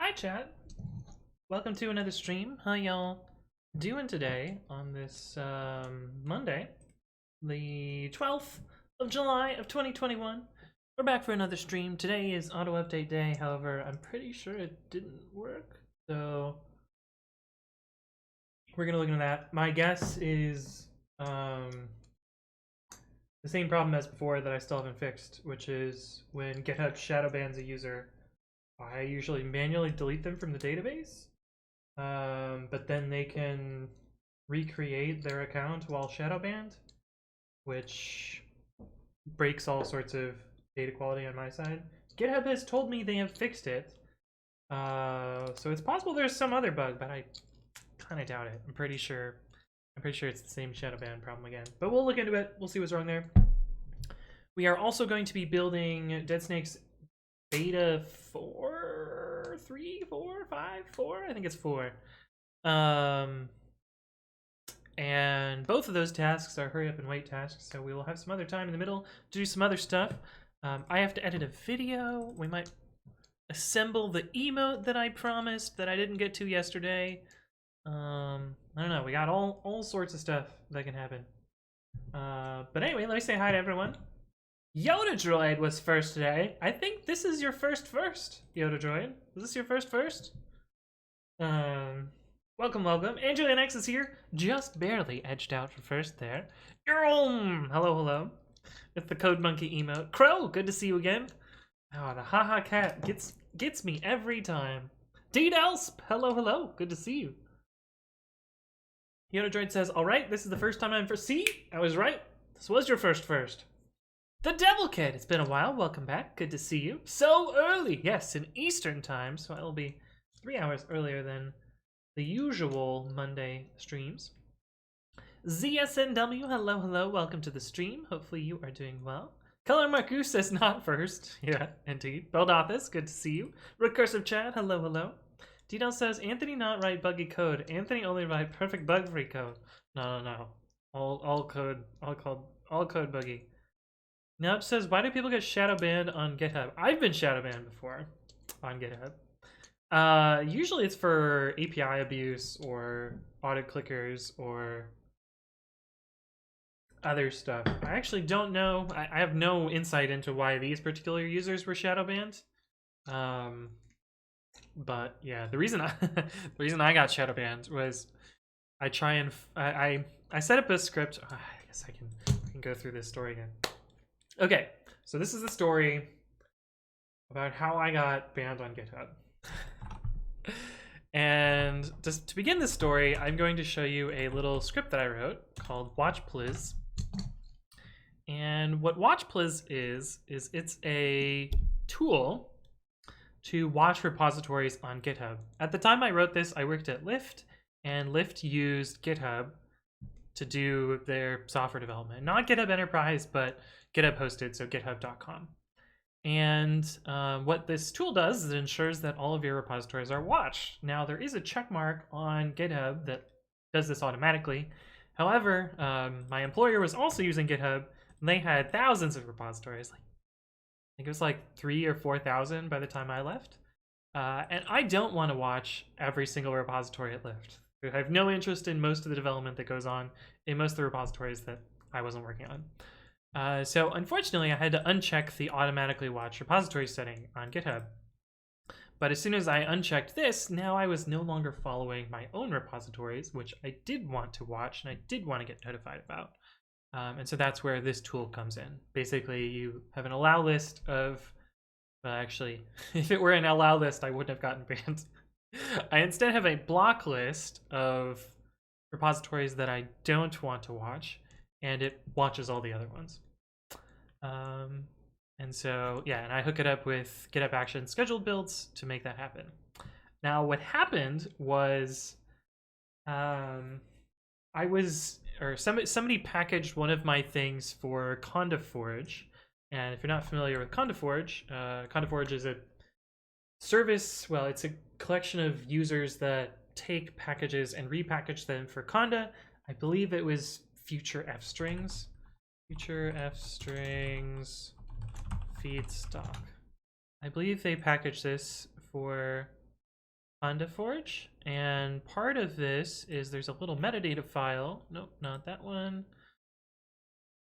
Hi chat, welcome to another stream. How y'all doing today on this Monday, the 12th of July of 2021? We're back for another stream. Today is auto update day, however, I'm pretty sure it didn't work, so we're gonna look into that. My guess is the same problem as before that I still haven't fixed, which is when GitHub shadow bans a user, I usually manually delete them from the database, but then they can recreate their account while shadow banned, which breaks all sorts of data quality on my side. GitHub has told me they have fixed it, so it's possible there's some other bug, but I kind of doubt it. I'm pretty sure it's the same shadow ban problem again. But we'll look into it. We'll see what's wrong there. We are also going to be building Dead Snake's beta 4, 3, 4, 5, 4. I think it's 4. And both of those tasks are hurry up and wait tasks, so we will have some other time in the middle to do some other stuff. I have to edit a video. We might assemble the emote that I promised that I didn't get to yesterday. I don't know. We got all sorts of stuff that can happen. But anyway, let me say hi to everyone. Yoda Droid was first today. I think this is your first, Yoda Droid. Is this your first? Welcome. Angelina X is here. Just barely edged out for first there. Hello. With the Code Monkey emote. Crow, good to see you again. Oh, the haha cat gets me every time. D-Delsp, hello. Good to see you. Yoda Droid says, alright, this is the first time I'm first. See? I was right. This was your first. The Devil Kid, it's been a while. Welcome back. Good to see you. So early. Yes, in Eastern time, so it'll be 3 hours earlier than the usual Monday streams. ZSNW, hello. Welcome to the stream. Hopefully you are doing well. Color Marcus says not first. Yeah, indeed. Beldothis, good to see you. Recursive Chad, hello. Dino says, Anthony not write buggy code. Anthony only write perfect bug-free code. No. All code buggy. Nub says, why do people get shadow banned on GitHub? I've been shadow banned before on GitHub. Usually it's for API abuse or audit clickers or other stuff. I actually don't know. I have no insight into why these particular users were shadow banned. But yeah, the reason I got shadow banned was I set up a script. I guess I can go through this story again. Okay, so this is the story about how I got banned on GitHub. And just to begin this story, I'm going to show you a little script that I wrote called watchpliz. And what watchpliz is it's a tool to watch repositories on GitHub. At the time I wrote this, I worked at Lyft, and Lyft used GitHub to do their software development. Not GitHub Enterprise, but GitHub hosted, so github.com. And what this tool does is it ensures that all of your repositories are watched. Now, there is a check mark on GitHub that does this automatically. However, my employer was also using GitHub, and they had thousands of repositories. I think it was like 3,000 or 4,000 by the time I left. And I don't want to watch every single repository at Lyft. I have no interest in most of the development that goes on in most of the repositories that I wasn't working on. So unfortunately, I had to uncheck the automatically watch repository setting on GitHub. But as soon as I unchecked this, now I was no longer following my own repositories, which I did want to watch and I did want to get notified about. And so that's where this tool comes in. Basically, you have an allow list of, actually, if it were an allow list, I wouldn't have gotten banned. I instead have a block list of repositories that I don't want to watch, and it watches all the other ones. And so, yeah, and I hook it up with GitHub Actions scheduled builds to make that happen. Now, what happened was somebody packaged one of my things for Conda Forge. And if you're not familiar with Conda Forge is a service, well, it's a collection of users that take packages and repackage them for Conda. I believe it was future f strings feedstock. I believe they packaged this for CondaForge, and part of this is there's a little metadata file. Nope, not that one.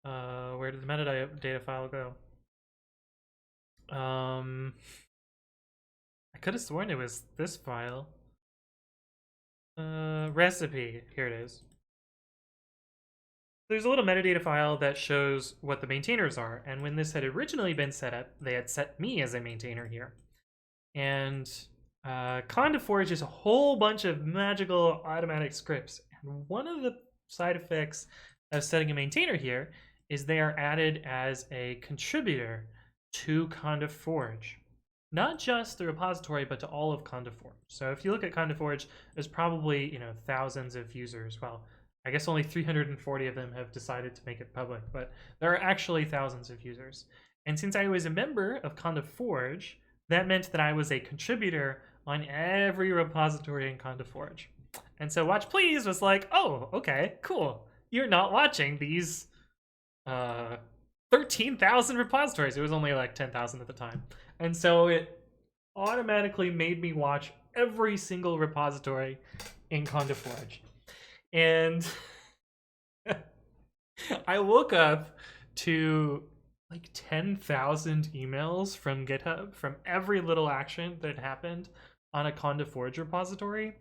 Where did the metadata file go? I could have sworn it was this file. Recipe, here it is. There's a little metadata file that shows what the maintainers are, and when this had originally been set up, they had set me as a maintainer here. And CondaForge is a whole bunch of magical automatic scripts, and one of the side effects of setting a maintainer here is they are added as a contributor to CondaForge. Not just the repository, but to all of CondaForge. So if you look at CondaForge, there's probably thousands of users. Well, I guess only 340 of them have decided to make it public, but there are actually thousands of users. And since I was a member of CondaForge, that meant that I was a contributor on every repository in CondaForge. And so Watch Please was like, oh, okay, cool. You're not watching these 13,000 repositories. It was only like 10,000 at the time. And so it automatically made me watch every single repository in CondaForge. And I woke up to like 10,000 emails from GitHub from every little action that happened on a CondaForge repository.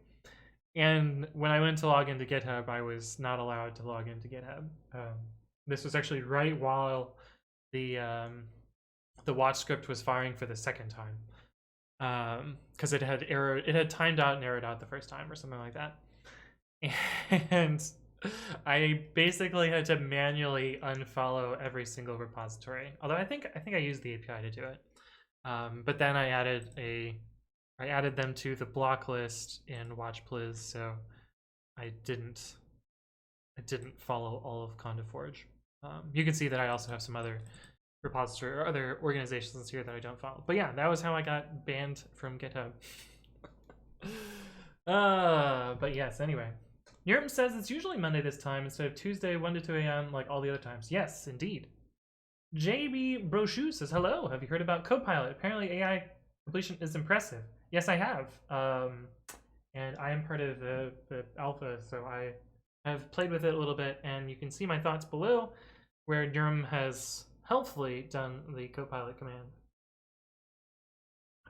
And when I went to log into GitHub, I was not allowed to log into GitHub. This was actually right while the watch script was firing for the second time, because it had timed out and errored out the first time or something like that. And I basically had to manually unfollow every single repository. Although I think I used the API to do it. But then I added them to the block list in Watch Please, so I didn't follow all of CondaForge. You can see that I also have some other repository or other organizations here that I don't follow. But yeah, that was how I got banned from GitHub. But yes, anyway. Yurm says it's usually Monday this time instead of Tuesday 1 to 2 a.m. like all the other times. Yes, indeed. JB Brochu says, hello, have you heard about Copilot? Apparently AI completion is impressive. Yes, I have. And I am part of the alpha, so I have played with it a little bit, and you can see my thoughts below, where Yurm has helpfully done the Copilot command.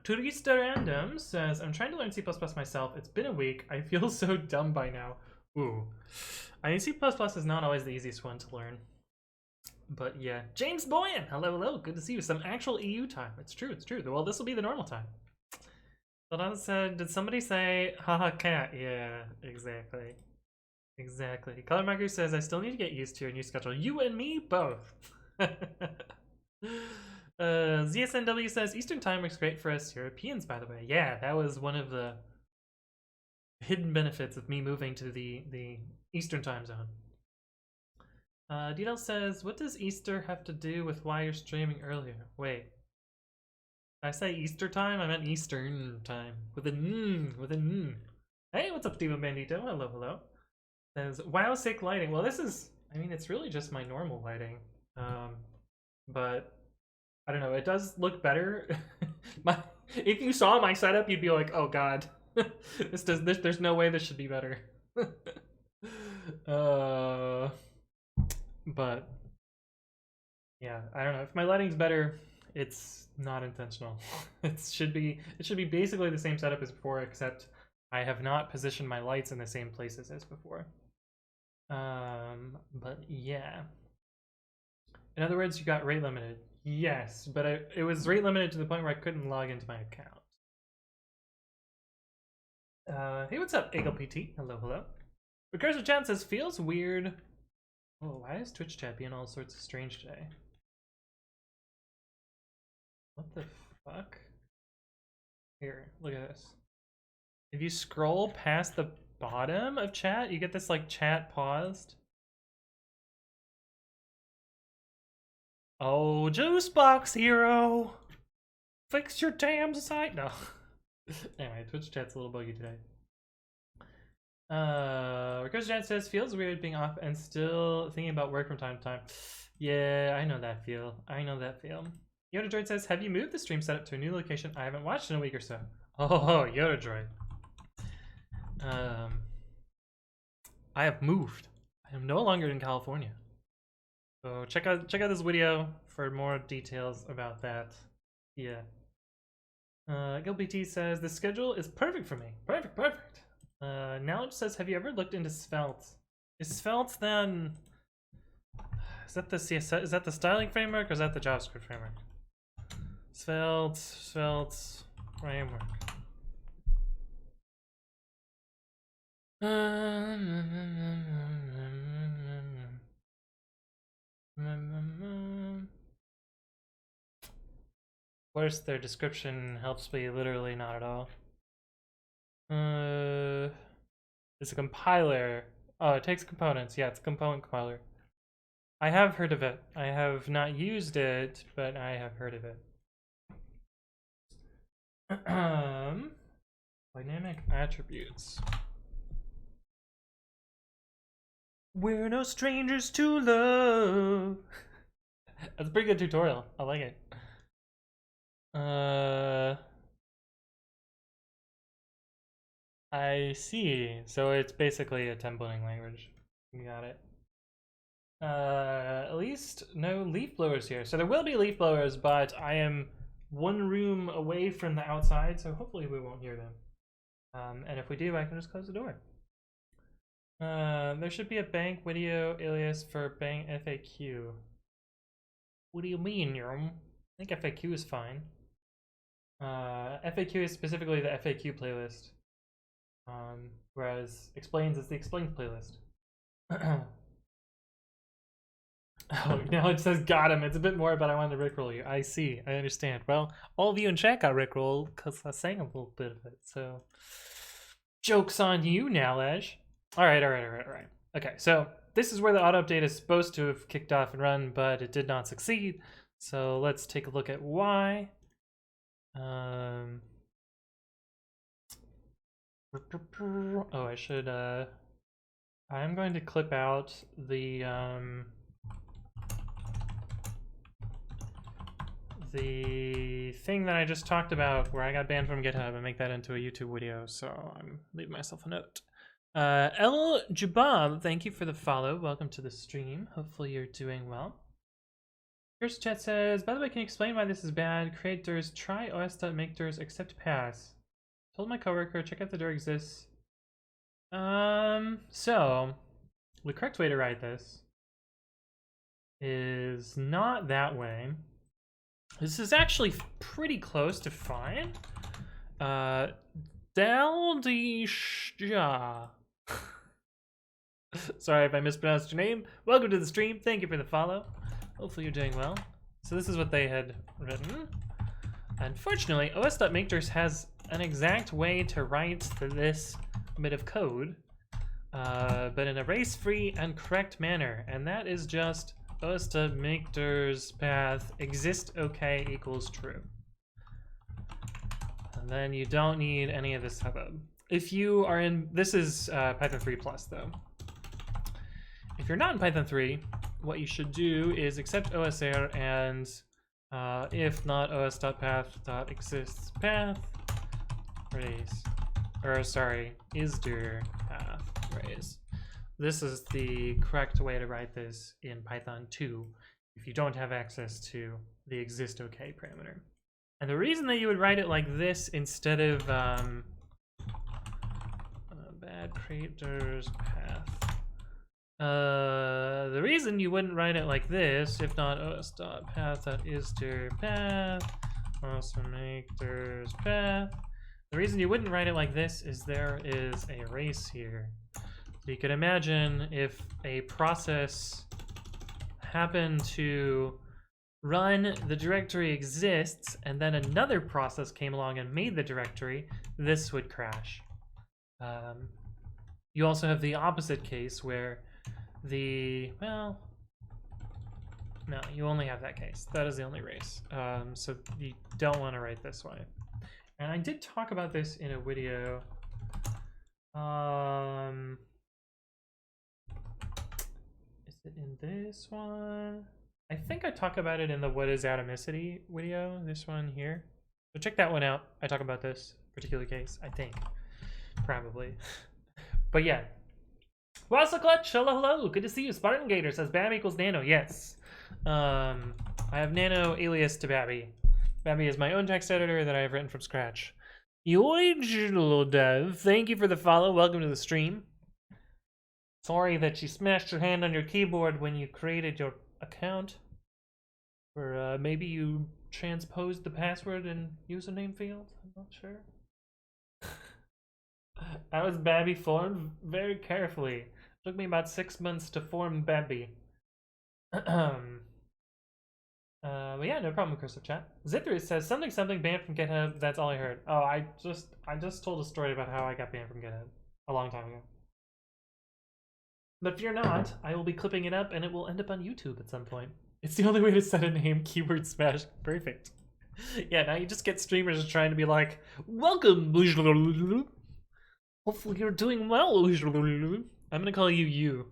Turista Random says, I'm trying to learn C++ myself. It's been a week. I feel so dumb by now. Ooh. I mean, C++ is not always the easiest one to learn. But yeah. James Boyan! Hello, hello. Good to see you. Some actual EU time. It's true, it's true. Well, this will be the normal time. Soldado said, did somebody say, haha, cat? Yeah, exactly. Exactly. Color Marker says, I still need to get used to your new schedule. You and me, both. ZSNW says, Eastern time works great for us Europeans, by the way. Yeah, that was one of the hidden benefits of me moving to the Eastern time zone. Detail says, what does Easter have to do with why you're streaming earlier? Wait. Did I say Easter time? I meant Eastern time. With an with an Hey, what's up, Diva Bandito? Hello, hello. Says, wow, sick lighting. Well, this is, I mean, it's really just my normal lighting. But I don't know, it does look better. If you saw my setup, you'd be like, oh god. There's no way this should be better. But yeah, I don't know. If my lighting's better, it's not intentional. It should be basically the same setup as before, except I have not positioned my lights in the same places as before. But yeah. In other words, you got rate limited. Yes, but it was rate limited to the point where I couldn't log into my account. Hey, what's up, EaglePT? Hello, hello. Recursive chat says, feels weird. Oh, why is Twitch chat being all sorts of strange today? What the fuck? Here, look at this. If you scroll past the bottom of chat, you get this like chat paused. Oh, Juicebox Hero! Fix your damn site! No. Anyway, Twitch chat's a little buggy today. Recursive chat says, feels weird being off and still thinking about work from time to time. Yeah, I know that feel. I know that feel. Yoda Droid says, have you moved the stream setup to a new location? I haven't watched in a week or so. Oh, Yoda Droid. I have moved. I am no longer in California. So check out this video for more details about that. Yeah. GilBT says the schedule is perfect for me. Perfect. Knowledge says, have you ever looked into Svelte? Is Svelte then? Is that the CSS? Is that the styling framework or is that the JavaScript framework? Svelte framework. Of course, their description helps me literally not at all. It's a compiler. Oh, it takes components. Yeah, it's a component compiler. I have heard of it. I have not used it, but I have heard of it. Dynamic attributes. We're no strangers to love. That's a pretty good tutorial. I like it. I see. So it's basically a templating language. You got it. At least no leaf blowers here. So there will be leaf blowers, but I am one room away from the outside, so hopefully we won't hear them. And if we do, I can just close the door. There should be a bank video alias for bank FAQ. What do you mean, Yerm? I think FAQ is fine. FAQ is specifically the FAQ playlist. Whereas explains is the explains playlist. Oh, now it says got him. It's a bit more, but I wanted to rickroll you. I see. I understand. Well, all of you in chat got rickrolled because I sang a little bit of it. So, joke's on you now, Ledge. All right. Okay, so this is where the auto update is supposed to have kicked off and run, but it did not succeed. So let's take a look at why. Oh, I should. I'm going to clip out the thing that I just talked about where I got banned from GitHub and make that into a YouTube video, so I'm leaving myself a note. El Jabab, thank you for the follow. Welcome to the stream. Hopefully you're doing well. First chat says, by the way, can you explain why this is bad? Create dirs, try os.make dirs, accept pass. Told my coworker, check out the dir exists. So the correct way to write this is not that way. This is actually pretty close to fine. Daldisha. Sorry if I mispronounced your name. Welcome to the stream. Thank you for the follow. Hopefully you're doing well. So this is what they had written. Unfortunately, os.makeDirs has an exact way to write this bit of code, but in a race-free and correct manner, and that is just os.makeDirs path exist okay equals true. And then you don't need any of this hubbub. If you are in, this is Python 3 plus though. If you're not in Python 3, what you should do is accept OSR and if not os.path.exists path raise, or sorry, isdir path raise. This is the correct way to write this in Python 2 if you don't have access to the exist okay parameter. And the reason that you would write it like this instead of bad creators path. The reason you wouldn't write it like this, if not os.path.isdir path, also make dirs path. The reason you wouldn't write it like this is there is a race here. So you could imagine if a process happened to run the directory exists and then another process came along and made the directory, this would crash. You also have the opposite case where well, no, you only have that case. That is the only race. So you don't want to write this way. And I did talk about this in a video. Is it in this one? I think I talk about it in the what is atomicity video, this one here. So check that one out. I talk about this particular case, I think. probably. But yeah. Wassel Clutch, hello. Good to see you. Spartan Gator says Bab equals Nano. Yes. I have Nano alias to Babby. Babby is my own text editor that I have written from scratch. Yoigital Dev, thank you for the follow. Welcome to the stream. Sorry that you smashed your hand on your keyboard when you created your account. Or maybe you transposed the password and username field. I'm not sure. How was Babby formed? Very carefully. It took me about 6 months to form Babby. But yeah, no problem, Cursive Chat. Zithru says something banned from GitHub. That's all I heard. Oh, I just told a story about how I got banned from GitHub a long time ago. But fear not, I will be clipping it up and it will end up on YouTube at some point. It's the only way to set a name, keyword smash. Perfect. Yeah, now you just get streamers trying to be like, welcome. Hopefully you're doing well. I'm gonna call you you.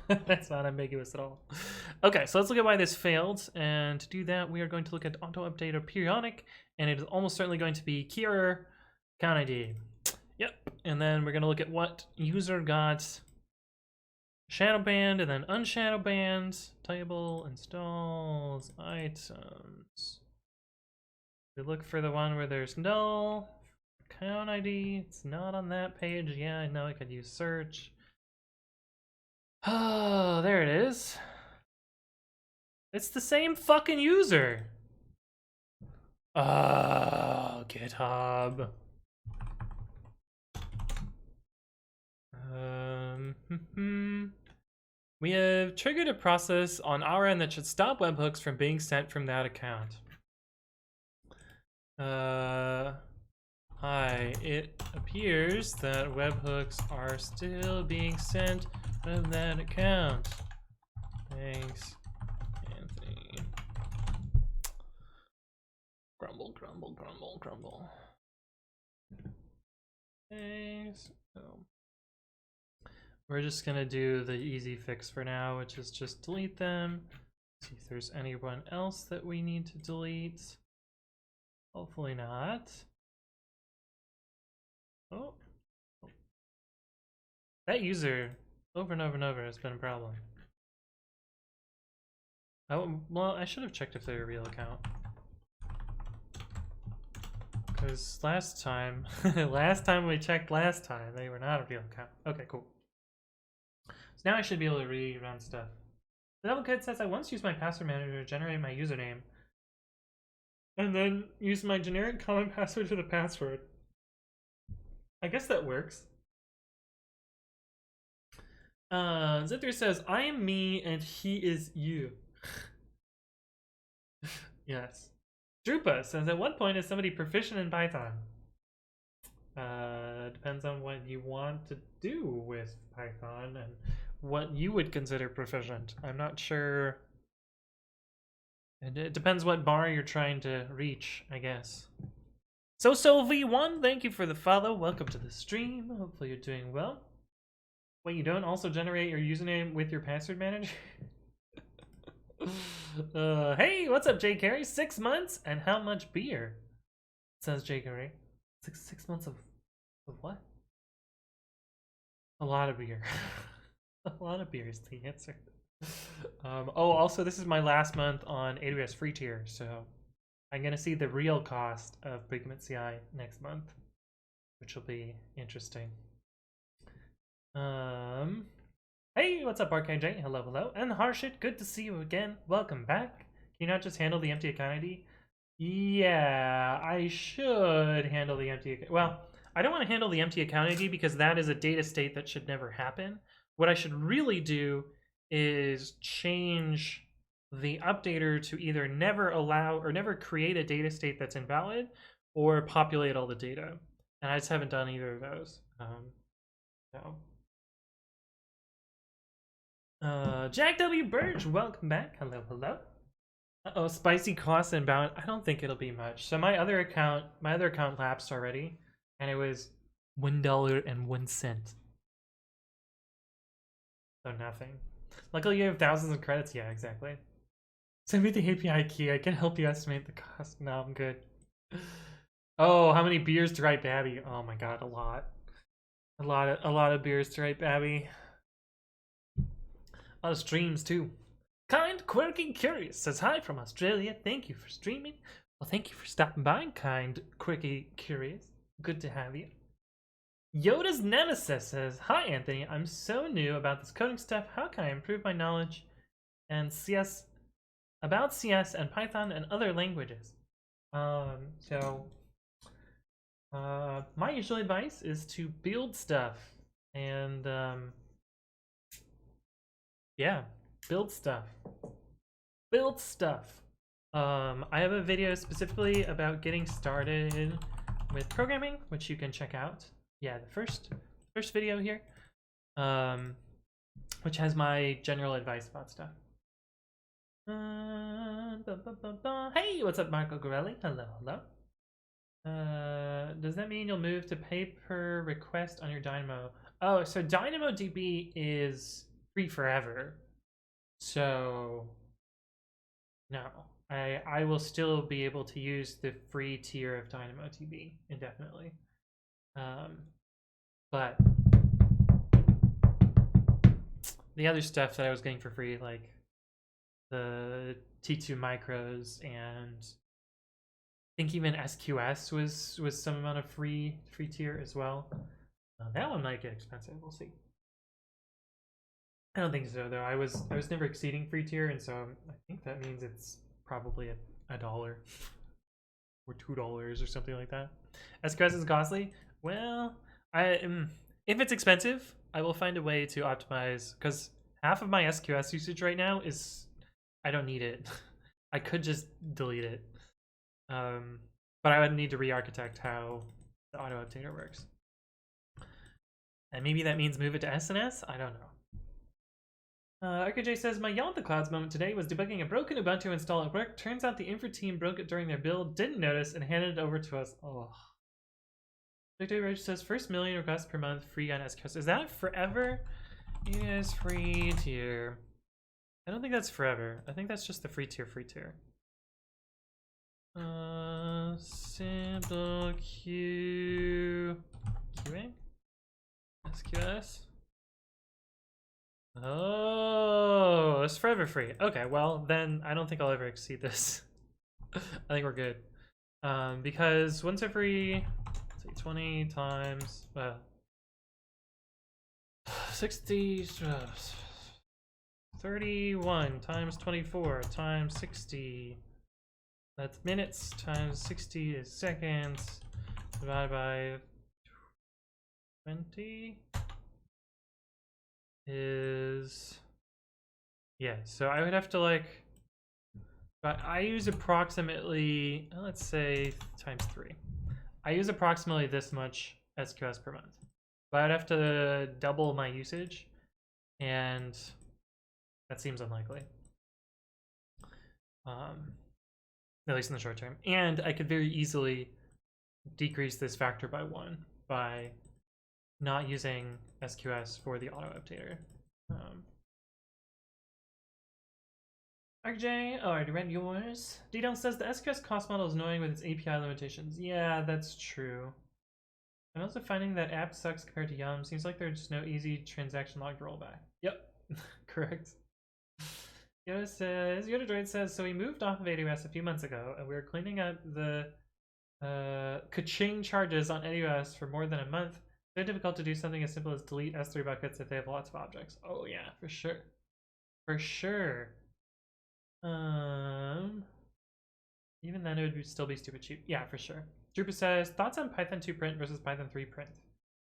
That's not ambiguous at all. Okay, so let's look at why this failed. And to do that, we are going to look at auto update or periodic, and it is almost certainly going to be key error account ID. Yep. And then we're gonna look at what user got shadow banned and then unshadow banned. Table installs items. We look for the one where there's null account ID. It's not on that page. Yeah, I know I could use search. Oh, there it is. It's the same fucking user. Oh, GitHub. We have triggered a process on our end that should stop webhooks from being sent from that account. Hi, it appears that webhooks are still being sent from that account. Thanks, Anthony. Grumble, grumble, grumble, grumble. Thanks. Oh. We're just gonna do the easy fix for now, which is just delete them. See if there's anyone else that we need to delete. Hopefully not. Oh. That user over and over and over has been a problem. Oh, well, I should have checked if they're a real account. Because last time, last time we checked they were not a real account. Okay, cool. So now I should be able to rerun stuff. The Double Kid says I once used my password manager to generate my username and then used my generic common password for the password. I guess that works. Zither says, I am me and he is you. Yes. Drupa says, at what point is somebody proficient in Python? Depends on what you want to do with Python and what you would consider proficient. I'm not sure. And it depends what bar you're trying to reach, I guess. So V1, thank you for the follow. Welcome to the stream. Hopefully you're doing well. Wait, you don't also generate your username with your password manager? Hey, what's up, Jay Carey? 6 months and how much beer? Says Jay Carey. Six months of what? A lot of beer. A lot of beer is the answer. Oh, also, this is my last month on AWS free tier, so I'm gonna see the real cost of Predicament CI next month, which will be interesting. Hey, what's up, RKJ? Hello, hello. And Harshit, good to see you again. Welcome back. Can you not just handle the empty account ID? Yeah, I should handle the empty account. Well, I don't want to handle the empty account ID because that is a data state that should never happen. What I should really do is change the updater to either never allow or never create a data state that's invalid or populate all the data. And I just haven't done either of those. So. Jack W. Birch, welcome back. Hello, hello. Uh-oh, spicy cost inbound. I don't think it'll be much. So my other account lapsed already, and it was $1.01. So nothing. Luckily you have thousands of credits. Yeah, exactly. Send me the API key. I can help you estimate the cost. No, I'm good. Oh, how many beers to write Babby? Oh my god, a lot. A lot of beers to write Babby. A lot of streams too. Kind, quirky, curious says hi from Australia. Thank you for streaming. Well, thank you for stopping by, kind, quirky, curious. Good to have you. Yoda's Nemesis says, hi Anthony, I'm so new about this coding stuff. How can I improve my knowledge and CS about CS and Python and other languages? My usual advice is to build stuff and yeah, build stuff. Build stuff. I have a video specifically about getting started with programming, which you can check out. Yeah, the first video here, which has my general advice about stuff. Hey, what's up, Marco Gorelli? Hello, hello. Does that mean you'll move to pay per request on your Dynamo? Oh, so DynamoDB is free forever. So no, I will still be able to use the free tier of DynamoDB indefinitely. But the other stuff that I was getting for free, like the T2 micros and I think even SQS was some amount of free tier as well. That one might get expensive. We'll see. I don't think so though. I was never exceeding free tier, and so I think that means it's probably $1 or $2 or something like that. SQS is costly. Well, if it's expensive, I will find a way to optimize because half of my SQS usage right now is I don't need it. I could just delete it. But I would need to re-architect how the auto updater works. And maybe that means move it to SNS? I don't know. RKJ says, my Yell at the Clouds moment today was debugging a broken Ubuntu install at work. Turns out the infra team broke it during their build, didn't notice, and handed it over to us. Oh. Victor Rage says, first million requests per month free on SQS. Is that forever? Yes, free tier. I don't think that's forever. I think that's just the free tier, Simple QA? SQS? Oh, it's forever free. Okay, well, then I don't think I'll ever exceed this. I think we're good. Because once every, let's see, 20 times, 60, 31 times 24 times 60. That's minutes times 60 is seconds divided by 20 is, yeah, so I would have to like, but I use approximately, let's say times 3. I use approximately this much SQS per month, but I'd have to double my usage, and that seems unlikely. At least in the short term. And I could very easily decrease this factor by 1 by not using SQS for the auto updater. RJ, oh, I already read yours. D-Don says the SQS cost model is annoying with its API limitations. Yeah, that's true. I'm also finding that app sucks compared to Yum. Seems like there's no easy transaction log rollback. Yep, correct. Yoda says, Yoda Droid says, so we moved off of AWS a few months ago, and we were cleaning up the ka-ching charges on AWS for more than a month. It's very difficult to do something as simple as delete S3 buckets if they have lots of objects. Oh yeah, for sure. For sure. Even then it would still be stupid cheap. Yeah, for sure. Drupa says, thoughts on Python 2 print versus Python 3 print?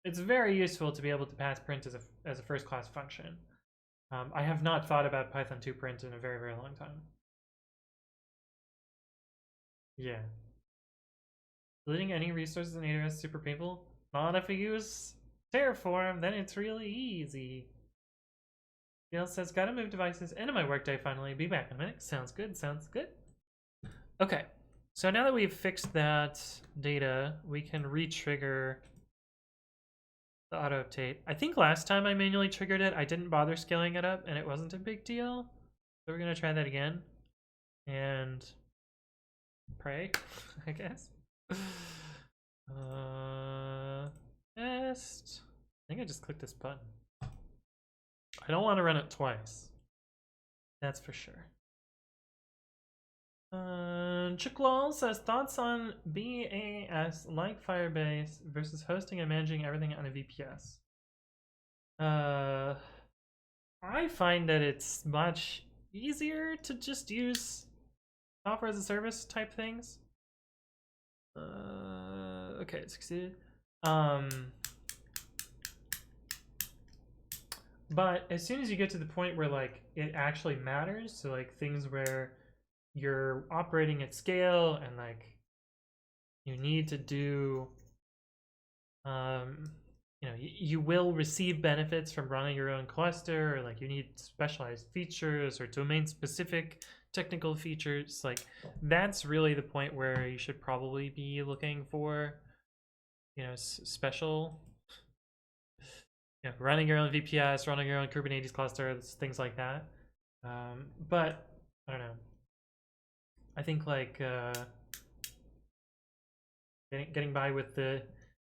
It's very useful to be able to pass print as a first-class function. I have not thought about Python 2 print in a very, very long time. Yeah. Deleting any resources in AWS is super painful. Not if you use Terraform, then it's really easy. Gail says, gotta move devices into my workday finally. Be back in a minute. Sounds good, sounds good. Okay, so now that we've fixed that data, we can re-trigger the auto update. I think last time I manually triggered it, I didn't bother scaling it up and it wasn't a big deal. So we're gonna try that again. And pray, I guess. Test. I think I just clicked this button. I don't want to run it twice. That's for sure. Chicklol says thoughts on BAS like Firebase versus hosting and managing everything on a VPS. I find that it's much easier to just use software as a service type things. Okay, it succeeded. But as soon as you get to the point where like it actually matters, so like things where you're operating at scale and like you need to do you will receive benefits from running your own cluster, or like you need specialized features or domain specific technical features, like that's really the point where you should probably be looking for special running your own VPS, running your own Kubernetes cluster, things like that. But I don't know. I think like getting by with the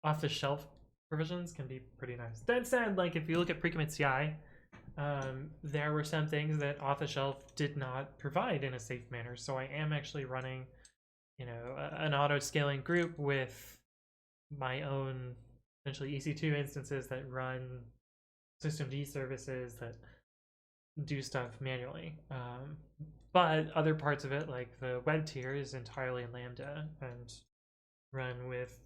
off-the-shelf provisions can be pretty nice. That said, like if you look at pre-commit CI, there were some things that off-the-shelf did not provide in a safe manner. So I am actually running, an auto-scaling group with my own essentially EC2 instances that run systemd services that do stuff manually. But other parts of it, like the web tier, is entirely in Lambda and run with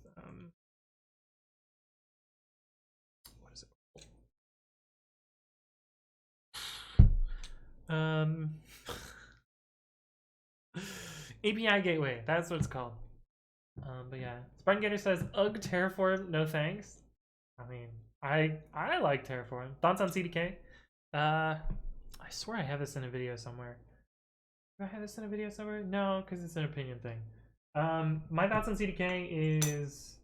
what is it? API gateway. That's what it's called. But yeah, Spartan Gator says, "Ugh, Terraform, no thanks." I mean, I like Terraform. Thoughts on CDK? I swear I have this in a video somewhere. Do I have this in a video somewhere? No, because it's an opinion thing. My thoughts on CDK is,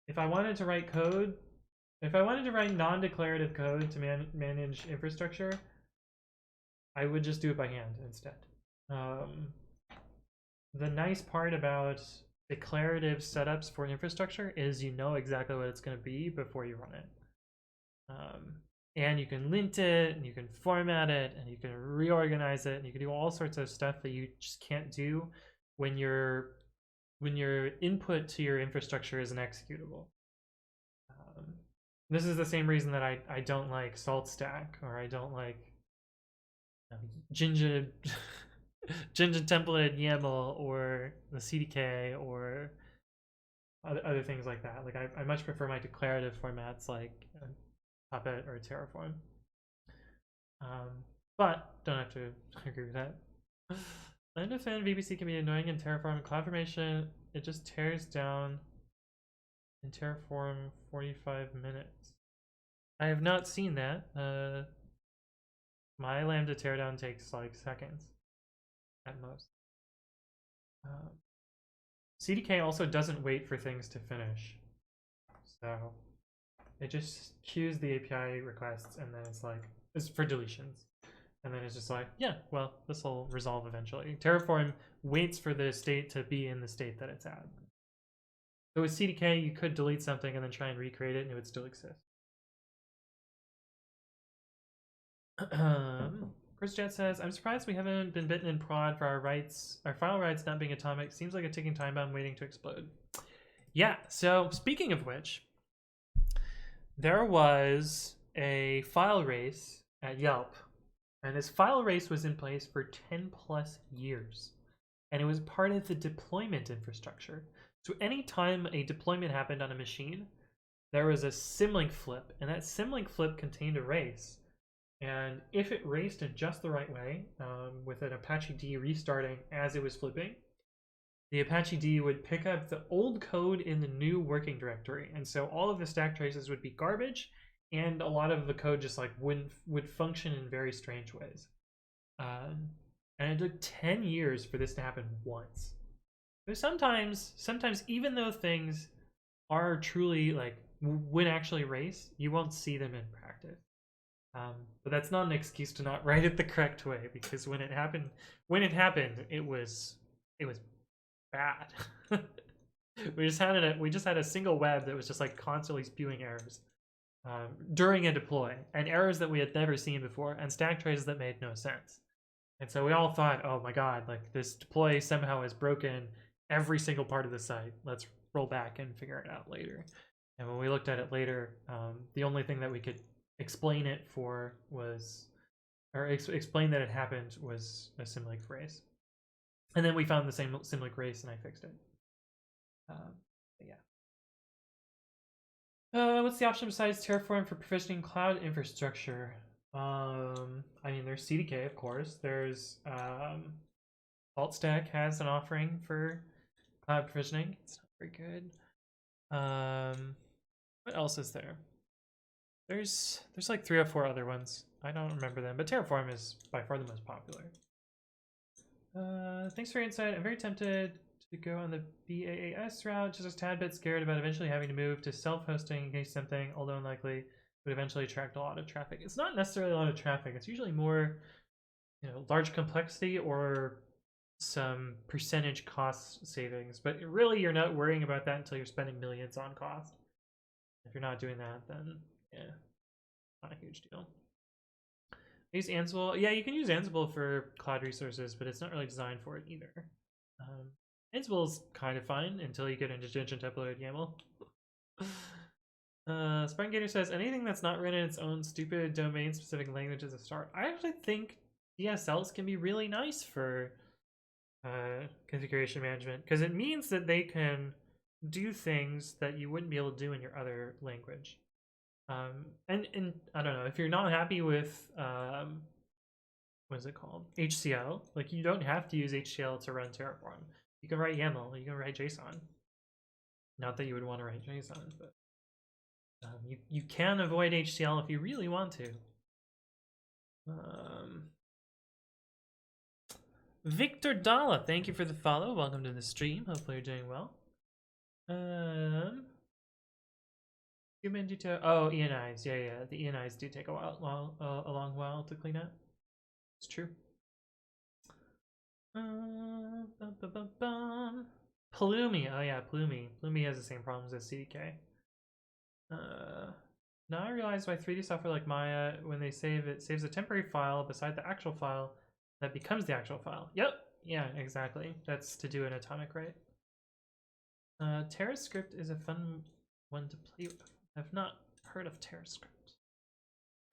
if I wanted to write code, if I wanted to write non-declarative code to manage infrastructure, I would just do it by hand instead. The nice part about declarative setups for infrastructure is you know exactly what it's going to be before you run it. And you can lint it, and you can format it, and you can reorganize it, and you can do all sorts of stuff that you just can't do when your input to your infrastructure is an executable. This is the same reason that I don't like SaltStack, or I don't like Jinja templated YAML, or the CDK, or other things like that. Like I much prefer my declarative formats like Puppet or Terraform. But don't have to agree with that. Lambda fan VPC can be annoying in Terraform. CloudFormation, it just tears down in Terraform 45 minutes. I have not seen that. My Lambda teardown takes like seconds at most. CDK also doesn't wait for things to finish. So it just queues the API requests, and then it's for deletions. And then it's just like, yeah, well, this will resolve eventually. Terraform waits for the state to be in the state that it's at. So with CDK, you could delete something and then try and recreate it, and it would still exist. Chris Jet says, "I'm surprised we haven't been bitten in prod for our file rights not being atomic. Seems like a ticking time bomb waiting to explode." Yeah, so speaking of which, there was a file race at Yelp, and this file race was in place for 10 plus years, and it was part of the deployment infrastructure. So anytime a deployment happened on a machine, there was a symlink flip, and that symlink flip contained a race. And if it raced in just the right way, with an Apache D restarting as it was flipping, the Apache D would pick up the old code in the new working directory. And so all of the stack traces would be garbage, and a lot of the code just like would function in very strange ways. And it took 10 years for this to happen once. So sometimes even though things are truly like would actually race, you won't see them in practice. But that's not an excuse to not write it the correct way, because when it happened, it was bad. We just had a single web that was just like constantly spewing errors during a deploy, and errors that we had never seen before, and stack traces that made no sense. And so we all thought, oh my god, like this deploy somehow has broken every single part of the site. Let's roll back and figure it out later. And when we looked at it later, the only thing that we could explain it for was, or explain that it happened, was a symlink race. And then we found the same symlink race and I fixed it. Yeah. What's the option besides Terraform for provisioning cloud infrastructure? I mean, there's CDK, of course. There's AltStack has an offering for cloud provisioning. It's not very good. What else is there? There's like 3 or 4 other ones. I don't remember them, but Terraform is by far the most popular. Thanks for your insight. I'm very tempted to go on the BaaS route, just a tad bit scared about eventually having to move to self-hosting in case something, although unlikely, would eventually attract a lot of traffic. It's not necessarily a lot of traffic. It's usually more, large complexity or some percentage cost savings. But really, you're not worrying about that until you're spending millions on cost. If you're not doing that, then yeah, not a huge deal. Use Ansible. Yeah, you can use Ansible for cloud resources, but it's not really designed for it either. Ansible's kind of fine until you get into Gingent upload YAML. Sparngator says, anything that's not written in its own stupid domain-specific language is a start. I actually think DSLs can be really nice for configuration management, because it means that they can do things that you wouldn't be able to do in your other language. And I don't know, if you're not happy with what is it called, HCL, like you don't have to use HCL to run Terraform. You can write YAML, you can write JSON. Not that you would want to write JSON, but you can avoid HCL if you really want to. Victor Dalla, thank you for the follow. Welcome to the stream. Hopefully you're doing well. Human detail. Oh, ENIs. Yeah. The ENIs do take a long while to clean up. It's true. Pulumi. Oh yeah, Pulumi. Pulumi has the same problems as CDK. Now I realize why 3D software like Maya, when they save it, saves a temporary file beside the actual file that becomes the actual file. Yep. Yeah, exactly. That's to do an atomic, right? TerraScript is a fun one to play with. I've not heard of TerraScript.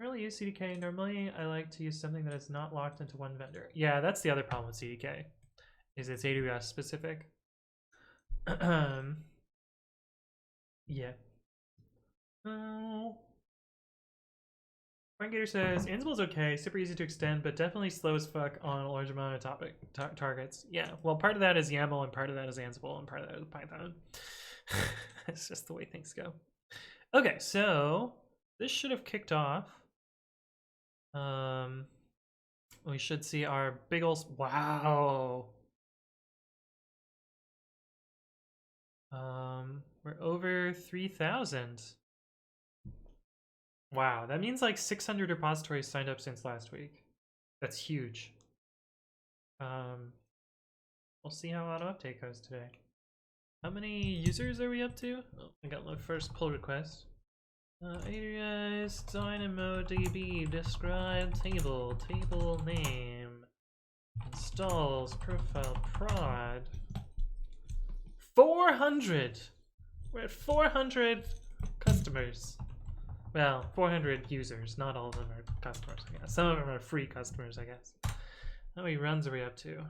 I rarely use CDK. Normally, I like to use something that is not locked into one vendor. Yeah, that's the other problem with CDK, is it's AWS specific. Yeah. Frank says, Ansible's okay, super easy to extend, but definitely slow as fuck on a large amount of targets. Yeah, well, part of that is YAML, and part of that is Ansible, and part of that is Python. It's just the way things go. Okay, so this should have kicked off. We should see our big ol'... Wow! We're over 3,000. Wow, that means like 600 repositories signed up since last week. That's huge. We'll see how auto update goes today. How many users are we up to? Oh, I got my first pull request. Alias DynamoDB describe table name installs profile prod 400. We're at 400 customers. Well, 400 users. Not all of them are customers, I guess. Some of them are free customers, I guess. How many runs are we up to?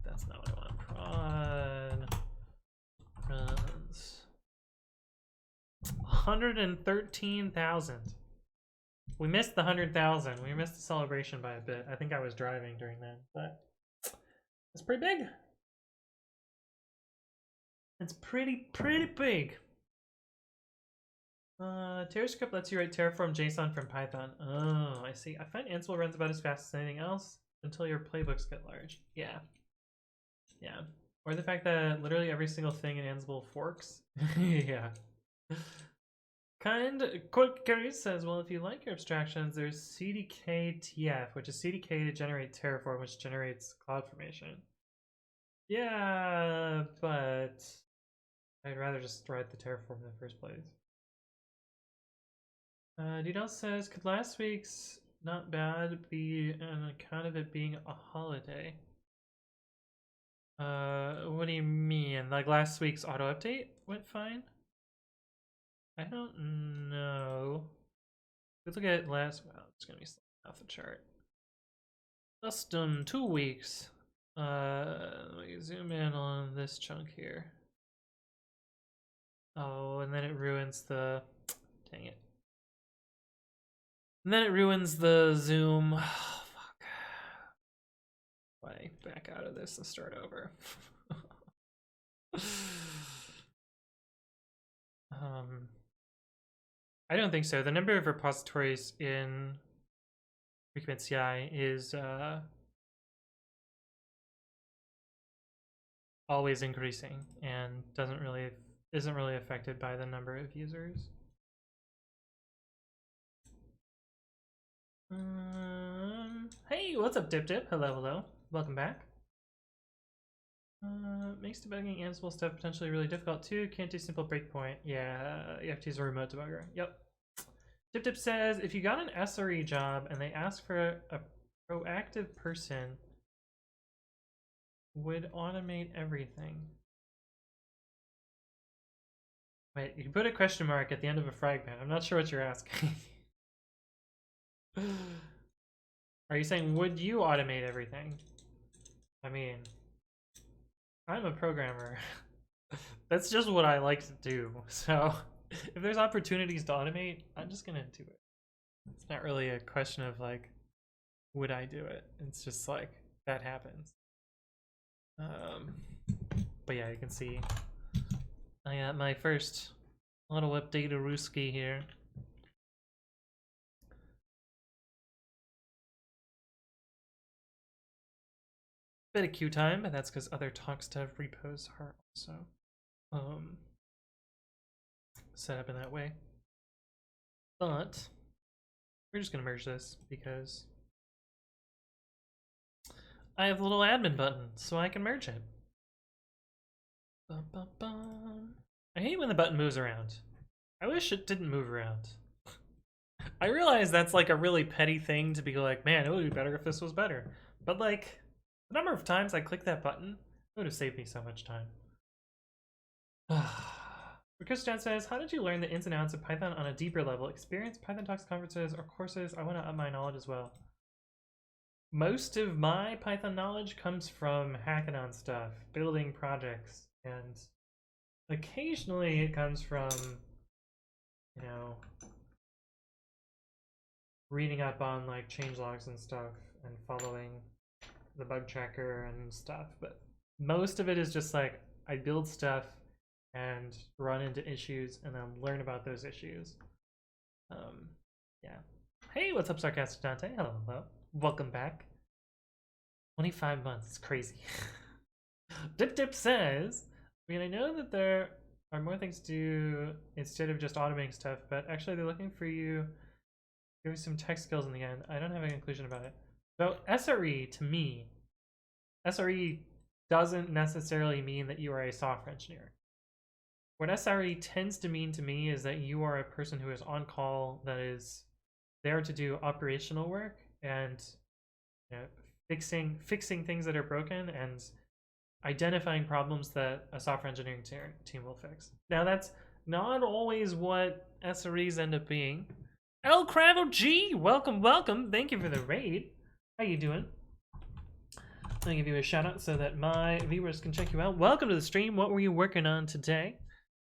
That's not what I want. Prod runs 113,000. We missed the 100,000. We missed the celebration by a bit. I think I was driving during that, but it's pretty big. It's pretty big. TerraScript lets you write Terraform JSON from Python. Oh, I see. I find Ansible runs about as fast as anything else until your playbooks get large. Yeah. Or the fact that literally every single thing in Ansible forks. Yeah. Gary says, well, if you like your abstractions, there's CDK-TF, which is CDK to generate Terraform, which generates CloudFormation. Yeah, but I'd rather just write the Terraform in the first place. Didel says, could last week's not bad be an account of it being a holiday? What do you mean? Like last week's auto update went fine? I don't know. Let's look at last. Well, it's gonna be off the chart. Custom 2 weeks. Let me zoom in on this chunk here. Oh, and then it ruins the. Dang it. And then it ruins the zoom. Oh, fuck. Why back out of this and start over? I don't think so. The number of repositories in Recommit CI is always increasing and isn't really affected by the number of users. Hey, what's up, Dip Dip? Hello, hello. Welcome back. Makes debugging Ansible stuff potentially really difficult too. Can't do simple breakpoint. Yeah, you have to use a remote debugger. Yep. Dip Dip says, if you got an SRE job and they ask for a proactive person, would automate everything. Wait, you put a question mark at the end of a fragment. I'm not sure what you're asking. Are you saying, would you automate everything? I mean, I'm a programmer. That's just what I like to do. So if there's opportunities to automate, I'm just gonna do it. It's not really a question of like, would I do it? It's just like, that happens. But yeah, you can see I got my first little update of Ruski here. Bit of queue time, but that's because other talkstuff repos are also set up in that way. But we're just gonna merge this because I have a little admin button, so I can merge it. Bum, bum, bum. I hate when the button moves around. I wish it didn't move around. I realize that's like a really petty thing to be like, man, it would be better if this was better. But like, the number of times I click that button, it would have saved me so much time. Christian says, how did you learn the ins and outs of Python on a deeper level? Experience Python Talks conferences or courses? I want to up my knowledge as well. Most of my Python knowledge comes from hackathon stuff, building projects, and occasionally it comes from, you know, reading up on like changelogs and stuff and following the bug tracker and stuff. But most of it is just like I build stuff and run into issues and then learn about those issues. Yeah. Hey, what's up, Sarcastic Dante? Hello, hello. Welcome back. 25 months, it's crazy. Dip Dip says, I mean, I know that there are more things to do instead of just automating stuff, but actually they're looking for you, give you some tech skills in the end. I don't have a conclusion about it. So SRE, to me, SRE doesn't necessarily mean that you are a software engineer. What SRE tends to mean to me is that you are a person who is on call, that is there to do operational work and, you know, fixing things that are broken and identifying problems that a software engineering team will fix. Now that's not always what SREs end up being. El Cravo G, welcome, welcome. Thank you for the raid. How you doing? I'll give you a shout out so that my viewers can check you out. Welcome to the stream. What were you working on today?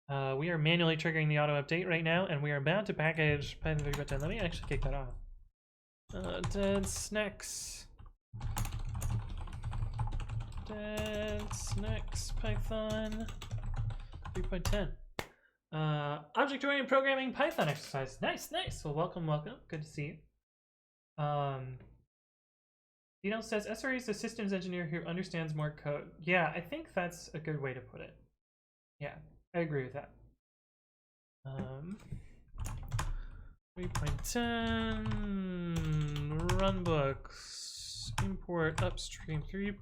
We are manually triggering the auto update right now, and we are about to package Python 3.10. Let me actually kick that off. Dead Snacks. Dead Snacks Python 3.10. Object-oriented programming Python exercise. Nice, nice. Well, welcome, welcome. Good to see you. Dino says, SRE is a systems engineer who understands more code. Yeah, I think that's a good way to put it. Yeah, I agree with that. 3.10 runbooks import upstream 3.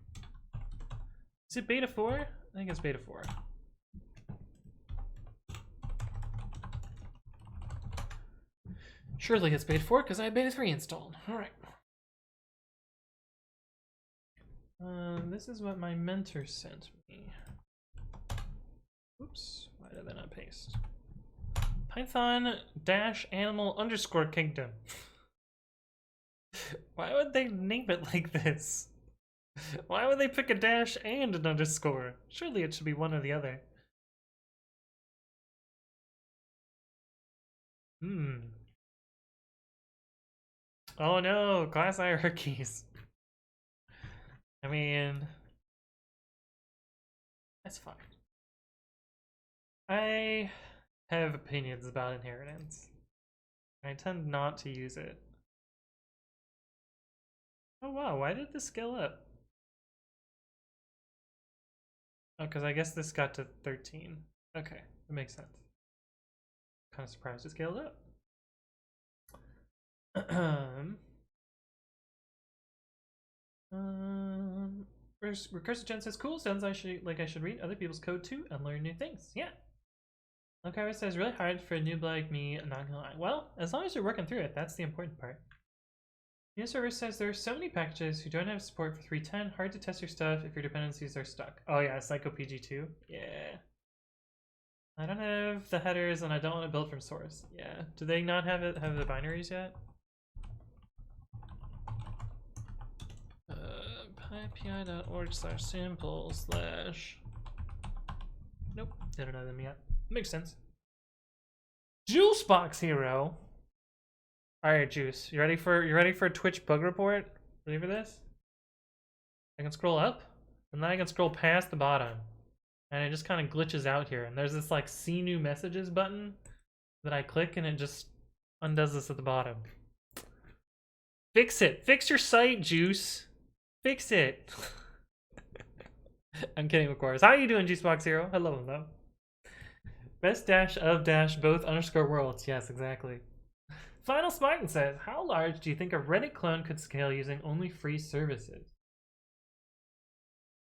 Is it beta 4? I think it's beta 4. Surely it's beta 4 because I have beta 3 installed. Alright. This is what my mentor sent me. Oops, why did I not paste? Python dash animal underscore kingdom. Why would they name it like this? Why would they pick a dash and an underscore? Surely it should be one or the other. Oh no, class hierarchies. I mean, that's fine. I have opinions about inheritance. I tend not to use it. Oh wow, why did this scale up? Oh, because I guess this got to 13. Okay, that makes sense. Kind of surprised it scaled up. Recursive Gen says, cool, sounds I should read other people's code too and learn new things. Yeah. Lokawa says, really hard for a noob like me, not gonna lie. Well, as long as you're working through it, that's the important part. New server says there are so many packages who don't have support for 3.10. Hard to test your stuff if your dependencies are stuck. Oh yeah, Psycho PG2. Yeah. I don't have the headers and I don't want to build from source. Yeah. Do they not have the binaries yet? PyPI.org/simple/ Nope, they don't have them yet. Makes sense. Juicebox Hero. Alright, Juice. You ready for a Twitch bug report? Ready for this? I can scroll up, and then I can scroll past the bottom. And it just kind of glitches out here. And there's this like see new messages button that I click and it just undoes this at the bottom. Fix it. Fix your site, Juice. Fix it. I'm kidding, of course. How are you doing, Juicebox Hero? I love him though. Best dash of dash both underscore worlds. Yes, exactly. Final Spartan says, how large do you think a Reddit clone could scale using only free services?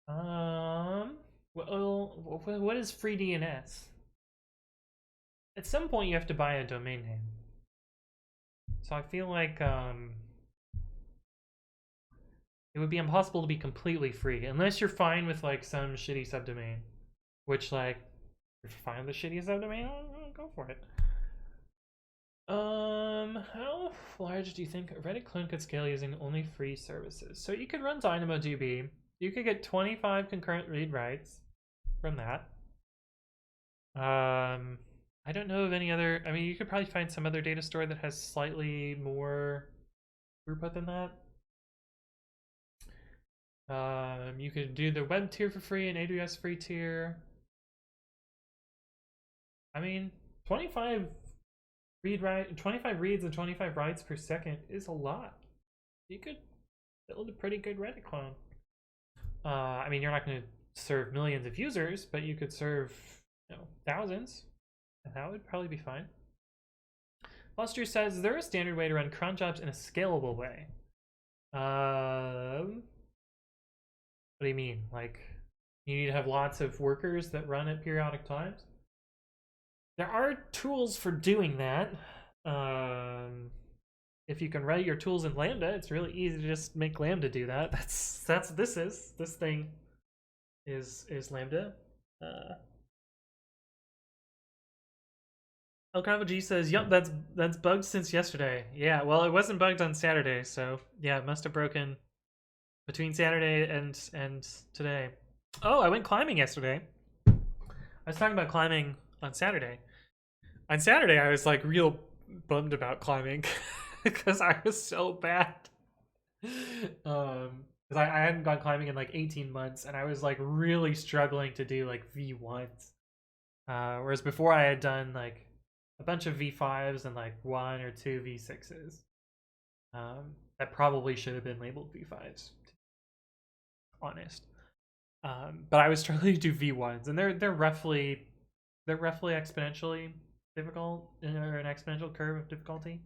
Well, what is free DNS? At some point you have to buy a domain name. So I feel like it would be impossible to be completely free unless you're fine with like some shitty subdomain. Which like, if you're fine with the shitty subdomain, I'll go for it. How large do you think a Reddit clone could scale using only free services? So you could run DynamoDB. You could get 25 concurrent read writes from that. I don't know of any other. I mean, you could probably find some other data store that has slightly more throughput than that. You could do the web tier for free and AWS free tier. I mean, 25 reads and 25 writes per second is a lot. You could build a pretty good Reddit clone. I mean, you're not going to serve millions of users, but you could serve, thousands, and that would probably be fine. Foster says, is there a standard way to run cron jobs in a scalable way? What do you mean? Like, you need to have lots of workers that run at periodic times? There are tools for doing that. If you can write your tools in Lambda, it's really easy to just make Lambda do that. That's what this is. This thing is Lambda. El G says, "Yup, that's bugged since yesterday." Yeah, well, it wasn't bugged on Saturday, so yeah, it must have broken between Saturday and today. Oh, I went climbing yesterday. I was talking about climbing on Saturday. On Saturday, I was like real bummed about climbing because I was so bad. Because I hadn't gone climbing in like 18 months, and I was like really struggling to do like V1s. Whereas before I had done like a bunch of V5s and like 1 or 2 V6s. That probably should have been labeled V5s, to be honest. But I was struggling to do V1s, and they're roughly exponentially difficult, or an exponential curve of difficulty.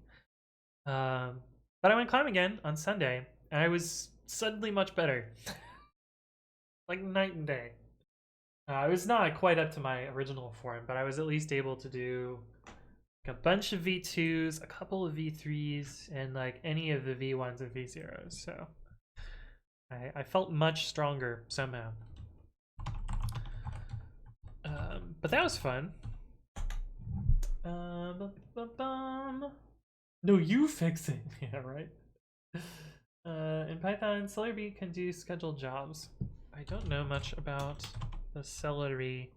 But I went climbing again on Sunday, and I was suddenly much better. Like night and day. I was not quite up to my original form, but I was at least able to do Like a bunch of V2s, a couple of V3s, and like any of the V1s and V0s. So I felt much stronger somehow. But that was fun. No, you fix it. Yeah, right. In Python, Celery can do scheduled jobs. I don't know much about the Celery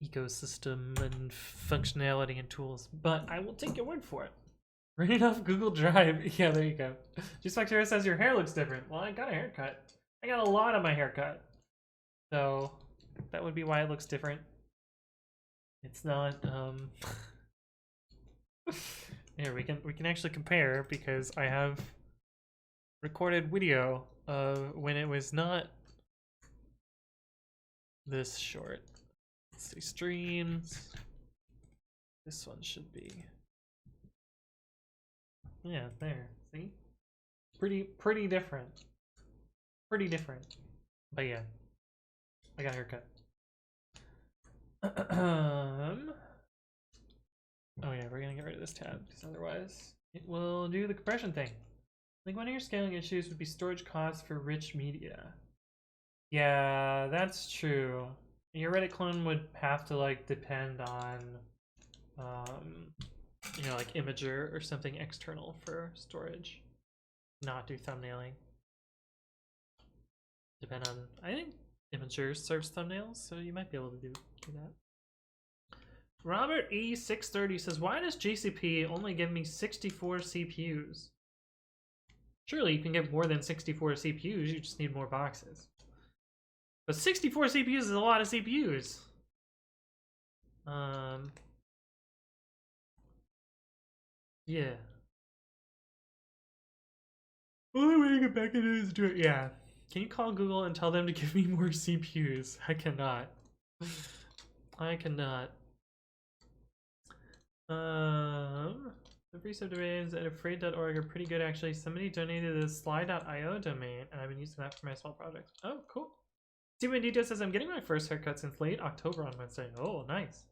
ecosystem and functionality and tools, but I will take your word for it. Read it off Google Drive. Yeah, there you go. G-Spectora says your hair looks different. Well, I got a haircut. I got a lot of my haircut. So that would be why it looks different. It's not here we can actually compare because I have recorded video of when it was not this short. Let's see, streams. This one should be, yeah, there. See, pretty different. Pretty different. But yeah, I got a haircut. Oh yeah, we're gonna get rid of this tab because otherwise it will do the compression thing. I think one of your scaling issues would be storage costs for rich media. Yeah, that's true. Your Reddit clone would have to like depend on, you know, like Imager or something external for storage. Not do thumbnailing. Depend on, I think Imager serves thumbnails, so you might be able to do that. Robert E630 says, why does GCP only give me 64 CPUs? Surely you can get more than 64 CPUs, you just need more boxes. But 64 CPUs is a lot of CPUs. Yeah. Only way to get back into it is do it. Yeah. Can you call Google and tell them to give me more CPUs? I cannot. I cannot. The free subdomains at afraid.org are pretty good actually. Somebody donated the sly.io domain and I've been using that for my small projects. Oh, cool. Steven Dito says, I'm getting my first haircut since late October on Wednesday. Oh, nice.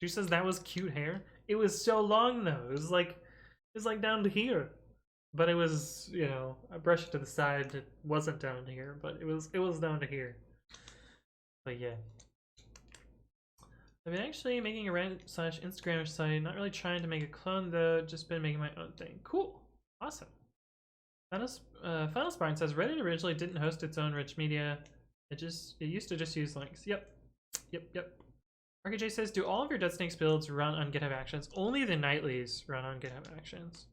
She says that was cute hair. It was so long though. It was like down to here. But it was, you know, I brushed it to the side. It wasn't down to here, but it was down to here. But yeah. I've been actually making a Reddit/Instagram site, not really trying to make a clone though, just been making my own thing. Cool. Awesome. Final Spartan says Reddit originally didn't host its own rich media. It used to just use links. Yep. RKJ says, do all of your Dead Snakes builds run on GitHub Actions? Only the nightlies run on GitHub Actions.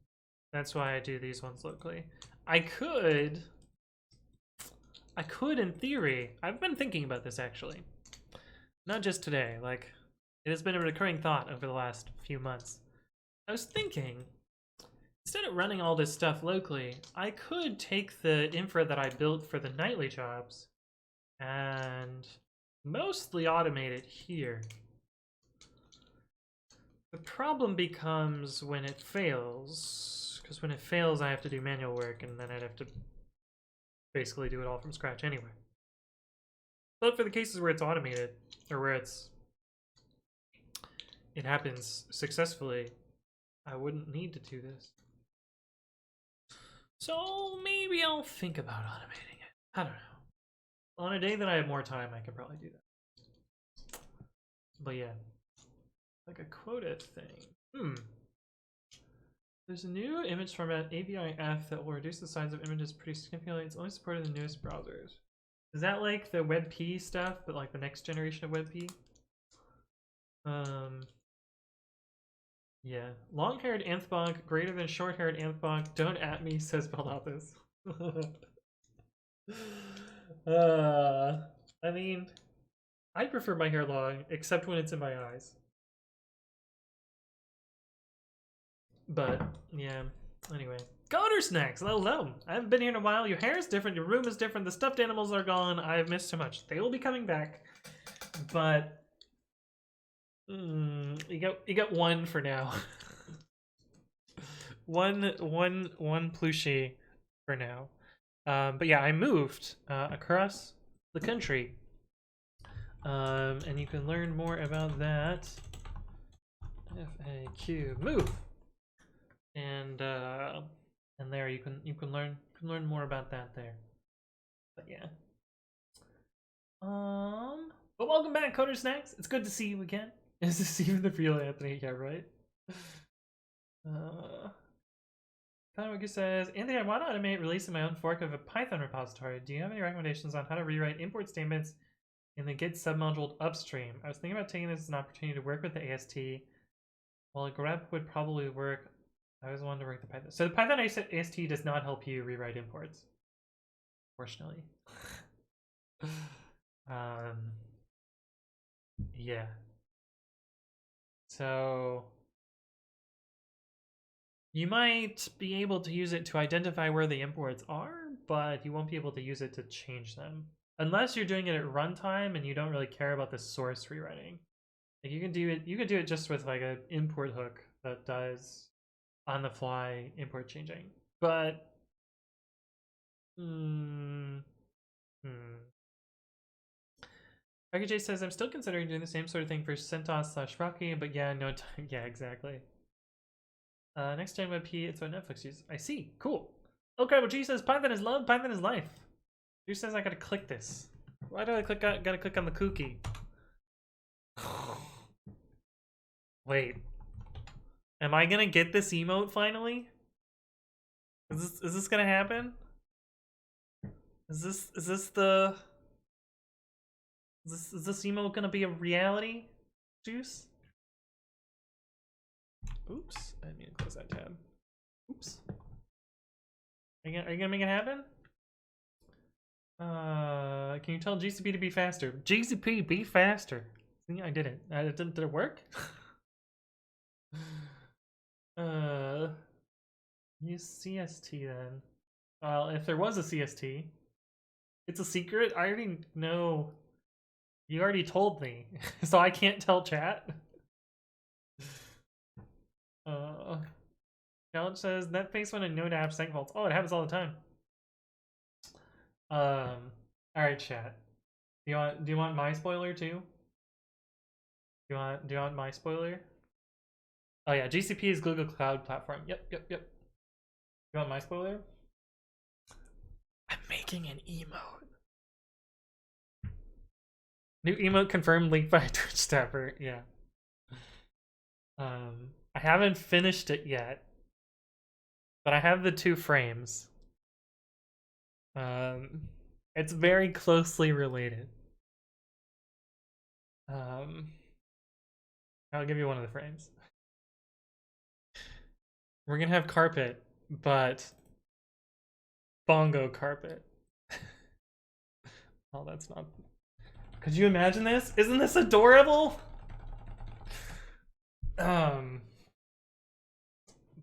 That's why I do these ones locally. I could in theory. I've been thinking about this actually. Not just today, like it has been a recurring thought over the last few months. I was thinking, instead of running all this stuff locally, I could take the infra that I built for the nightly jobs and mostly automate it here. The problem becomes when it fails, because when it fails I have to do manual work and then I'd have to basically do it all from scratch anyway. But for the cases where it's automated, or where it happens successfully, I wouldn't need to do this. So maybe I'll think about automating it. I don't know. On a day that I have more time, I could probably do that. But yeah, like a quota thing. There's a new image format, AVIF, that will reduce the size of images pretty significantly. It's only supported in the newest browsers. Is that like the WebP stuff, but like the next generation of WebP? Yeah. Long-haired Anthbog, greater than short-haired Anthbog. Don't at me, says Baldathis. I mean, I prefer my hair long, except when it's in my eyes. But, yeah. Anyway. Goner Snacks, hello. I haven't been here in a while. Your hair is different, your room is different, the stuffed animals are gone. I've missed so much. They will be coming back. But you got one for now. one plushie for now. But yeah, I moved across the country. And you can learn more about that FAQ move, and there you can learn more about that there. But yeah. But welcome back, Coder Snacks. It's good to see you again. Is this even the real Anthony? Yeah, right. Wicker says, Anthony, I want to automate releasing my own fork of a Python repository. Do you have any recommendations on how to rewrite import statements in the Git submodule upstream? I was thinking about taking this as an opportunity to work with the AST. While a grep would probably work, I always wanted to work the Python. So the Python AST does not help you rewrite imports, fortunately. Yeah. So you might be able to use it to identify where the imports are, but you won't be able to use it to change them. Unless you're doing it at runtime and you don't really care about the source rewriting. Like you can do it just with like an import hook that does on the fly import changing. But J says, I'm still considering doing the same sort of thing for CentOS/Rocky, but yeah, no time. Yeah, exactly. Next gen WebP, it's what Netflix uses. I see. Cool. Okay, well, G says Python is love, Python is life. G says I gotta click this. Why do I gotta click on the cookie? Wait. Am I gonna get this emote finally? Is this gonna happen? Is this emote gonna be a reality? Juice? Oops, I need to close that tab. Oops. Are you gonna make it happen? Can you tell GCP to be faster? GCP, be faster. See, I did it. Did it work? Use CST then. Well, if there was a CST, it's a secret. I already know. You already told me, so I can't tell chat. Challenge says Netface when a node app sync faults. Oh, it happens all the time. All right, chat. Do you want my spoiler too? Do you want my spoiler? Oh yeah, GCP is Google Cloud Platform. Yep. You want my spoiler? I'm making an emote. New emote confirmed, leaked by a Twitch staffer. Yeah. I haven't finished it yet, but I have the 2 frames. It's very closely related. I'll give you one of the frames. We're gonna have carpet, but bongo carpet. Oh, that's not. Could you imagine this? Isn't this adorable?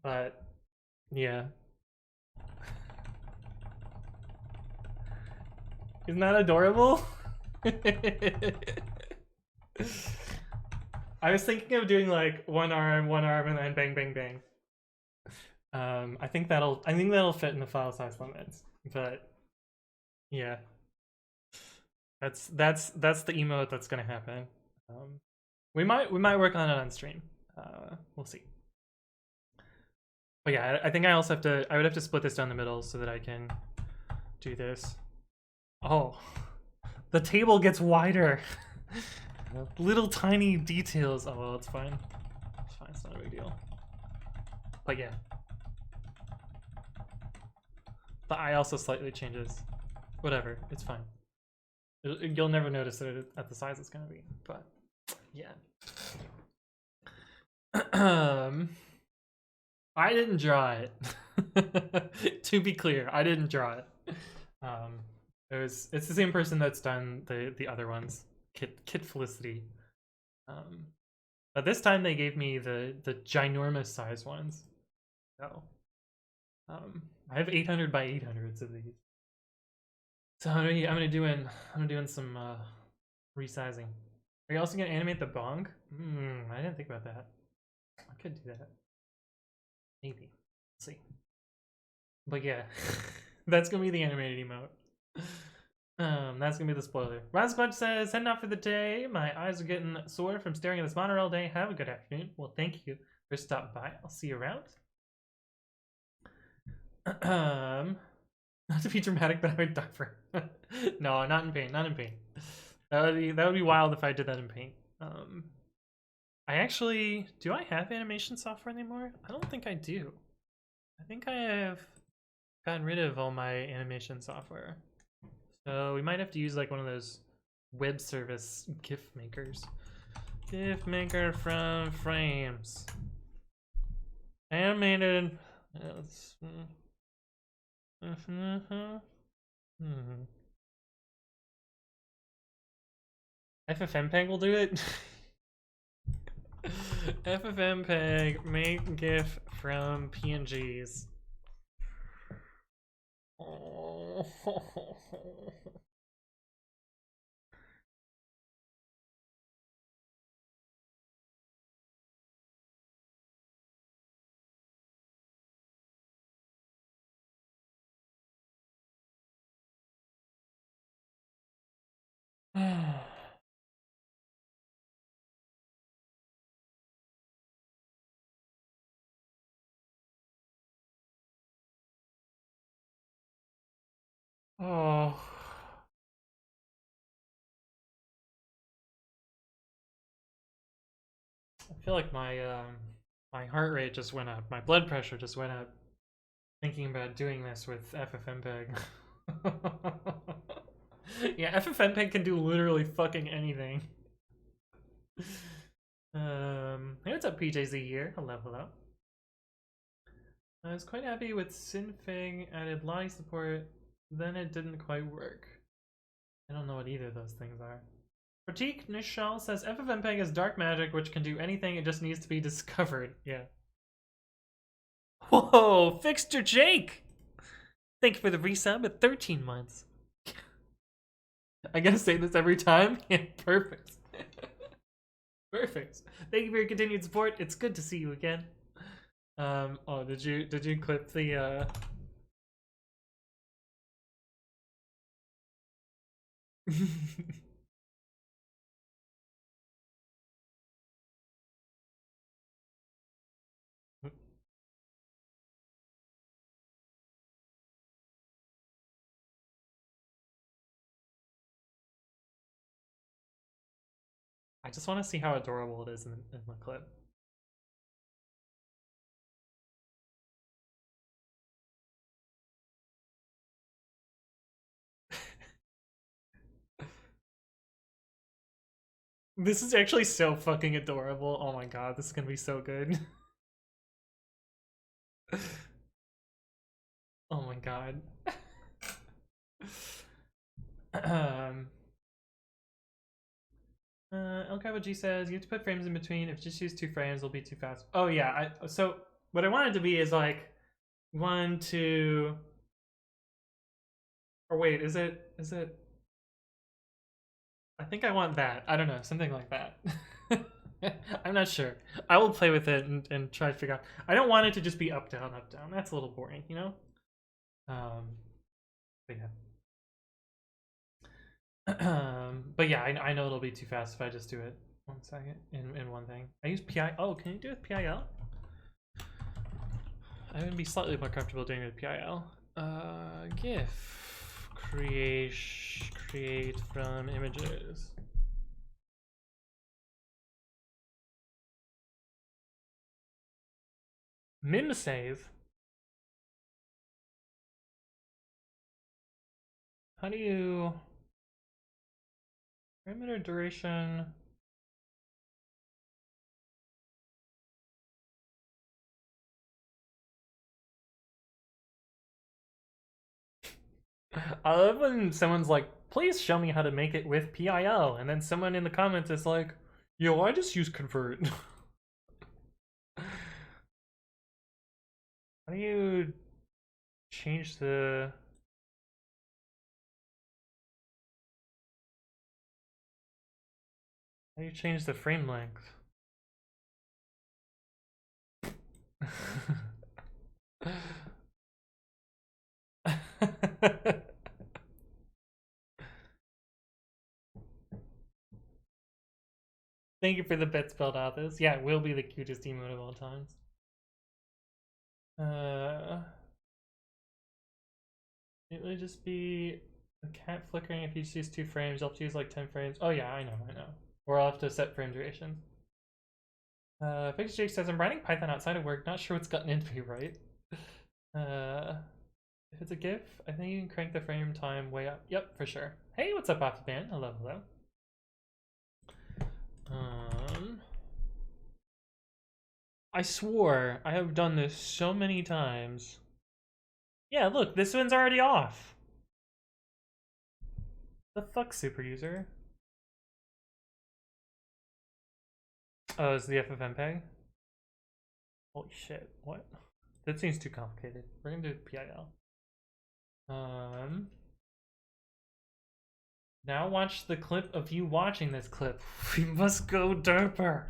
But yeah. Isn't that adorable? I was thinking of doing like one arm, and then bang, bang, bang. I think that'll fit in the file size limits. But yeah, that's the emote that's gonna happen. We might work on it on stream. We'll see. But yeah, I think I would have to split this down the middle so that I can do this. Oh, the table gets wider. Little tiny details. Oh well, it's fine. It's fine. It's not a big deal. But yeah, the eye also slightly changes. Whatever, it's fine. You'll never notice it at the size it's gonna be. But yeah. I didn't draw it. To be clear, I didn't draw it. It's the same person that's done the other ones. Kit Felicity. But this time they gave me the ginormous size ones. So I have 800 by 800s of these. So I'm gonna do some resizing. Are you also gonna animate the bong? I didn't think about that. I could do that. Maybe. Let's see. But yeah, that's gonna be the animated emote. That's gonna be the spoiler. Rasquatch says, heading out for the day. My eyes are getting sore from staring at this monitor all day. Have a good afternoon. Well, thank you for stopping by. I'll see you around. Not to be dramatic, but I would die for no, not in pain, not in pain. That would be wild if I did that in pain. I actually, do I have animation software anymore? I don't think I do. I think I have gotten rid of all my animation software. So we might have to use like one of those web service GIF makers. GIF maker from frames. Animated. FFmpeg will do it. FFmpeg make GIF from PNGs. Oh. Oh. I feel like my heart rate just went up. My blood pressure just went up thinking about doing this with FFmpeg. Yeah, FFmpeg can do literally fucking anything. Hey, what's up, PJZ here? Hello. I was quite happy with Synfig added Lottie support, then it didn't quite work. I don't know what either of those things are. Pratik Nishal says FFmpeg is dark magic which can do anything, it just needs to be discovered. Yeah. Whoa, Fixter Jake! Thank you for the resub at 13 months. I gotta say this every time? Yeah, perfect. Perfect. Thank you for your continued support. It's good to see you again. Oh, did you clip the I just want to see how adorable it is in the clip. This is actually so fucking adorable. Oh my god, this is gonna be so good. Oh my god. LKG says you have to put frames in between. If you just use 2 frames, it'll be too fast. Oh yeah, so what I wanted to be is like 1, 2, or wait, is it? I think I want that. I don't know, something like that. I'm not sure. I will play with it and try to figure out. I don't want it to just be up, down, up, down. That's a little boring, you know? But yeah. But yeah, I know it'll be too fast if I just do it 1 second in one thing. I use PI. Oh, can you do it with PIL? I would be slightly more comfortable doing it with PIL. GIF create from images. Mim save. How do you parameter duration? I love when someone's like, please show me how to make it with PIL, and then someone in the comments is like, yo, I just use convert. How do you change the... How do you change the frame length? Thank you for the bits, Beldathis. Yeah, it will be the cutest emote of all times. It would just be a cat flickering if you choose 2 frames. You'll have to use like 10 frames. Oh yeah, I know. Or I'll have to set frame duration. Fix Jake says, I'm writing Python outside of work. Not sure what's gotten into me, right? If it's a GIF, I think you can crank the frame time way up. Yep, for sure. Hey, what's up, awcBongo? Hello, hello. I swore I have done this so many times. Yeah, look, this one's already off. The fuck, super user? Oh, is the FFmpeg? Holy shit, what? That seems too complicated. We're gonna do PIL. Now watch the clip of you watching this clip. We must go derper.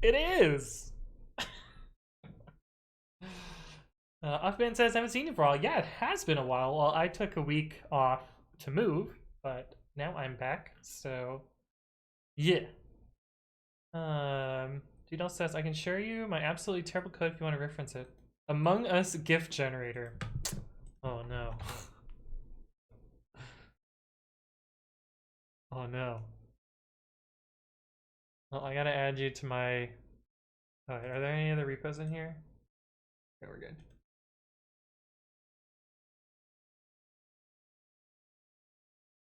It is! awcBongo says, I haven't seen you for a while. Yeah, it has been a while. Well, I took a week off to move, but now I'm back, so yeah. Dude says, I can share you my absolutely terrible code if you want to reference it. Among Us GIF generator. Oh no. Oh no. Well, I gotta add you to my... Oh, are there any other repos in here? Okay, we're good.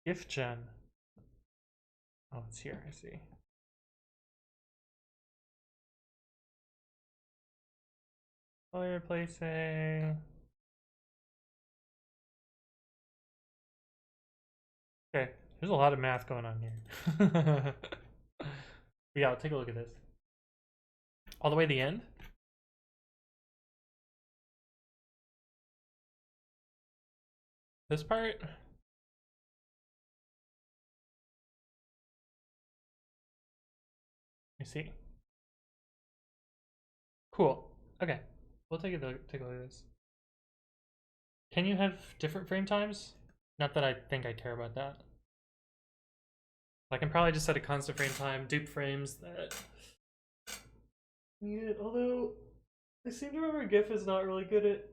GIF gen. Oh, it's here, I see. Color replacing. Okay, there's a lot of math going on here. Yeah, I'll take a look at this. All the way to the end? This part? I see. Cool. Okay. We'll take a look at this. Can you have different frame times? Not that I think I care about that. I can probably just set a constant frame time, dupe frames that need it. Although, I seem to remember GIF is not really good at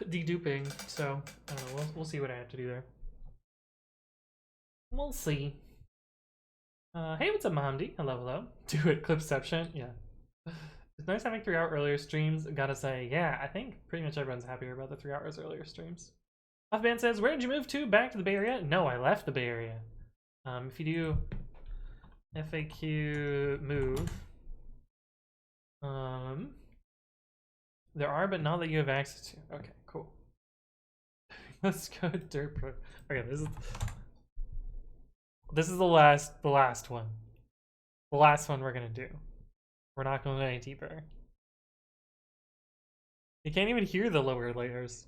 deduping, so I don't know. We'll see what I have to do there. We'll see. Hey, what's up, Mohamdi? Hello, hello. Do it, Clipception. Yeah. It's nice having 3 hour earlier streams. Gotta say, yeah, I think pretty much everyone's happier about the 3 hours earlier streams. awcBongo says, where did you move to? Back to the Bay Area? No, I left the Bay Area. If you do FAQ move, there are, but not that you have access to. Okay, cool. Let's go derp. Okay, this is the last one. The last one we're gonna do. We're not going any deeper. You can't even hear the lower layers.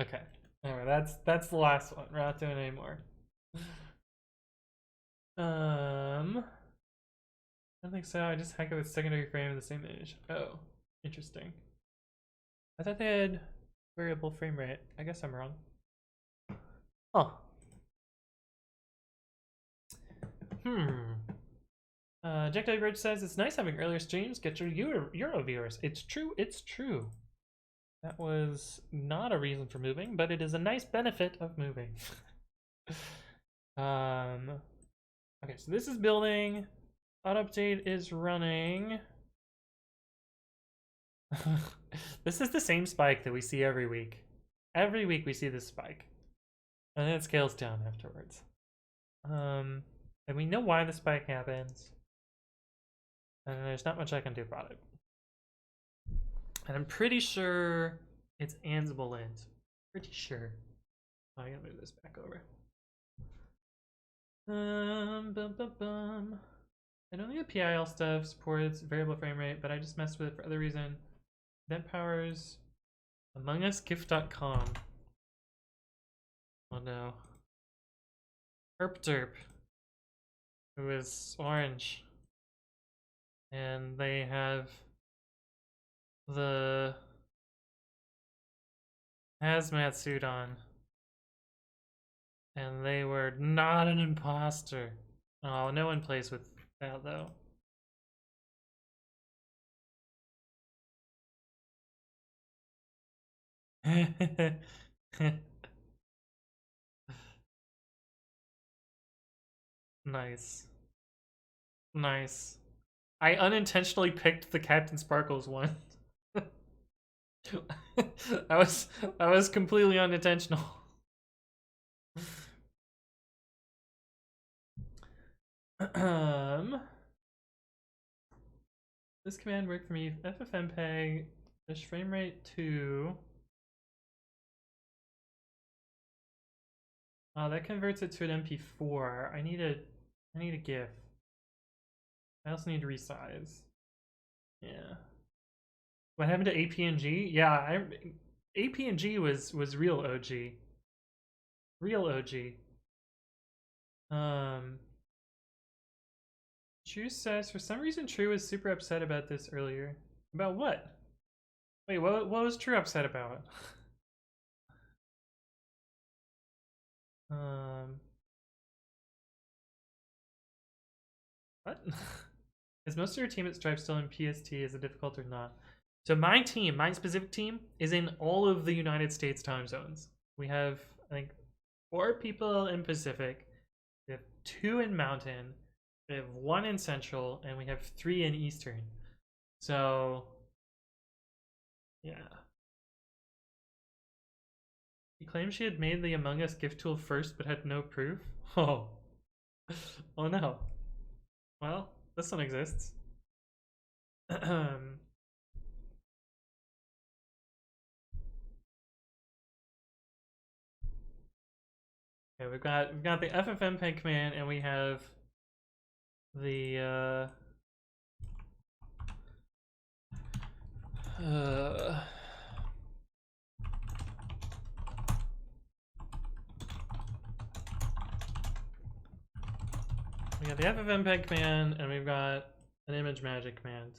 Okay. Anyway, that's the last one. We're not doing any more. I don't think so. I just hack it with secondary frame of the same image. Oh, interesting. I thought they had variable frame rate. I guess I'm wrong. Huh. Jack Bridge says, it's nice having earlier streams. Get your Euro viewers. It's true. It's true. That was not a reason for moving, but it is a nice benefit of moving. Okay, so this is building. Autoupdate is running. This is the same spike that we see every week. Every week we see this spike. And then it scales down afterwards. And we know why the spike happens. And there's not much I can do about it. And I'm pretty sure it's Ansible int. Pretty sure. Oh, I gotta move this back over. I don't think the PIL stuff supports variable frame rate, but I just messed with it for other reason. That powers AmongUsGIF.com. Oh no. Herp Derp, who is orange. And they have the hazmat suit on. And they were not an imposter. Oh, no one plays with that though. Nice. Nice. I unintentionally picked the Captain Sparkles one. that was completely unintentional. This command worked for me. FFmpeg push frame rate 2. Oh, that converts it to an MP4. I need a GIF. I also need to resize. Yeah. What happened to APNG? Yeah, APNG was real OG. Real OG. True says, for some reason True was super upset about this earlier. About what? Wait, what was True upset about? What? Is most of your team at Stripe still in PST? Is it difficult or not? So my team, my specific team, is in all of the United States time zones. We have, I think, 4 people in Pacific. We have 2 in Mountain. We have 1 in Central, and we have 3 in Eastern. So, yeah. He claimed she had made the Among Us gift tool first, but had no proof. Oh. Oh no. Well, this one exists. Okay, we've got the FFmpeg command, and we have the we got the FFmpeg command, and we've got an image magic command.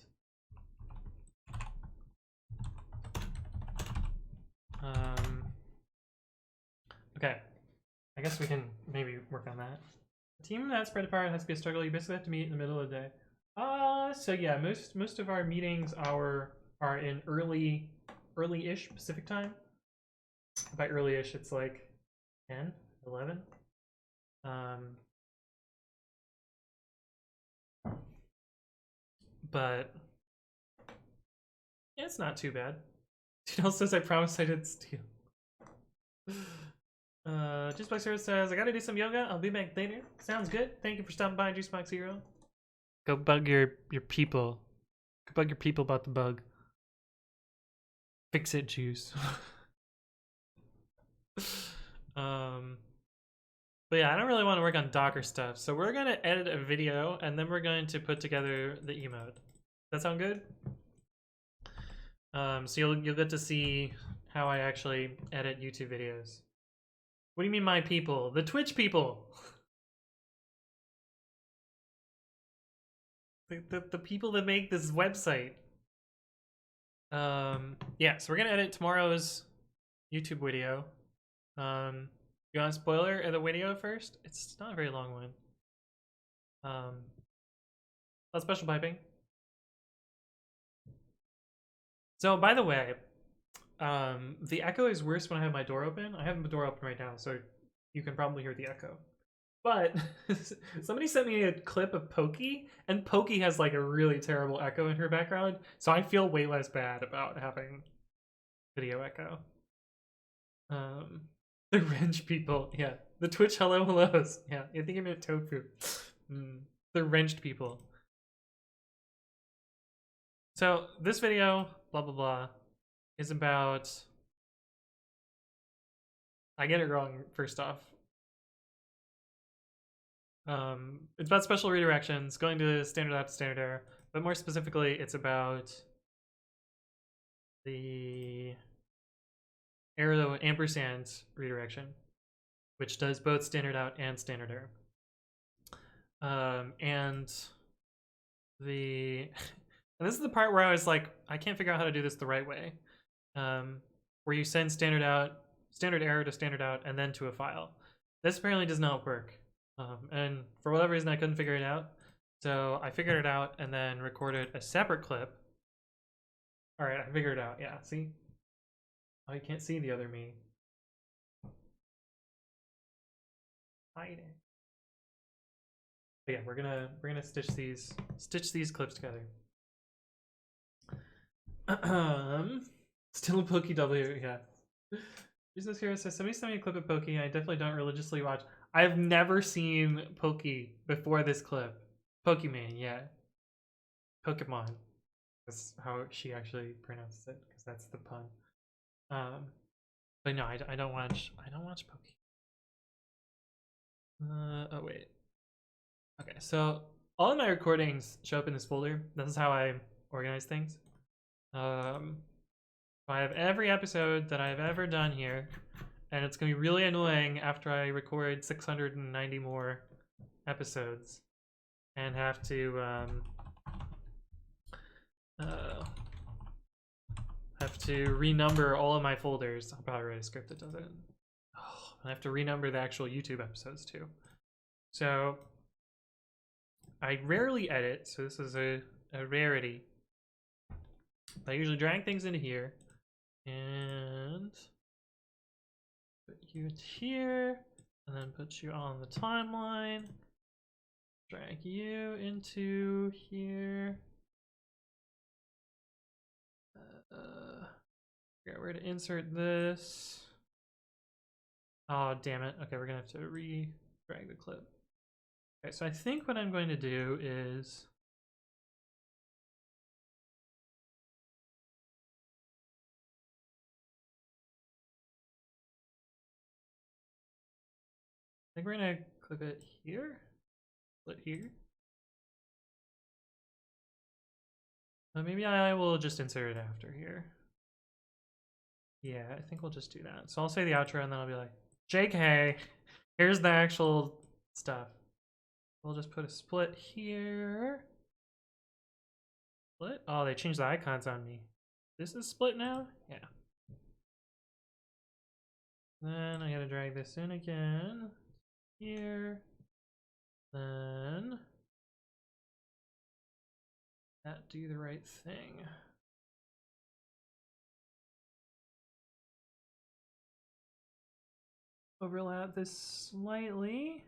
Okay, I guess we can maybe work on that. A team that's spread apart has to be a struggle. You basically have to meet in the middle of the day. So yeah, most of our meetings are in early-ish Pacific time. By early-ish, it's like 10, 11. But yeah, it's not too bad. Tino says, I promise I didn't steal. Juicebox Zero says, I gotta do some yoga. I'll be back later. Sounds good. Thank you for stopping by, Juicebox Zero. Go bug your people. Go bug your people about the bug. Fix it, Juice. But yeah, I don't really want to work on Docker stuff, so we're gonna edit a video and then we're going to put together the emote. That sound good? So you'll get to see how I actually edit YouTube videos. What do you mean, my people? The Twitch people. The people that make this website. Yeah, so we're gonna edit tomorrow's YouTube video. You want a spoiler of the video first? It's not a very long one. That's special piping. So, by the way, the echo is worse when I have my door open. I have my door open right now, so you can probably hear the echo. But somebody sent me a clip of Pokey, and Pokey has like a really terrible echo in her background, so I feel way less bad about having video echo. The wrench people, yeah. The Twitch hellos, yeah. I think I meant tofu. The wrenched people. So this video, blah blah blah, is about. I get it wrong first off. It's about special redirections, going to standard out to standard error, but more specifically, it's about the arrow ampersand redirection, which does both standard out and standard error. And this is the part where I was like, I can't figure out how to do this the right way. Where you send standard error to standard out, and then to a file. This apparently does not work. And for whatever reason, I couldn't figure it out. So I figured it out and then recorded a separate clip. All right, I figured it out. Yeah, see? Oh, you can't see the other me. Hiding. But yeah, we're gonna stitch these clips together. Still a Pokey W, yeah. Jesus Hero says, somebody sent me a clip of Pokey. I definitely don't religiously watch. I've never seen Pokey before this clip. Pokemon, yeah. Pokemon. That's how she actually pronounces it, because that's the pun. But no, I don't watch Pokey. Oh wait. Okay, so all of my recordings show up in this folder. This is how I organize things. I have every episode that I've ever done here, and it's gonna be really annoying after I record 690 more episodes and have to renumber all of my folders. I'll probably write a script that does it. Oh, I have to renumber the actual YouTube episodes too. So I rarely edit, so this is a rarity. I usually drag things into here and put you into here, and then put you on the timeline. Drag you into here. Figure out where to insert this. Oh, damn it. Okay, we're gonna have to re-drag the clip. Okay, so I think what I'm going to do is I think we're gonna clip it here, split here. Maybe I will just insert it after here. Yeah, I think we'll just do that. So I'll say the outro and then I'll be like, JK, here's the actual stuff. We'll just put a split here. Split? Oh, they changed the icons on me. This is split now? Yeah. Then I gotta drag this in again. Here. Then that do the right thing. Overlap this slightly.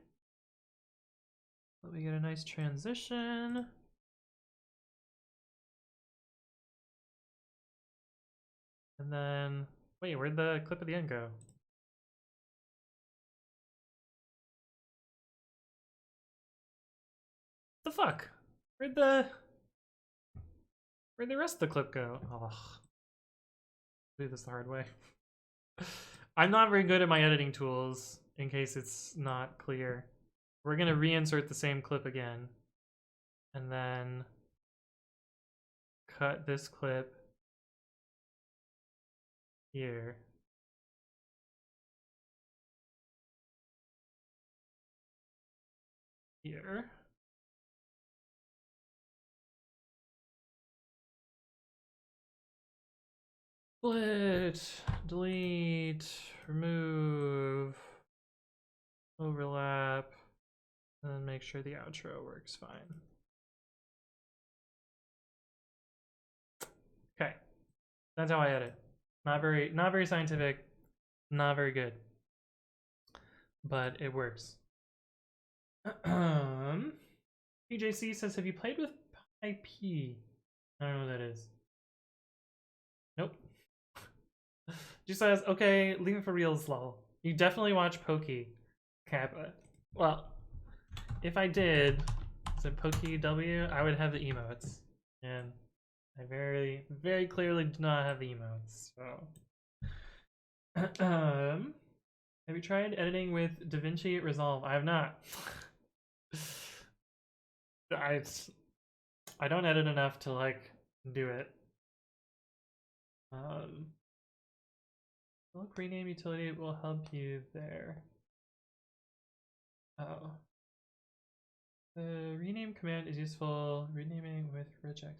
Let me get a nice transition. And then, wait, where'd the clip at the end go? The fuck? Where'd the rest of the clip go? Oh, do this the hard way. I'm not very good at my editing tools, in case it's not clear. We're gonna reinsert the same clip again, and then cut this clip here. Here. Split, delete, remove, overlap, and then make sure the outro works fine. Okay, that's how I edit. Not very scientific, not very good, but it works. PJC says, have you played with IP? I don't know what that is. Nope. She says, okay, leave it for reals, lol. You definitely watch Pokey, Kappa. Well, if I did, so Pokey W, I would have the emotes. And I very, very clearly do not have the emotes, so. Have you tried editing with DaVinci Resolve? I have not. I don't edit enough to like do it. Look, rename utility will help you there. Oh. The rename command is useful. Renaming with regex.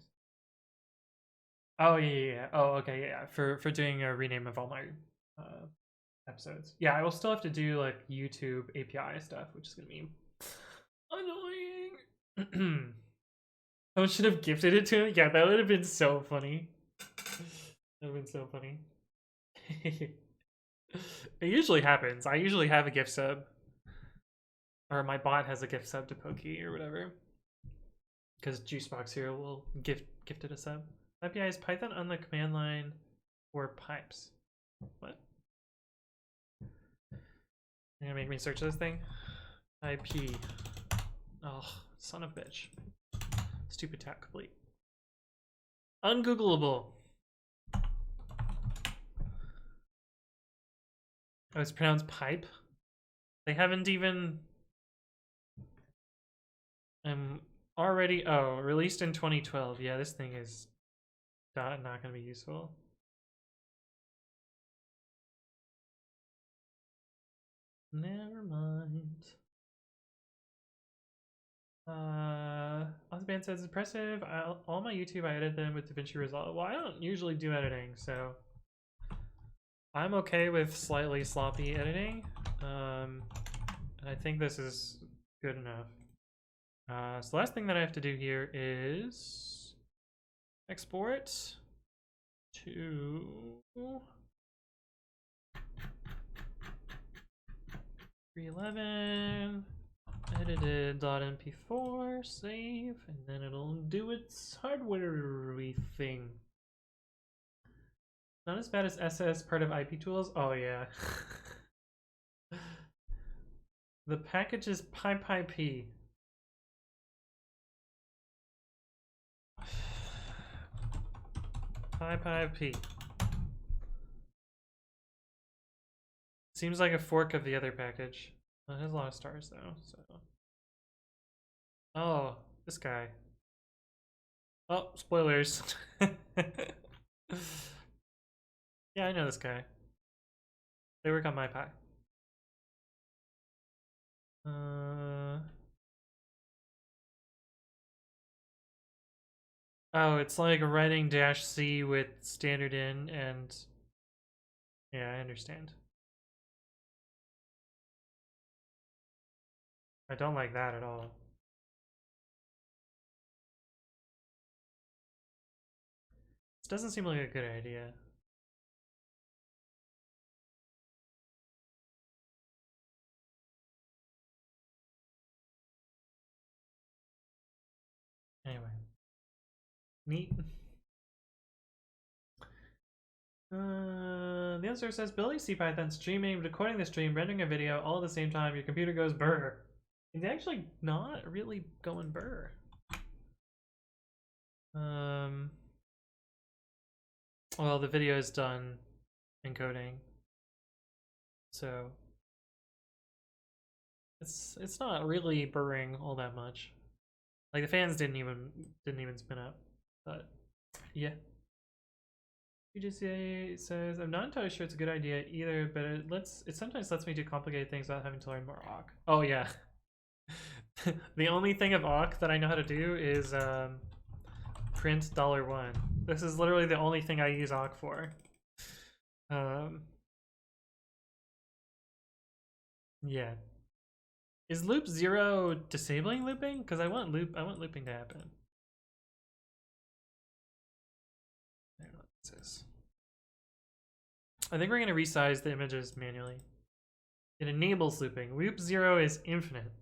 Oh yeah. Oh okay, yeah. For doing a rename of all my episodes. Yeah, I will still have to do like YouTube API stuff, which is gonna be annoying. Someone should have gifted it to him. Yeah, that would have been so funny. That would have been so funny. It usually happens. I usually have a gift sub. Or my bot has a gift sub to Pokey or whatever. Because Juicebox here will gifted a sub. API is Python on the command line for pipes. What? You're gonna make me search this thing? IP. Oh, son of a bitch. Stupid tab complete. Ungoogleable. Oh, it's pronounced pipe? They haven't even... already... Oh, released in 2012. Yeah, this thing is not going to be useful. Never mind. Osman says impressive. All my YouTube, I edit them with DaVinci Resolve. Well, I don't usually do editing, so I'm okay with slightly sloppy editing. And I think this is good enough. So the last thing that I have to do here is export to 311, edited .mp4, save, and then it'll do its hardware-y thing. Not as bad as SS, part of IP tools. Oh yeah. The package is PyPyP. PyPyP. Seems like a fork of the other package. Well, it has a lot of stars though, so. Oh, this guy. Oh, spoilers. Yeah, I know this guy. They work on my Pi. Oh, it's like writing -C with standard in and... Yeah, I understand. I don't like that at all. This doesn't seem like a good idea. Anyway. Neat. The answer says building CPython, streaming, recording the stream, rendering a video all at the same time, your computer goes burr. It's actually not really going burr. Well, the video is done encoding, so it's not really burring all that much. Like the fans didn't even spin up, but yeah. UGCA says I'm not entirely sure it's a good idea either, but it sometimes lets me do complicated things without having to learn more awk. Oh yeah. The only thing of awk that I know how to do is print $1. This is literally the only thing I use awk for. Yeah. Is loop 0 disabling looping? Because I want looping to happen. I don't know what this is. I think we're gonna resize the images manually. It enables looping. Loop 0 is infinite.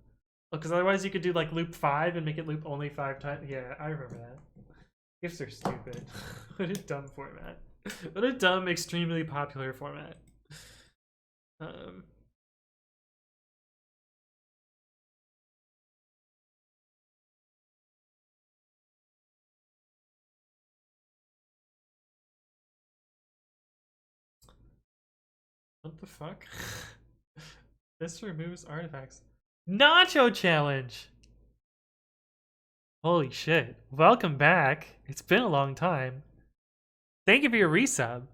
Because otherwise you could do like loop 5 and make it loop only 5 times. Yeah, I remember that. Gifts are stupid. What a dumb format. What a dumb, extremely popular format. What the fuck? This removes artifacts. Nacho challenge! Holy shit. Welcome back. It's been a long time. Thank you for your resub.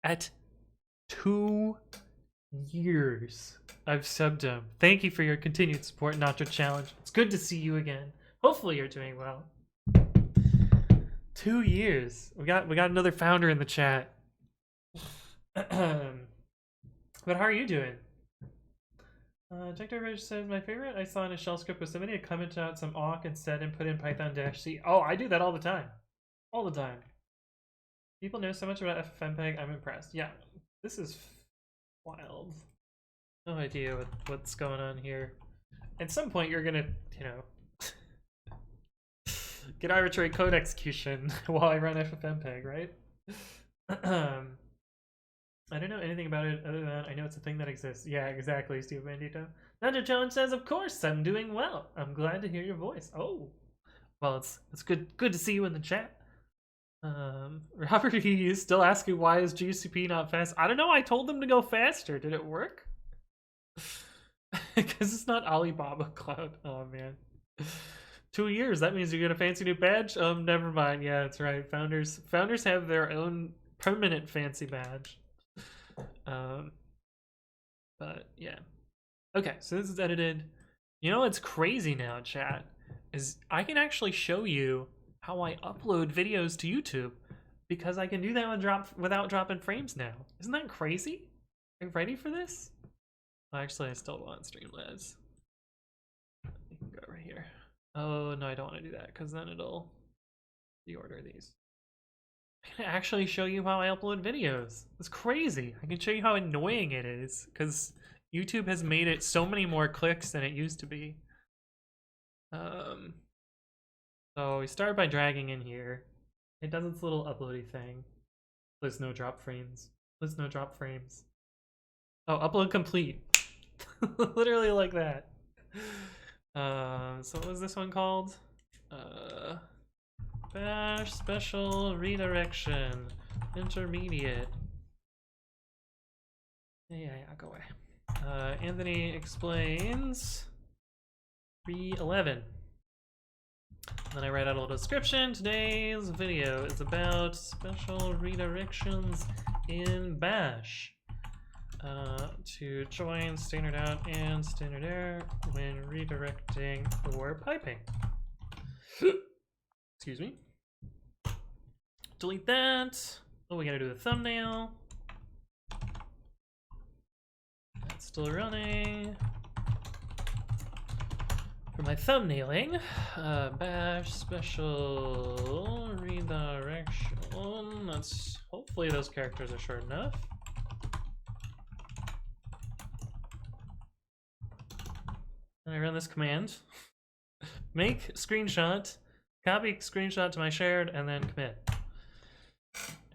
At 2 years I've subbed him. Thank you for your continued support, not your challenge. It's good to see you again. Hopefully you're doing well. 2 years. We got another founder in the chat. But how are you doing? Jector Ridge said, my favorite I saw in a shell script was somebody had commented out some awk instead and put in Python-C. Oh, I do that all the time. All the time. People know so much about FFmpeg, I'm impressed. Yeah, this is wild. No idea what's going on here. At some point you're gonna, you know, get arbitrary code execution while I run FFmpeg, right? I don't know anything about it other than I know it's a thing that exists. Yeah, exactly, Steve Bandito. Ninja Challenge says, of course, I'm doing well. I'm glad to hear your voice. Oh, well, it's good to see you in the chat. Robert, he is still asking why is GCP not fast? I don't know, I told them to go faster. Did it work? Because it's not Alibaba Cloud. Oh, man. 2 years, that means you get a fancy new badge? Never mind. Yeah, that's right. Founders have their own permanent fancy badge. But yeah. Okay, so this is edited. You know what's crazy now, chat, is I can actually show you how I upload videos to YouTube because I can do that without dropping frames now. Isn't that crazy? Are you ready for this? Well, actually, I still want Streamlabs. You can go right here. Oh, no, I don't want to do that because then it'll reorder these. I can actually show you how I upload videos. It's crazy. I can show you how annoying it is because YouTube has made it so many more clicks than it used to be. So we start by dragging in here. It does its little uploady thing. Please no drop frames. Please no drop frames. Oh, upload complete. Literally like that. So what was this one called? Bash special redirection intermediate. Yeah, go away. Anthony explains 311. Then I write out a little description. Today's video is about special redirections in Bash. To join standard out and standard error when redirecting or piping. Excuse me. Delete that. Oh, we gotta do the thumbnail. That's still running. For my thumbnailing, bash special redirection. That's hopefully those characters are short enough. And I run this command. Make screenshot, copy screenshot to my shared, and then commit.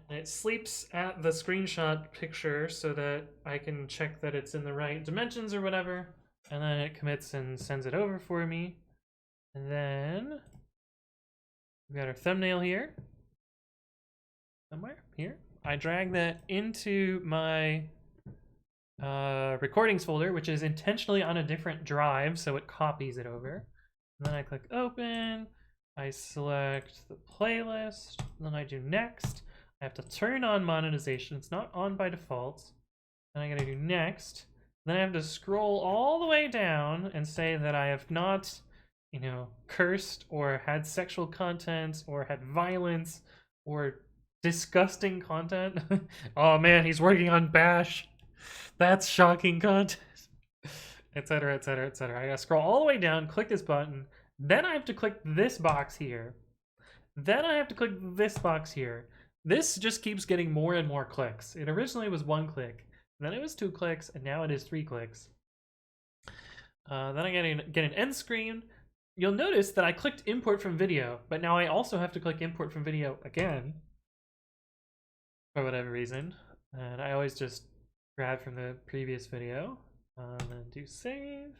And it sleeps at the screenshot picture so that I can check that it's in the right dimensions or whatever. And then it commits and sends it over for me. And then we got our thumbnail here. Somewhere here. I drag that into my recordings folder, which is intentionally on a different drive, so it copies it over. And then I click open. I select the playlist. Then I do next. I have to turn on monetization. It's not on by default. Then I gotta do next. Then I have to scroll all the way down and say that I have not, you know, cursed or had sexual content or had violence or disgusting content. Oh man, he's working on Bash. That's shocking content. Etc, etc, etc. I gotta scroll all the way down, click this button. Then I have to click this box here. Then I have to click this box here. This just keeps getting more and more clicks. It originally was 1 click. Then it was 2 clicks, and now it is 3 clicks. Then I get an end screen. You'll notice that I clicked import from video, but now I also have to click import from video again. For whatever reason. And I always just grab from the previous video. And then do save.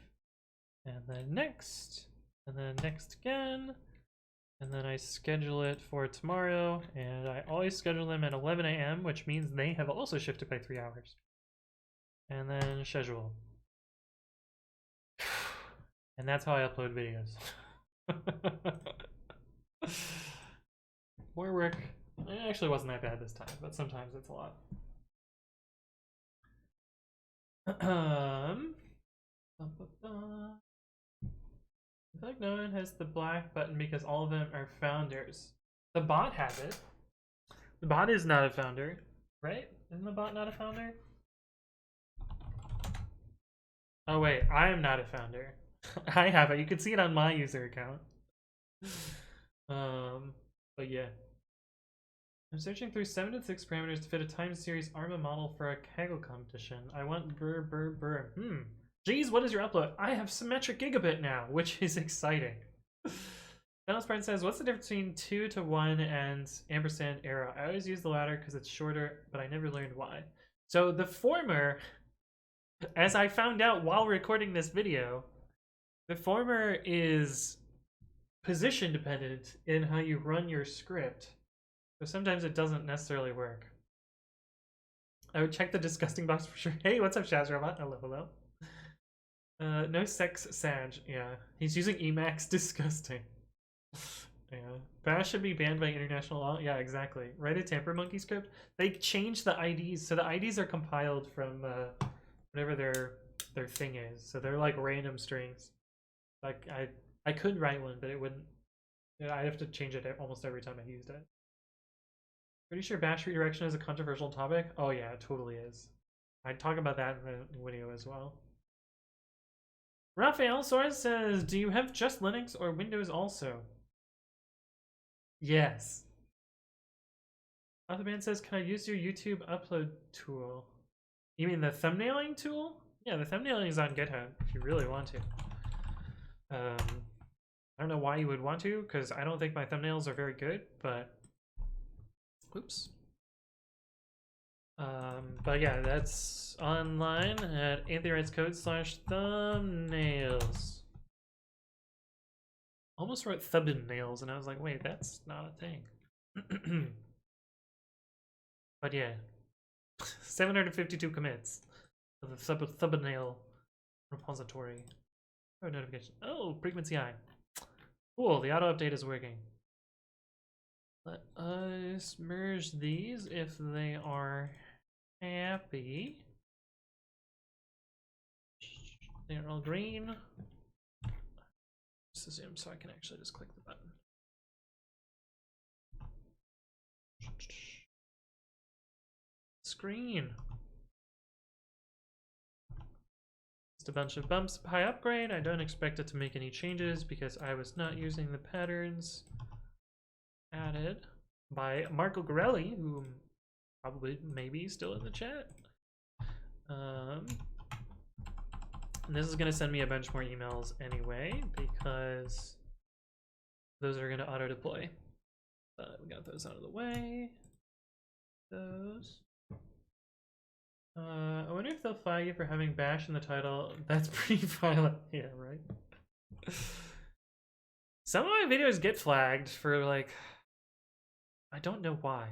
And then next. And then next again. And then I schedule it for tomorrow. And I always schedule them at 11 a.m., which means they have also shifted by 3 hours. And then schedule. And that's how I upload videos. More work. It actually wasn't that bad this time, but sometimes it's a lot. Um, ba, ba, ba. I feel like no one has the black button because all of them are founders. The bot has it. The bot is not a founder, right? Isn't the bot not a founder? Oh wait, I am not a founder. I have it. You can see it on my user account. But yeah. I'm searching through 7 to 6 parameters to fit a time series ARMA model for a Kaggle competition. I want brr brr brr. Geez, what is your upload? I have symmetric gigabit now, which is exciting. Dallas Barton says, what's the difference between 2 to 1 and ampersand arrow? I always use the latter because it's shorter, but I never learned why. So the former, as I found out while recording this video, the former is position dependent in how you run your script. So sometimes it doesn't necessarily work. I would check the disgusting box for sure. Hey, what's up, Shaz Robot? Hello, hello. No sex Sag. Yeah, he's using Emacs. Disgusting. Yeah, Bash should be banned by international law. Yeah, exactly. Write a Tamper Monkey script. They changed the IDs, so the IDs are compiled from whatever their thing is. So they're like random strings. Like I could write one, but it wouldn't. I'd have to change it almost every time I used it. Pretty sure Bash redirection is a controversial topic. Oh yeah, it totally is. I'd talk about that in the video as well. Raphael Soares says, do you have just Linux or Windows also? Yes. Autoband says, can I use your YouTube upload tool? You mean the thumbnailing tool? Yeah, the thumbnailing is on GitHub if you really want to. I don't know why you would want to, because I don't think my thumbnails are very good, but oops. But yeah, that's online at AnthonyWritesCode/thumbnails. Almost wrote thumbnails, and I was like, wait, that's not a thing. But yeah, 752 commits of the thumbnail repository. Oh, notification. Oh, frequency high. Cool, the auto update is working. Let us merge these if they are happy. They're all green. Just zoom so I can actually just click the button. Screen. Just a bunch of bumps. High upgrade. I don't expect it to make any changes because I was not using the patterns added by Marco Gorelli, who probably maybe still in the chat. And this is going to send me a bunch more emails anyway because those are going to auto deploy. But we got those out of the way. Those. I wonder if they'll flag you for having Bash in the title. That's pretty violent. Yeah, right. Some of my videos get flagged for like, I don't know why.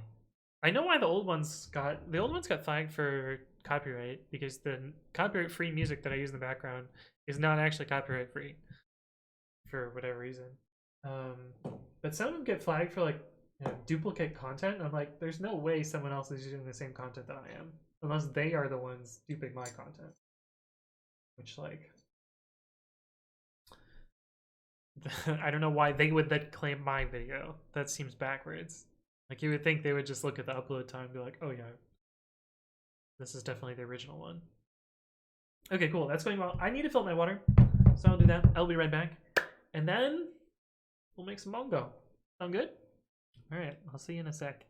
I know why the old ones got flagged for copyright because the copyright free music that I use in the background is not actually copyright free for whatever reason. But some of them get flagged for like, you know, duplicate content. I'm like, there's no way someone else is using the same content that I am, unless they are the ones duping my content. Which, like, I don't know why they would then claim my video. That seems backwards. Like, you would think they would just look at the upload time and be like, oh yeah, this is definitely the original one. Okay, cool. That's going well. I need to fill my water, so I'll do that. I'll be right back. And then we'll make some bongo. Sound good? All right, I'll see you in a sec.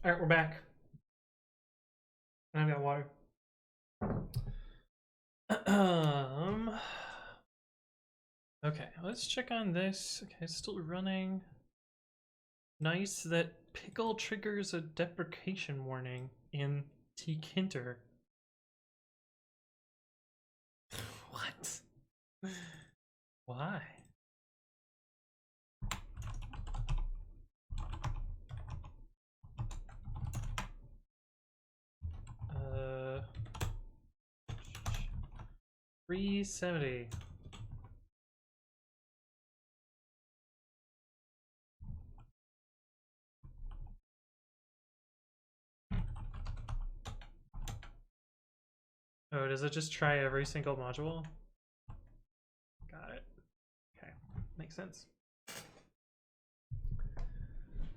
All right, we're back. I've got water. Okay, let's check on this. Okay, it's still running. Nice that pickle triggers a deprecation warning in tkinter. What? Why? Uh, 370. Oh, does it just try every single module? Got it. Okay, makes sense.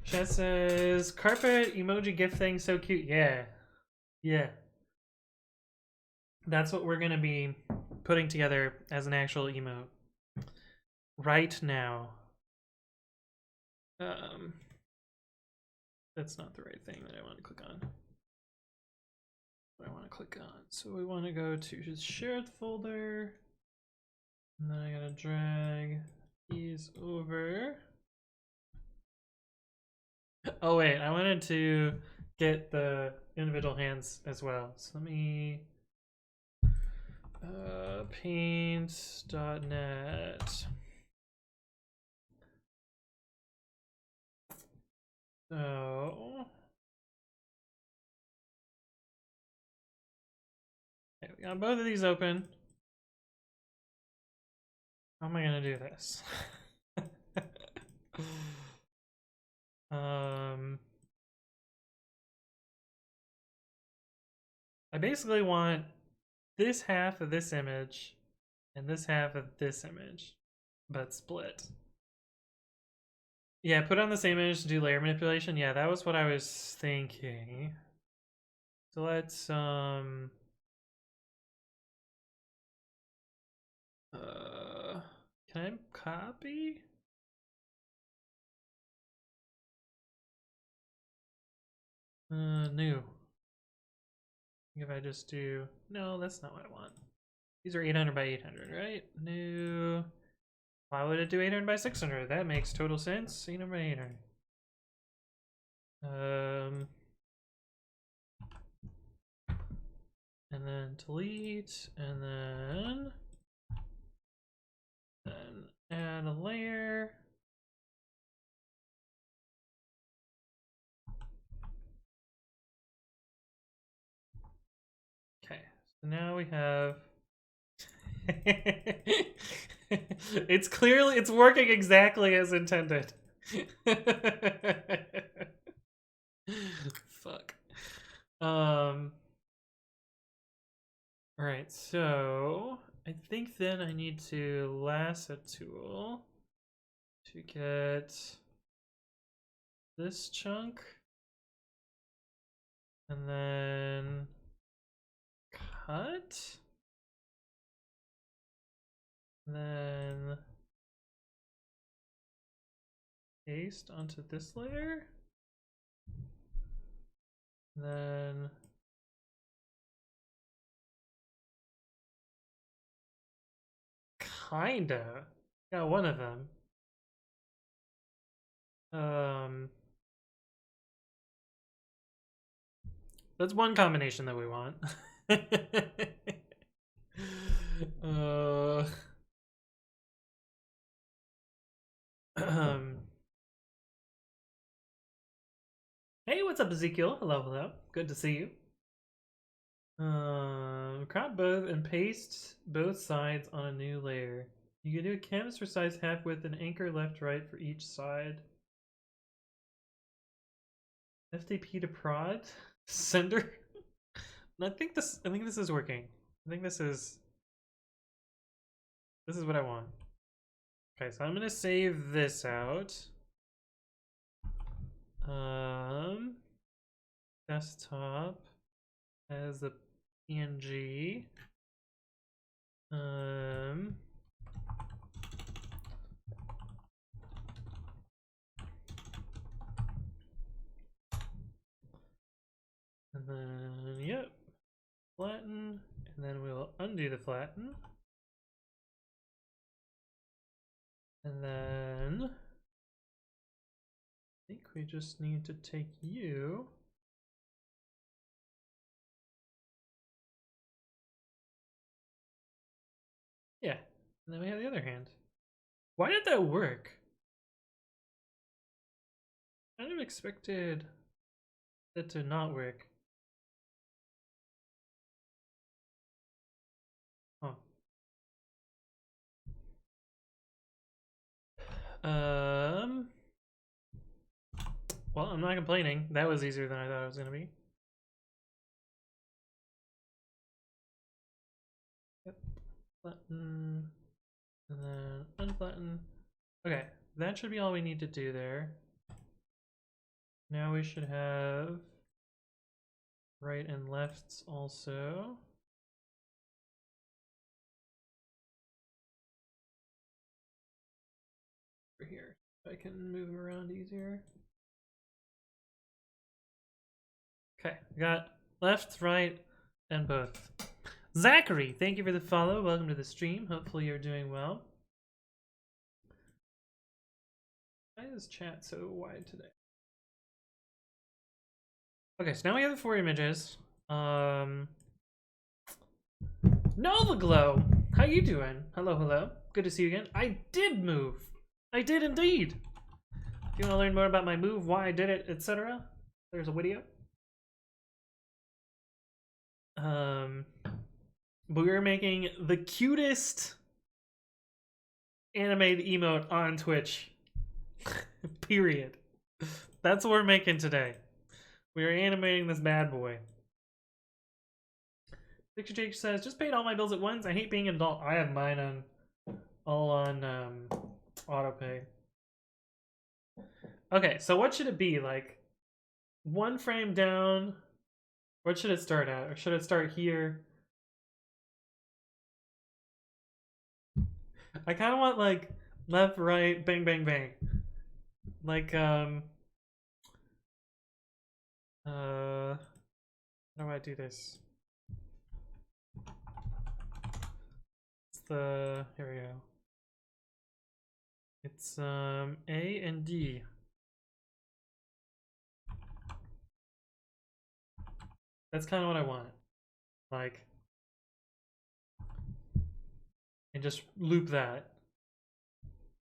Chat says, carpet emoji gift thing so cute. Yeah. Yeah. That's what we're going to be putting together as an actual emote right now. That's not the right thing that I want to click on. What I want to click on. So we want to go to his shared folder. And then I gotta drag these over. Oh wait, I wanted to get the individual hands as well. So let me paint.net. So okay, we got both of these open. How am I gonna do this? I basically want this half of this image and this half of this image, but split. Yeah, put on the same image to do layer manipulation. Yeah, that was what I was thinking. So let's can I copy? New. If I just do, no, that's not what I want. These are 800 by 800, right? New. Why would it do 800 by 600? That makes total sense. 800 by 800. And then delete, and then add a layer. Okay, so now we have. It's working exactly as intended. Fuck. Alright, so I think then I need to lasso tool to get this chunk and then cut, then paste onto this layer, then kinda got one of them. That's one combination that we want. Hey, what's up, Ezekiel? Hello. Good to see you. Crop both and paste both sides on a new layer. You can do a canvas for size half width and anchor left right for each side. FTP to prod sender. I think this is working. I think this is what I want. Okay, so I'm gonna save this out. Desktop as a PNG. And then, yep, flatten, and then we'll undo the flatten. And then I think we just need to take you. Yeah, and then we have the other hand. Why did that work? I kind of expected that to not work. Huh. Well, I'm not complaining. That was easier than I thought it was gonna be. Yep. Flatten. And then unflatten. Okay, that should be all we need to do there. Now we should have right and lefts also. Over here. I can move them around easier. Okay, we got left, right, and both. Zachary, thank you for the follow. Welcome to the stream. Hopefully you're doing well. Why is chat so wide today? Okay, so now we have the 4 images. Nova Glow, how you doing? Hello, hello. Good to see you again. I did move. I did indeed. If you want to learn more about my move, why I did it, etc., there's a video. But we were making the cutest animated emote on Twitch. Period. That's what we're making today. We are animating this bad boy. Picture Jake says, just paid all my bills at once. I hate being an adult. I have mine on all on autopay. Okay, so what should it be? Like 1 frame down? What should it start at? Or should it start here? I kind of want like left, right, bang, bang, bang. Like, how do I do this? It's the, here we go. It's A and D. That's kind of what I want. Like, and just loop that.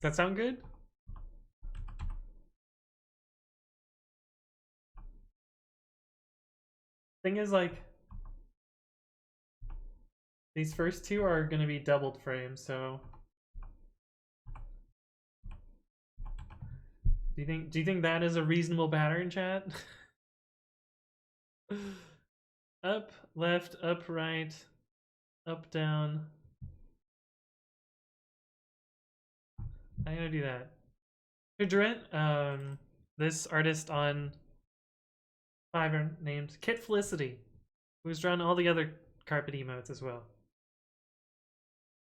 Does that sound good? Thing is, like, these first 2 are going to be doubled frames, so do you think that is a reasonable pattern, chat? Up, left, up, right, up, down. I'm gonna do that. Durant, this artist on Fiverr named Kit Felicity, who's drawn all the other carpet emotes as well.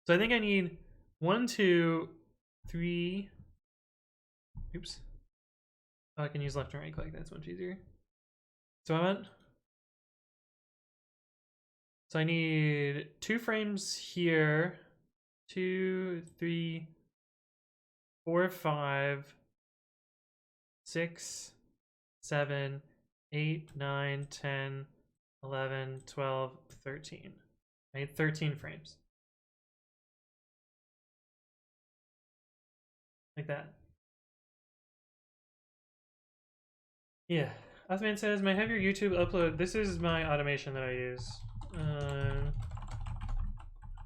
So I think I need 1, 2, 3. Oops. Oh, I can use left and right click. That's much easier. So I need 2 frames here. 2, 3, 4, 5, 6, 7, 8, 9, 10, 11, 12, 13. I need 13 frames. Like that. Yeah. Osman says, may I have your YouTube upload? This is my automation that I use.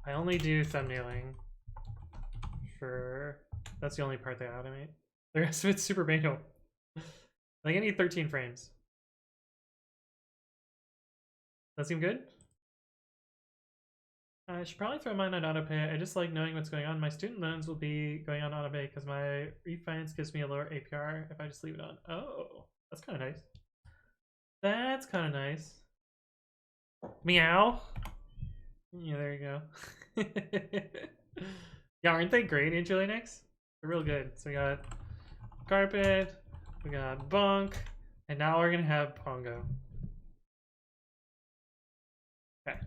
I only do thumbnailing. That's the only part that I automate. The rest of it's super manual. Like, I need 13 frames. That seem good? I should probably throw mine on autopay. I just like knowing what's going on. My student loans will be going on autopay because my refinance gives me a lower APR if I just leave it on. Oh, that's kind of nice. That's kind of nice. Meow. Yeah, there you go. Yeah, aren't they great, Angelinics? They're real good. So we got carpet, we got bunk, and now we're gonna have Bongo. Okay.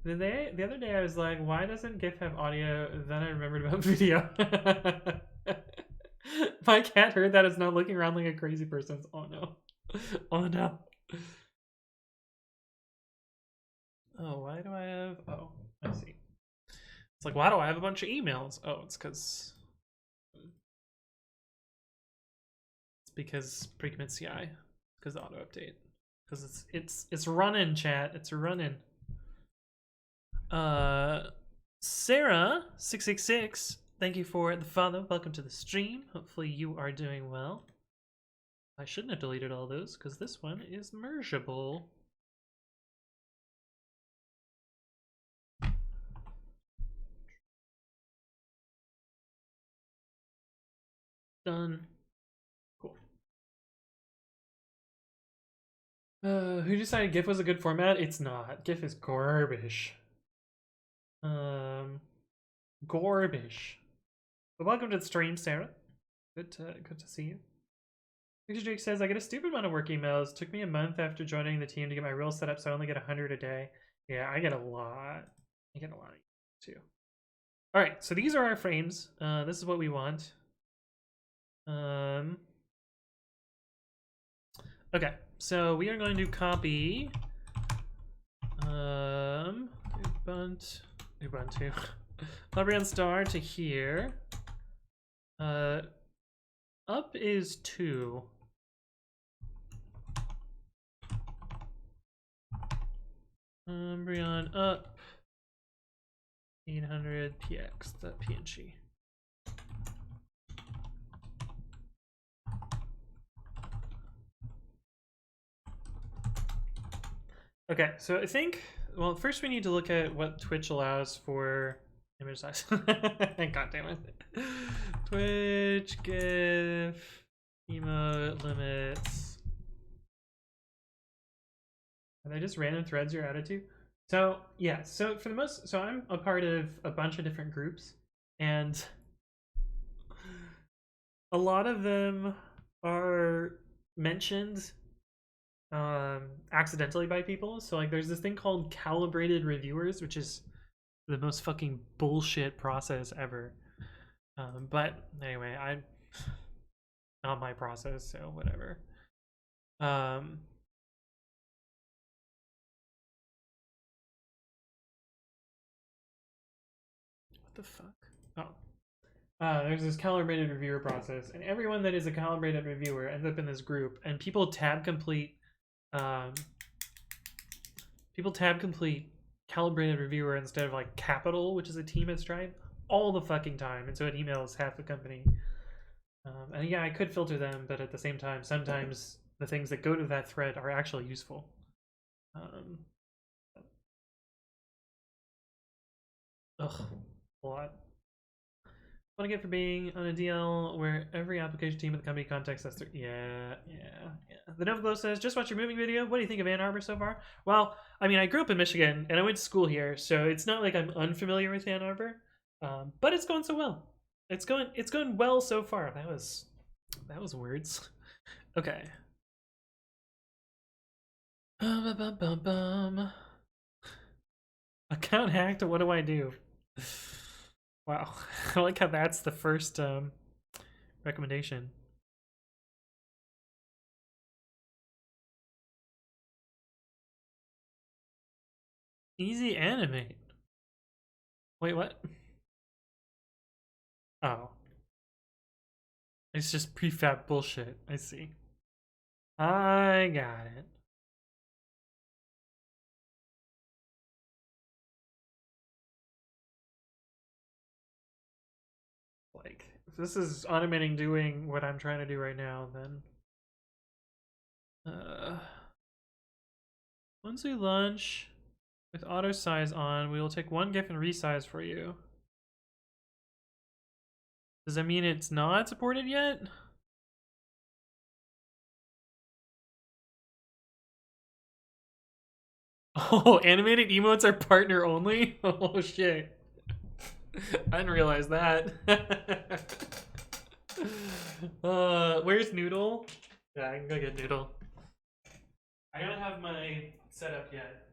The other day I was like, why doesn't GIF have audio? Then I remembered about video. My cat heard that, is now looking around like a crazy person. Oh no. Oh no. Oh, why do I have... Oh, I see. It's like, why do I have a bunch of emails? Oh, it's because pre-commit CI. Because auto update. Because it's running, chat. It's running. Sarah666, thank you for the follow. Welcome to the stream. Hopefully you are doing well. I shouldn't have deleted all those because this one is mergeable. Done. Cool. Who decided GIF was a good format? It's not. GIF is garbage. Garbage. But welcome to the stream, Sarah. Good to see you. Picture Drake says, I get a stupid amount of work emails. Took me a month after joining the team to get my reel set up, so I only get 100 a day. Yeah, I get a lot. I get a lot too. All right, so these are our frames. This is what we want. Okay, so we are going to copy Ubuntu Library star to here. Up is 2. Umbreon up 800 px.png. Okay, so I think, well, first we need to look at what Twitch allows for image size. God damn it. Twitch, GIF, emote limits. Are they just random threads you're added to? So, yeah, so for the most, so I'm a part of a bunch of different groups, and a lot of them are mentioned accidentally by people. So like there's this thing called calibrated reviewers, which is the most fucking bullshit process ever. But anyway, not my process, so whatever. What the fuck? Oh. There's this calibrated reviewer process, and everyone that is a calibrated reviewer ends up in this group, and people tab complete calibrated reviewer instead of like capital, which is a team at Stripe, all the fucking time, and so it emails half the company. And yeah, I could filter them, but at the same time, sometimes the things that go to that thread are actually useful. Ugh, a lot. What I get for being on a DL where every application team in the company contacts us. Yeah. The Novaglow says, just watch your moving video. What do you think of Ann Arbor so far? Well, I mean, I grew up in Michigan and I went to school here, so it's not like I'm unfamiliar with Ann Arbor, but it's going so well. It's going well so far. That was words. Okay. Account hacked. What do I do? Wow, I like how that's the first recommendation. Easy animate. Wait, what? Oh. It's just prefab bullshit. I see. I got it. Like, if this is automating doing what I'm trying to do right now, then once we launch with auto size on, we will take one GIF and resize for you. Does that mean it's not supported yet? Oh, animated emotes are partner only? Oh shit. I didn't realize that. Where's Noodle? Yeah, I can go get Noodle. I gotta have my setup yet.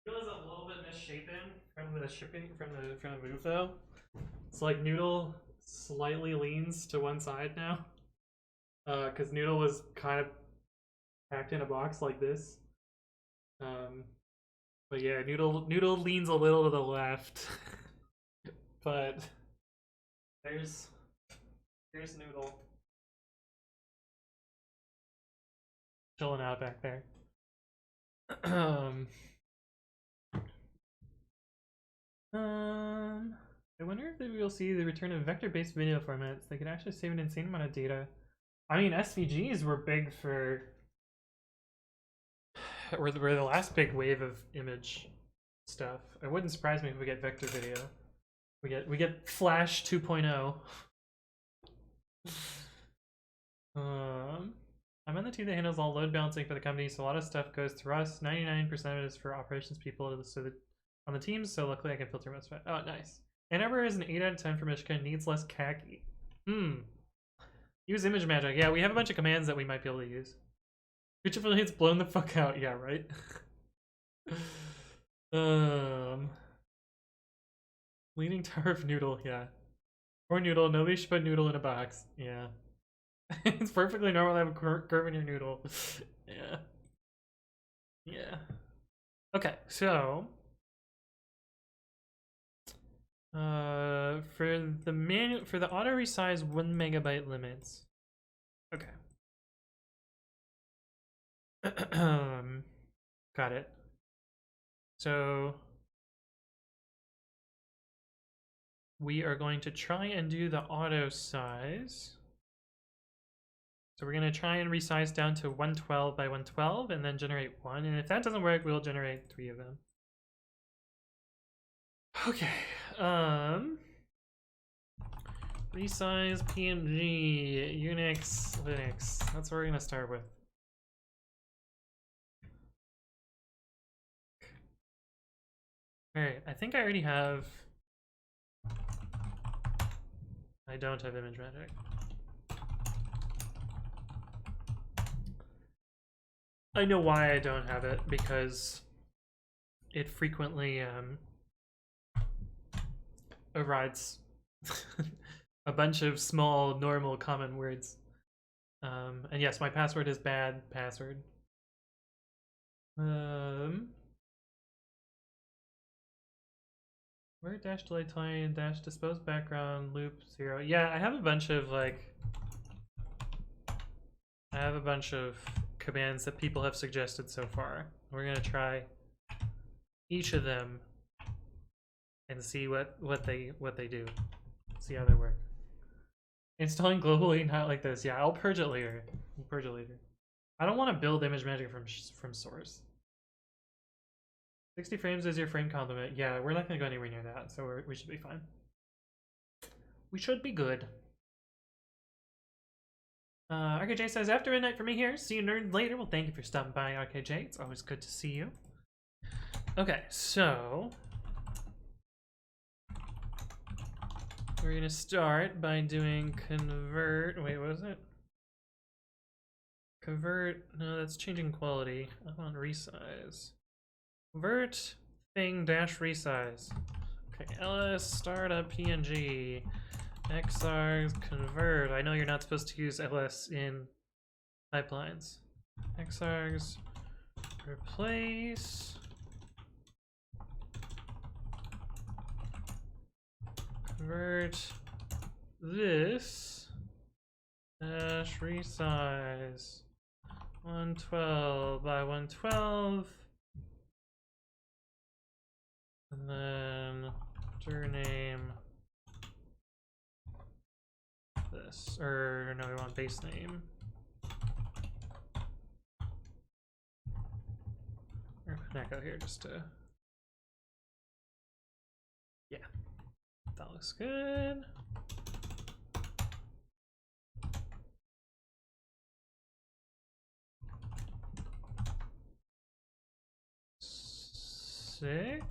Noodle is a little bit misshapen from the shipping from the move though. It's like Noodle slightly leans to one side now. Because Noodle was kind of packed in a box like this. But yeah, Noodle leans a little to the left. But there's Noodle chilling out back there. I wonder if we'll see the return of vector-based video formats. They could actually save an insane amount of data. I mean, SVGs were big for were the last big wave of image stuff. It wouldn't surprise me if we get vector video. We get Flash 2.0. I'm on the team that handles all load balancing for the company, so a lot of stuff goes through us. 99% of it is for operations people, so that on the teams. So luckily, I can filter most of it. Oh, nice. Ann Arbor is an 8 out of 10 for Michigan. Needs less khaki. Use image magic. Yeah, we have a bunch of commands that we might be able to use. Creature affiliates blown the fuck out. Yeah, right. Leaning Tower of Noodle. Yeah. Or Noodle. Nobody should put Noodle in a box. Yeah. It's perfectly normal to have a curve in your noodle. Yeah. Yeah. Okay, so for the auto resize 1 megabyte limits. Okay. Got it. So we are going to try and do the auto size. So we're going to try and resize down to 112 by 112 and then generate 1. And if that doesn't work, we'll generate 3 of them. Okay. Resize PNG, Unix, Linux. That's what we're going to start with. Alright, I think I already have... I don't have image magic. I know why I don't have it, because it frequently overrides a bunch of small, normal, common words. And yes, my password is bad password. Where dash delay time, dash dispose background, loop 0. Yeah, I have a bunch of commands that people have suggested so far. We're gonna try each of them and see what they do. See how they work. Installing globally, not like this. Yeah, I'll purge it later. I don't want to build image magic from source. 60 frames is your frame complement. Yeah, we're not gonna go anywhere near that, so we should be fine. We should be good. RKJ says, after midnight for me here. See you nerd later. Well, thank you for stopping by, RKJ. It's always good to see you. Okay, so we're gonna start by doing convert. Wait, what was it? Convert. No, that's changing quality. I want resize. Convert thing dash resize. Okay, ls startup png. XRs convert. I know you're not supposed to use ls in pipelines. XRs replace. Convert this dash resize 112 by 112. And then dir name this, or no, we want base name. We're gonna put an echo here just to, yeah, that looks good. Sick.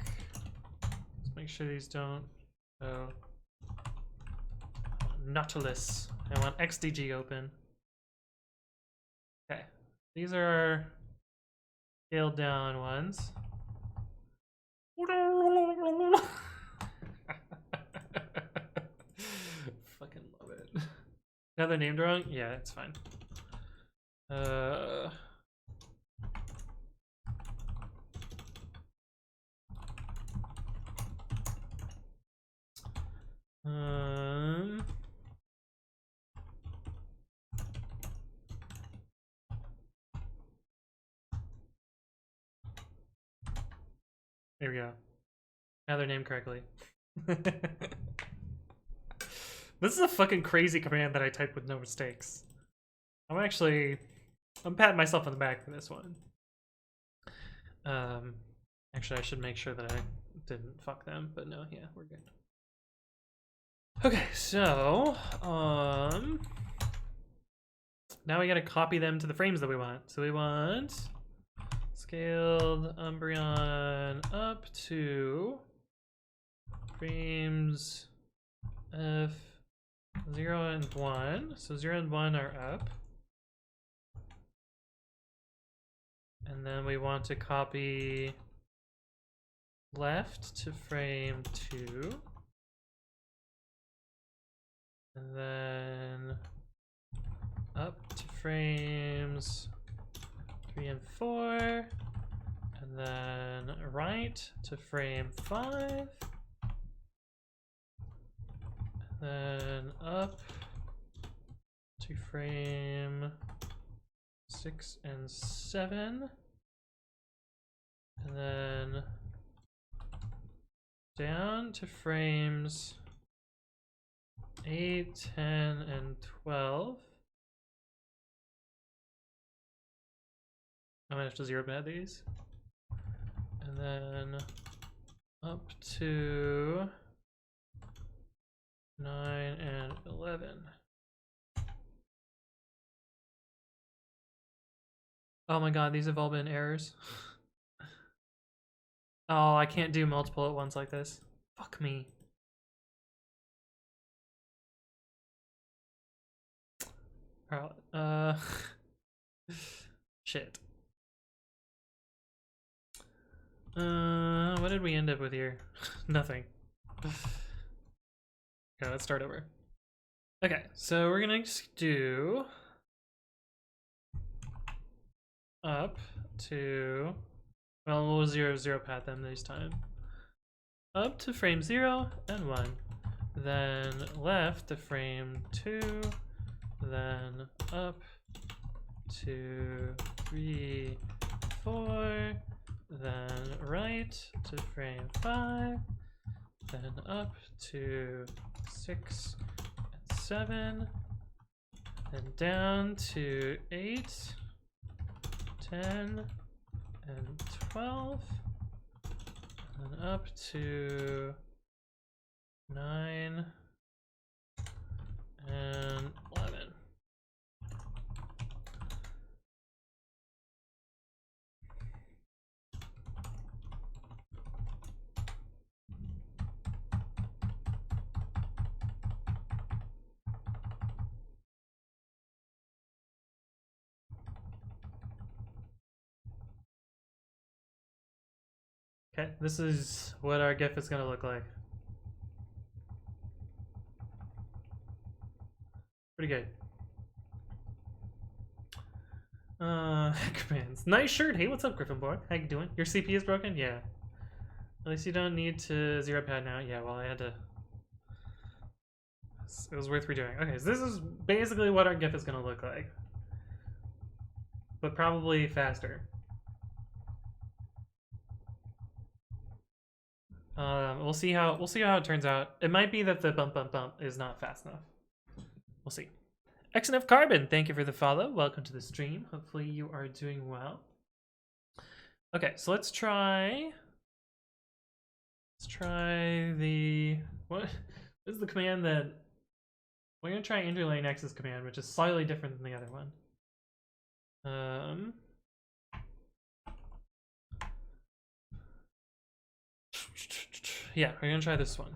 Make sure these don't. Oh, Nautilus. I want XDG open. Okay, these are our scaled down ones. Another named wrong? Yeah, it's fine. There we go. Now they're named correctly. This is a fucking crazy command that I typed with no mistakes. I'm patting myself on the back for this one. Actually, I should make sure that I didn't fuck them, but no, yeah, we're good. Okay, so, now we gotta copy them to the frames that we want. So we want scaled Umbreon up to frames F 0 and 1. So 0 and 1 are up. And then we want to copy left to frame 2. And then up to frames 3 and 4. And then right to frame 5. And then up to frame 6 and 7. And then down to frames 8, 10, and 12. I'm gonna have to zero pad these. And then up to 9 and 11. Oh my god, these have all been errors. Oh, I can't do multiple at once like this. Fuck me. Shit. What did we end up with here? Nothing. Okay, let's start over. Okay, so we're gonna just do up to, well, we'll zero pad them this time. Up to frame 0 and 1. Then left to frame 2. Then up to 3, 4. Then right to frame 5. Then up to 6 and 7. Then down to 8, 10, and 12. And up to 9 and 11. Okay, this is what our GIF is gonna look like. Pretty good. Commands. Nice shirt. Hey, what's up, Griffin boy? How you doing? Your CP is broken? Yeah. At least you don't need to zero pad now. Yeah, well, I had to. It was worth redoing. Okay, so this is basically what our GIF is gonna look like, but probably faster. We'll see how it turns out. It might be that the bump is not fast enough. We'll see. XNF Carbon, thank you for the follow. Welcome to the stream. Hopefully you are doing well. Okay, so let's try the what is the command that we're gonna try interlane X's command, which is slightly different than the other one. Yeah, we're gonna try this one.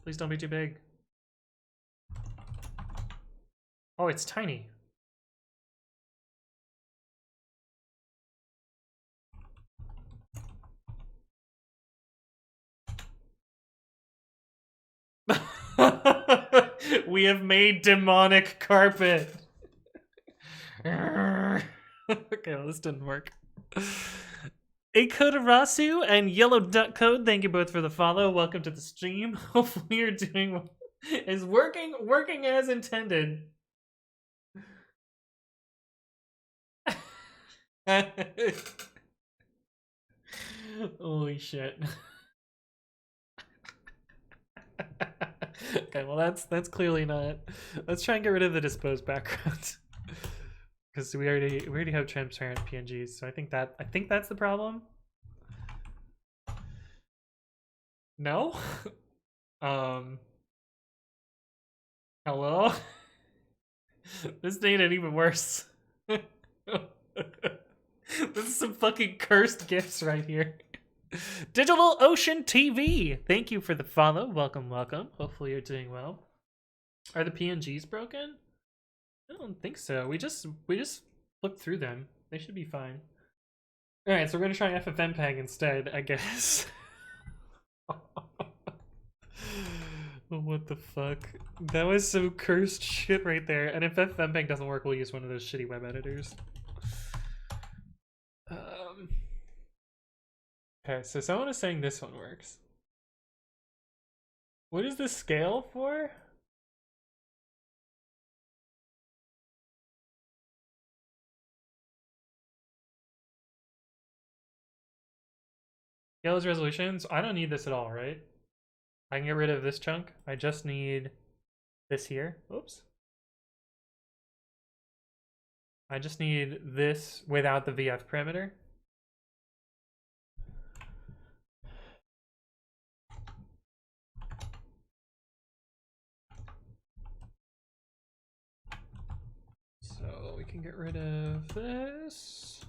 Please don't be too big. Oh, it's tiny. We have made demonic carpet. Okay, well, this didn't work. Akodarasu and Yellow Duck Code, thank you both for the follow. Welcome to the stream. Hopefully you're doing well. Is working as intended. Holy shit. Okay, well that's clearly not. Let's try and get rid of the disposed background. Because we already have transparent PNGs, so I think that's the problem. No? Hello? This made it even worse. This is some fucking cursed gifts right here. Digital Ocean TV, thank you for the follow. Welcome, welcome. Hopefully you're doing well. Are the PNGs broken? I don't think so. We just flipped through them. They should be fine. All right, so we're gonna try FFmpeg instead, I guess. What the fuck? That was some cursed shit right there. And if FFmpeg doesn't work, we'll use one of those shitty web editors. Okay, so someone is saying this one works. What is the scale for? Scale's resolutions? I don't need this at all, right? I can get rid of this chunk. I just need this here. Oops. I just need this without the VF parameter. So we can get rid of this.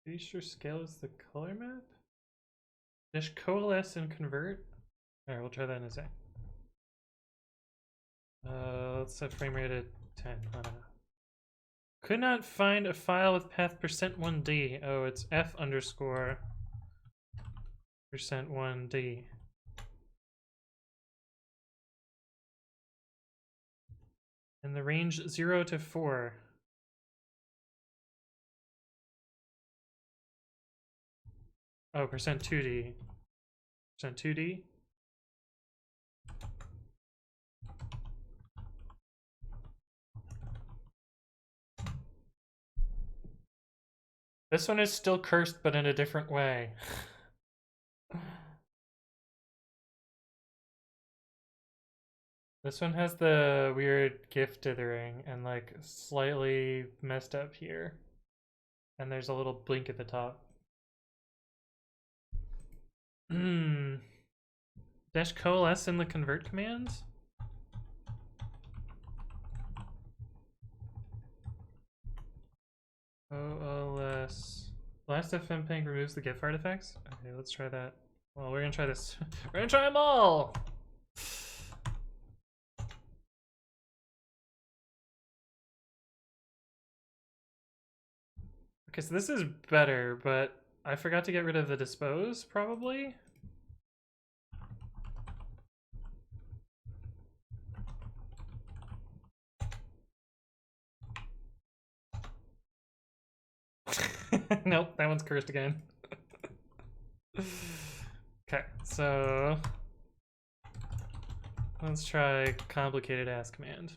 Pretty sure scale is the color map? Dash coalesce and convert? Alright, we'll try that in a sec. Let's set frame rate at 10. I don't know. Could not find a file with path %1D. Oh, it's f underscore %1D. And the range 0 to 4. Oh, %2D. %2D? This one is still cursed, but in a different way. This one has the weird GIF dithering and like slightly messed up here. And there's a little blink at the top. Dash coalesce in the convert commands? OLS. Last FFmpeg removes the GIF artifacts? Okay, let's try that. Well, we're gonna try this. We're gonna try them all! Okay, so this is better, but I forgot to get rid of the dispose, probably? Nope, that one's cursed again. Okay, so let's try complicated ass command.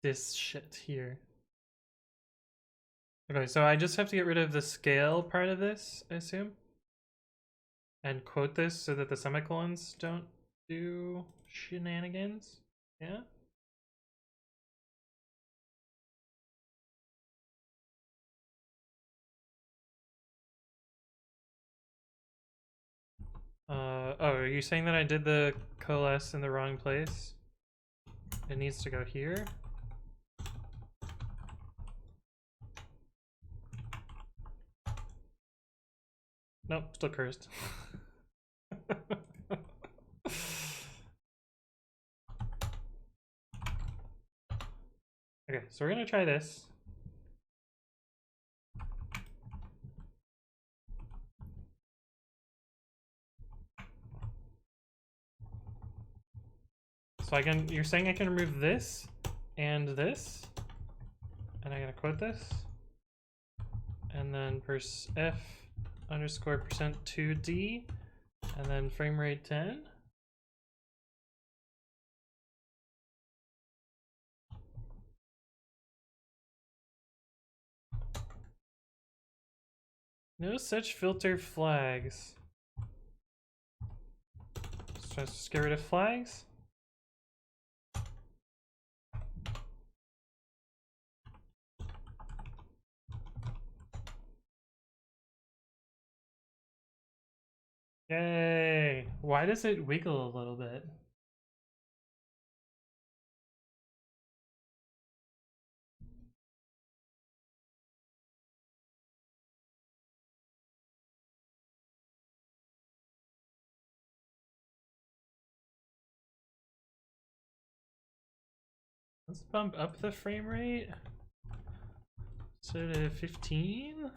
This shit here. Okay, so I just have to get rid of the scale part of this, I assume. And quote this so that the semicolons don't do shenanigans. Yeah? Oh, are you saying that I did the coalesce in the wrong place? It needs to go here? Nope, still cursed. Okay, so we're gonna try this. So you're saying I can remove this and this, and I'm gonna quote this, and then f underscore %2d, and then frame rate 10. No such filter flags. So let's just get rid of flags. Yay! Why does it wiggle a little bit? Let's bump up the frame rate. So to 15?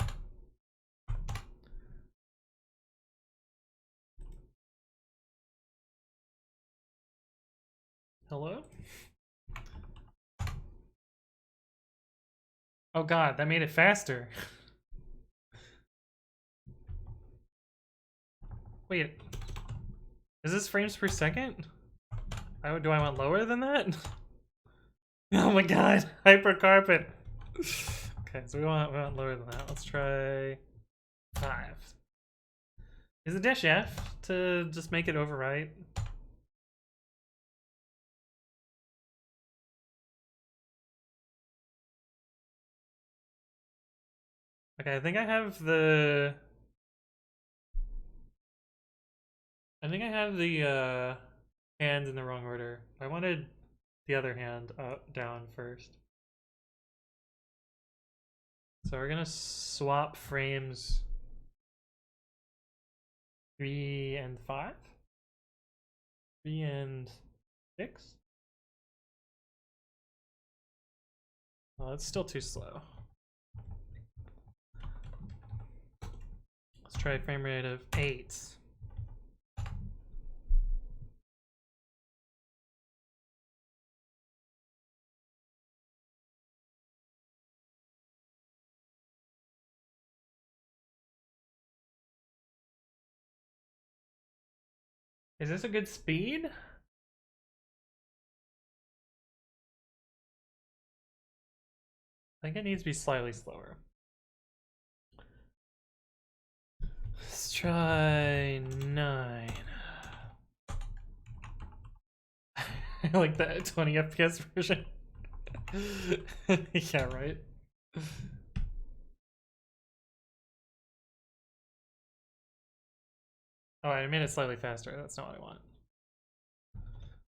Hello? Oh god, that made it faster. Wait, is this frames per second? Do I want lower than that? Oh my god, hyper carpet. Okay, so we want lower than that. Let's try 5. Is it dash F to just make it overwrite? Okay, I think I have the hands in the wrong order. I wanted the other hand down first. So we're gonna swap frames 3 and 5, 3 and 6. Oh, it's still too slow. Let's try a frame rate of 8. Is this a good speed? I think it needs to be slightly slower. Let's try 9. I like that 20 FPS version. Yeah, right. Oh, I made it slightly faster. That's not what I want.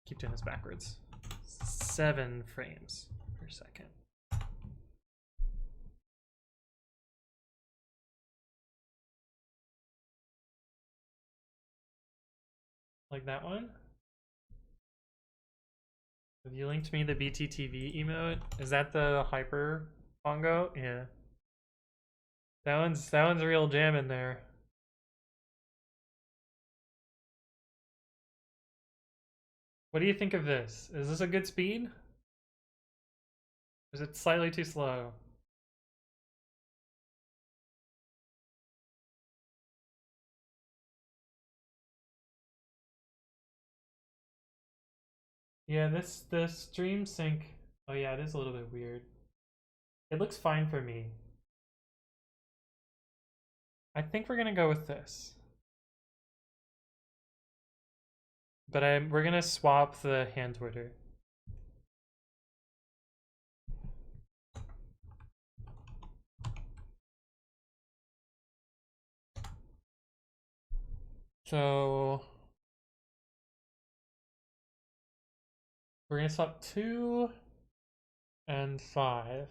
Keep doing this backwards. 7 frames per second. Like that one? Have you linked me the BTTV emote? Is that the hyper bongo? Yeah. That one's a real jam in there. What do you think of this? Is this a good speed? Or is it slightly too slow? Yeah, the stream sync. Oh yeah, it is a little bit weird. It looks fine for me. I think we're gonna go with this. But we're gonna swap the hand order. So we're gonna swap 2 and 5.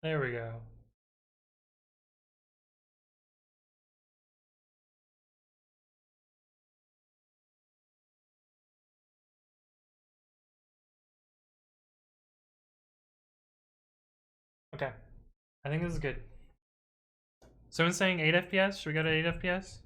There we go. Okay. I think this is good. Someone's saying 8 FPS. Should we go to 8 FPS?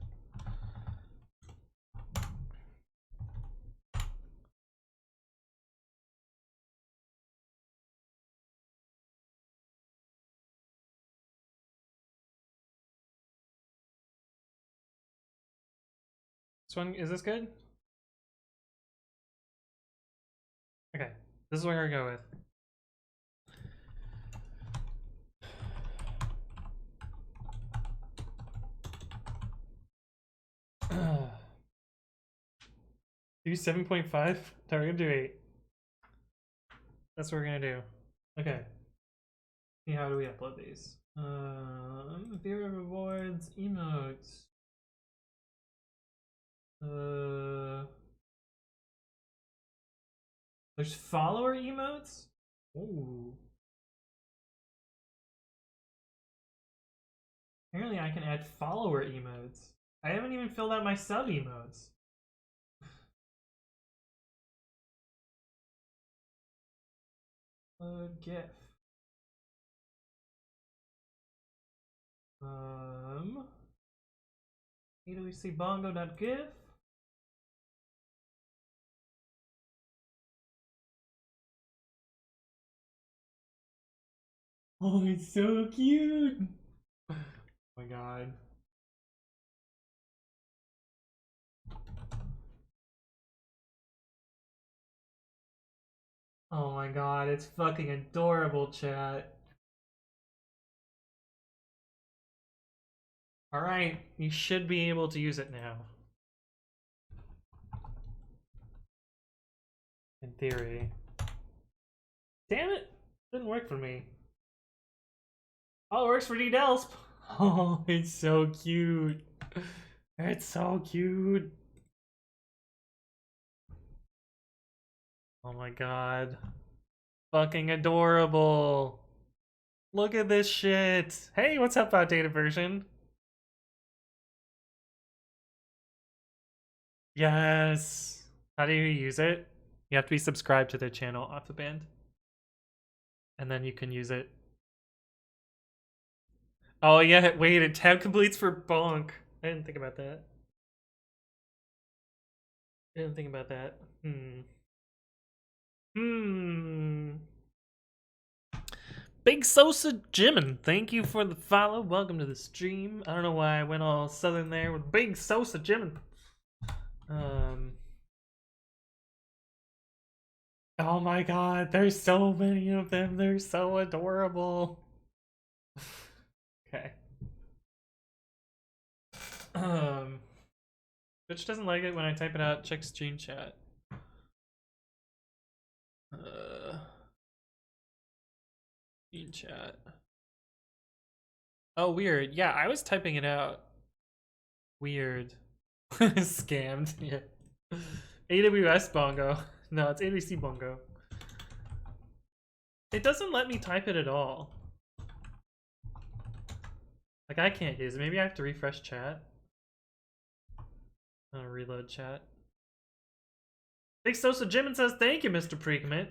This one, is this good? Okay. This is what we're gonna go with. Do 7.5? No, we're gonna do 8. That's what we're gonna do. Okay. See, how do we upload these? Theory of rewards, emotes. There's follower emotes? Ooh. Apparently I can add follower emotes. I haven't even filled out my sub emotes. GIF. awcBongo.gif. Oh, it's so cute. Oh my god. Oh my god, it's fucking adorable, chat. Alright, you should be able to use it now. In theory. Damn it! Didn't work for me. Oh, it works for D-Delsp! Oh, it's so cute. It's so cute. Oh my god. Fucking adorable. Look at this shit. Hey, what's up, outdated version? Yes. How do you use it? You have to be subscribed to their channel off the band. And then you can use it. Oh yeah, wait, it tab completes for bonk. I didn't think about that. Big Sosa Jimin, thank you for the follow. Welcome to the stream. I don't know why I went all southern there with Big Sosa Jimin. Oh my god, there's so many of them. They're so adorable. Okay. Bitch doesn't like it when I type it out. Check stream chat. Stream chat. Oh, weird. Yeah, I was typing it out. Weird. Scammed. Yeah. awcBongo. No, it's awcBongo. It doesn't let me type it at all. Like, I can't use it. Maybe I have to refresh chat. Reload chat. Big Sosa Jimin says, thank you, Mr. Precommit.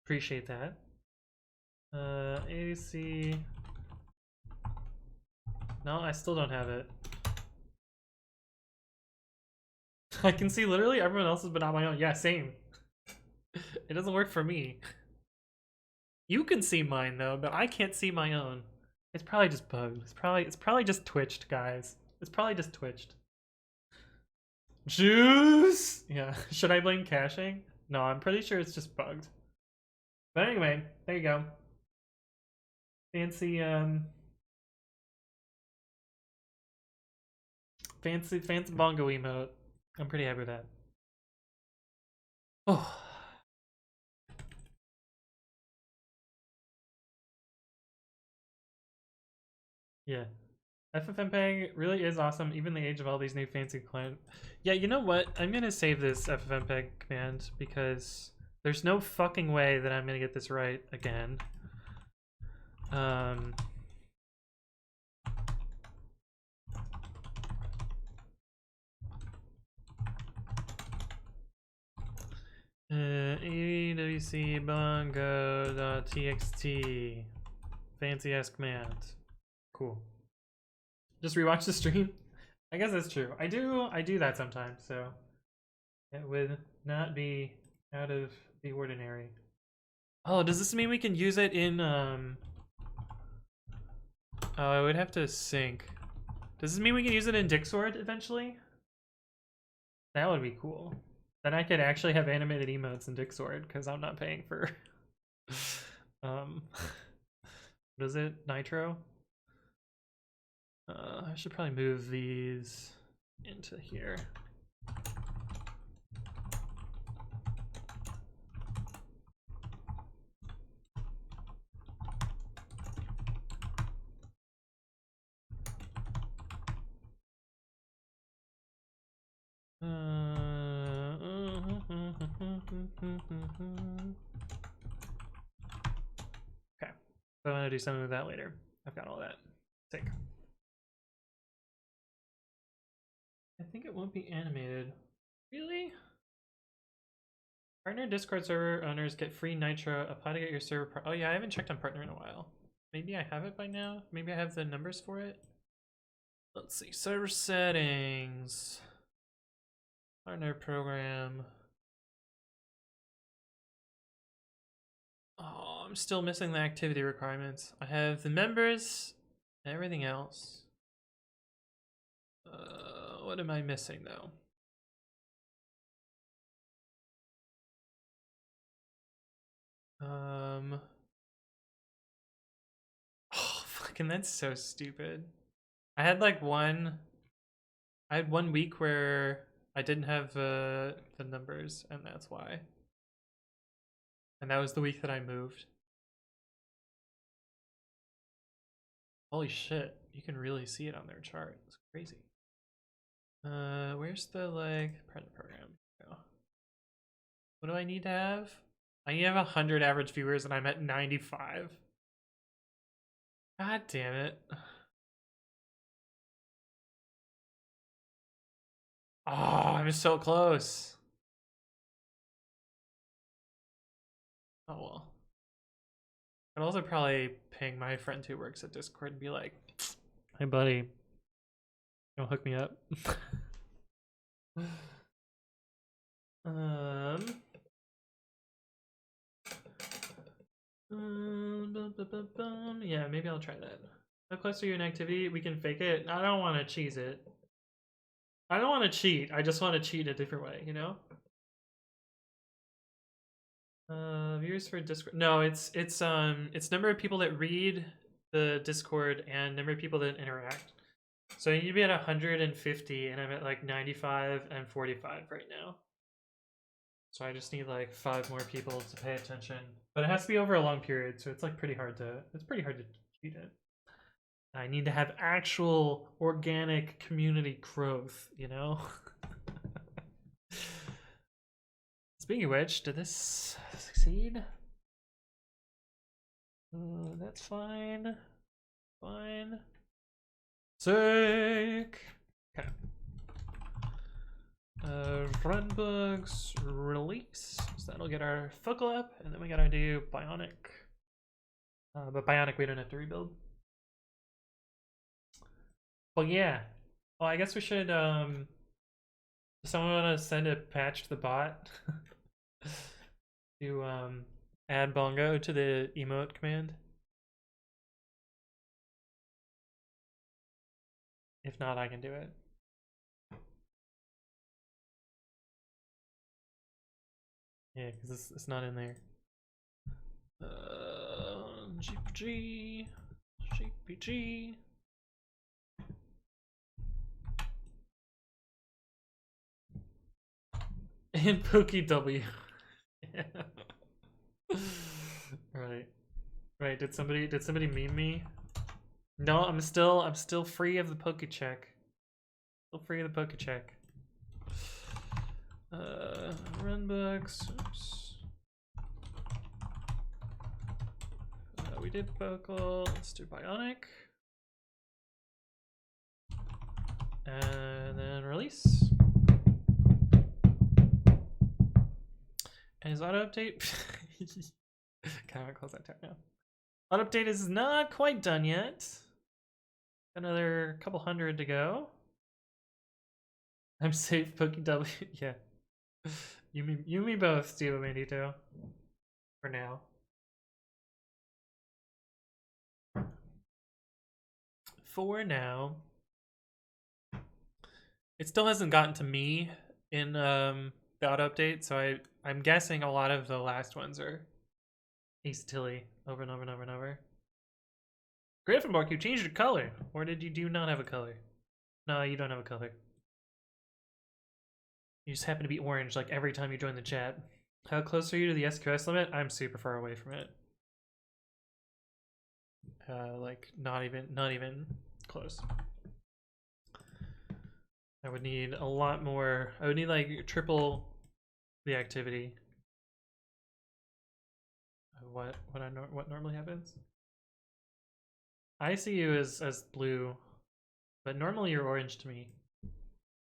Appreciate that. AC. No, I still don't have it. I can see literally everyone else's but not my own. Yeah, same. It doesn't work for me. You can see mine though, but I can't see my own. It's probably just bugged. It's probably just twitched, guys. It's probably just twitched. Juice! Yeah. Should I blame caching? No, I'm pretty sure it's just bugged. But anyway, there you go. Fancy bongo emote. I'm pretty happy with that. Oh. Yeah. FFmpeg really is awesome, even the age of all these new fancy client. Yeah, you know what? I'm gonna save this FFmpeg command because there's no fucking way that I'm gonna get this right again. Um, awcBongo.txt. Fancy ass command. Cool. Just rewatch the stream. I guess that's true. I do that sometimes, so it would not be out of the ordinary. Oh, does this mean we can use it in oh, I would have to sync. Does this mean we can use it in Dixord eventually? That would be cool. Then I could actually have animated emotes in Dixord because I'm not paying for what is it? Nitro? I should probably move these into here. Okay, so I'm gonna do something with that later. I've got all that. Sick. I think it won't be animated. Really? Partner Discord server owners get free Nitro. Apply to get your server. Oh yeah, I haven't checked on partner in a while. Maybe I have it by now. Maybe I have the numbers for it. Let's see. Server settings. Partner program. Oh, I'm still missing the activity requirements. I have the members and everything else. What am I missing though? Oh, fucking that's so stupid. I had like one week where I didn't have the numbers, and that's why. And that was the week that I moved. Holy shit, you can really see it on their chart. It's crazy. Where's the like partner program? Oh. What do I need to have? I need to have 100 average viewers and I'm at 95. God damn it. Oh, I'm so close. Oh well. I'd also probably ping my friend who works at Discord and be like, hey buddy, don't hook me up. Yeah, maybe I'll try that. How close are you in activity? We can fake it. I don't want to cheese it. I don't want to cheat. I just want to cheat a different way, you know? Viewers for Discord. No, it's number of people that read the Discord and number of people that interact. So you'd be at 150 and I'm at like 95 and 45 right now. So I just need like 5 more people to pay attention. But it has to be over a long period, so it's like pretty hard to cheat it. I need to have actual organic community growth, you know? Speaking of which, did this succeed? That's fine. Fine. Sick! Okay. Runbugs release. So that'll get our focal up, and then we gotta do Bionic. But Bionic we don't have to rebuild. Well, yeah. Well, I guess we should, does someone want to send a patch to the bot? To, add Bongo to the emote command? If not, I can do it. Yeah, because it's not in there. GPG. And PokeW. Yeah. Right. Did somebody meme me? No, I'm still free of the Pokecheck. Still free of the Pokecheck. Runbooks. Oops. we did vocal. Let's do bionic. And then release. And his auto update. Kind of close that tab now. Auto update is not quite done yet. Another couple hundred to go. I'm safe, PokeW. Yeah. You me both, Steve Mandito. For now. For now. It still hasn't gotten to me in the auto update, so I'm guessing a lot of the last ones are Ace Tilly over and over and over and over. Gryffindor, you changed your color. Or did you do not have a color? No, you don't have a color. You just happen to be orange like every time you join the chat. How close are you to the SQS limit? I'm super far away from it. Like not even close. I would need a lot more. I would need like triple the activity. What normally happens? I see you as blue, but normally you're orange to me.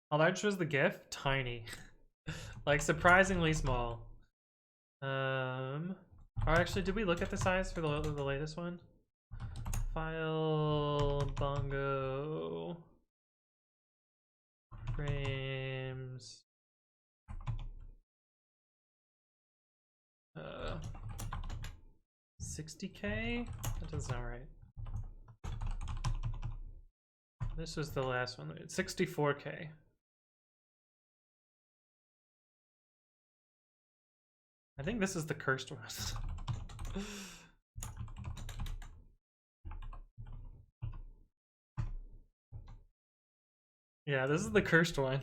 How large was the GIF? Tiny. Like surprisingly small. Or actually, did we look at the size for the latest one? File bongo frames 60K? That doesn't sound right. This was the last one. 64K. I think this is the cursed one. Yeah, this is the cursed one.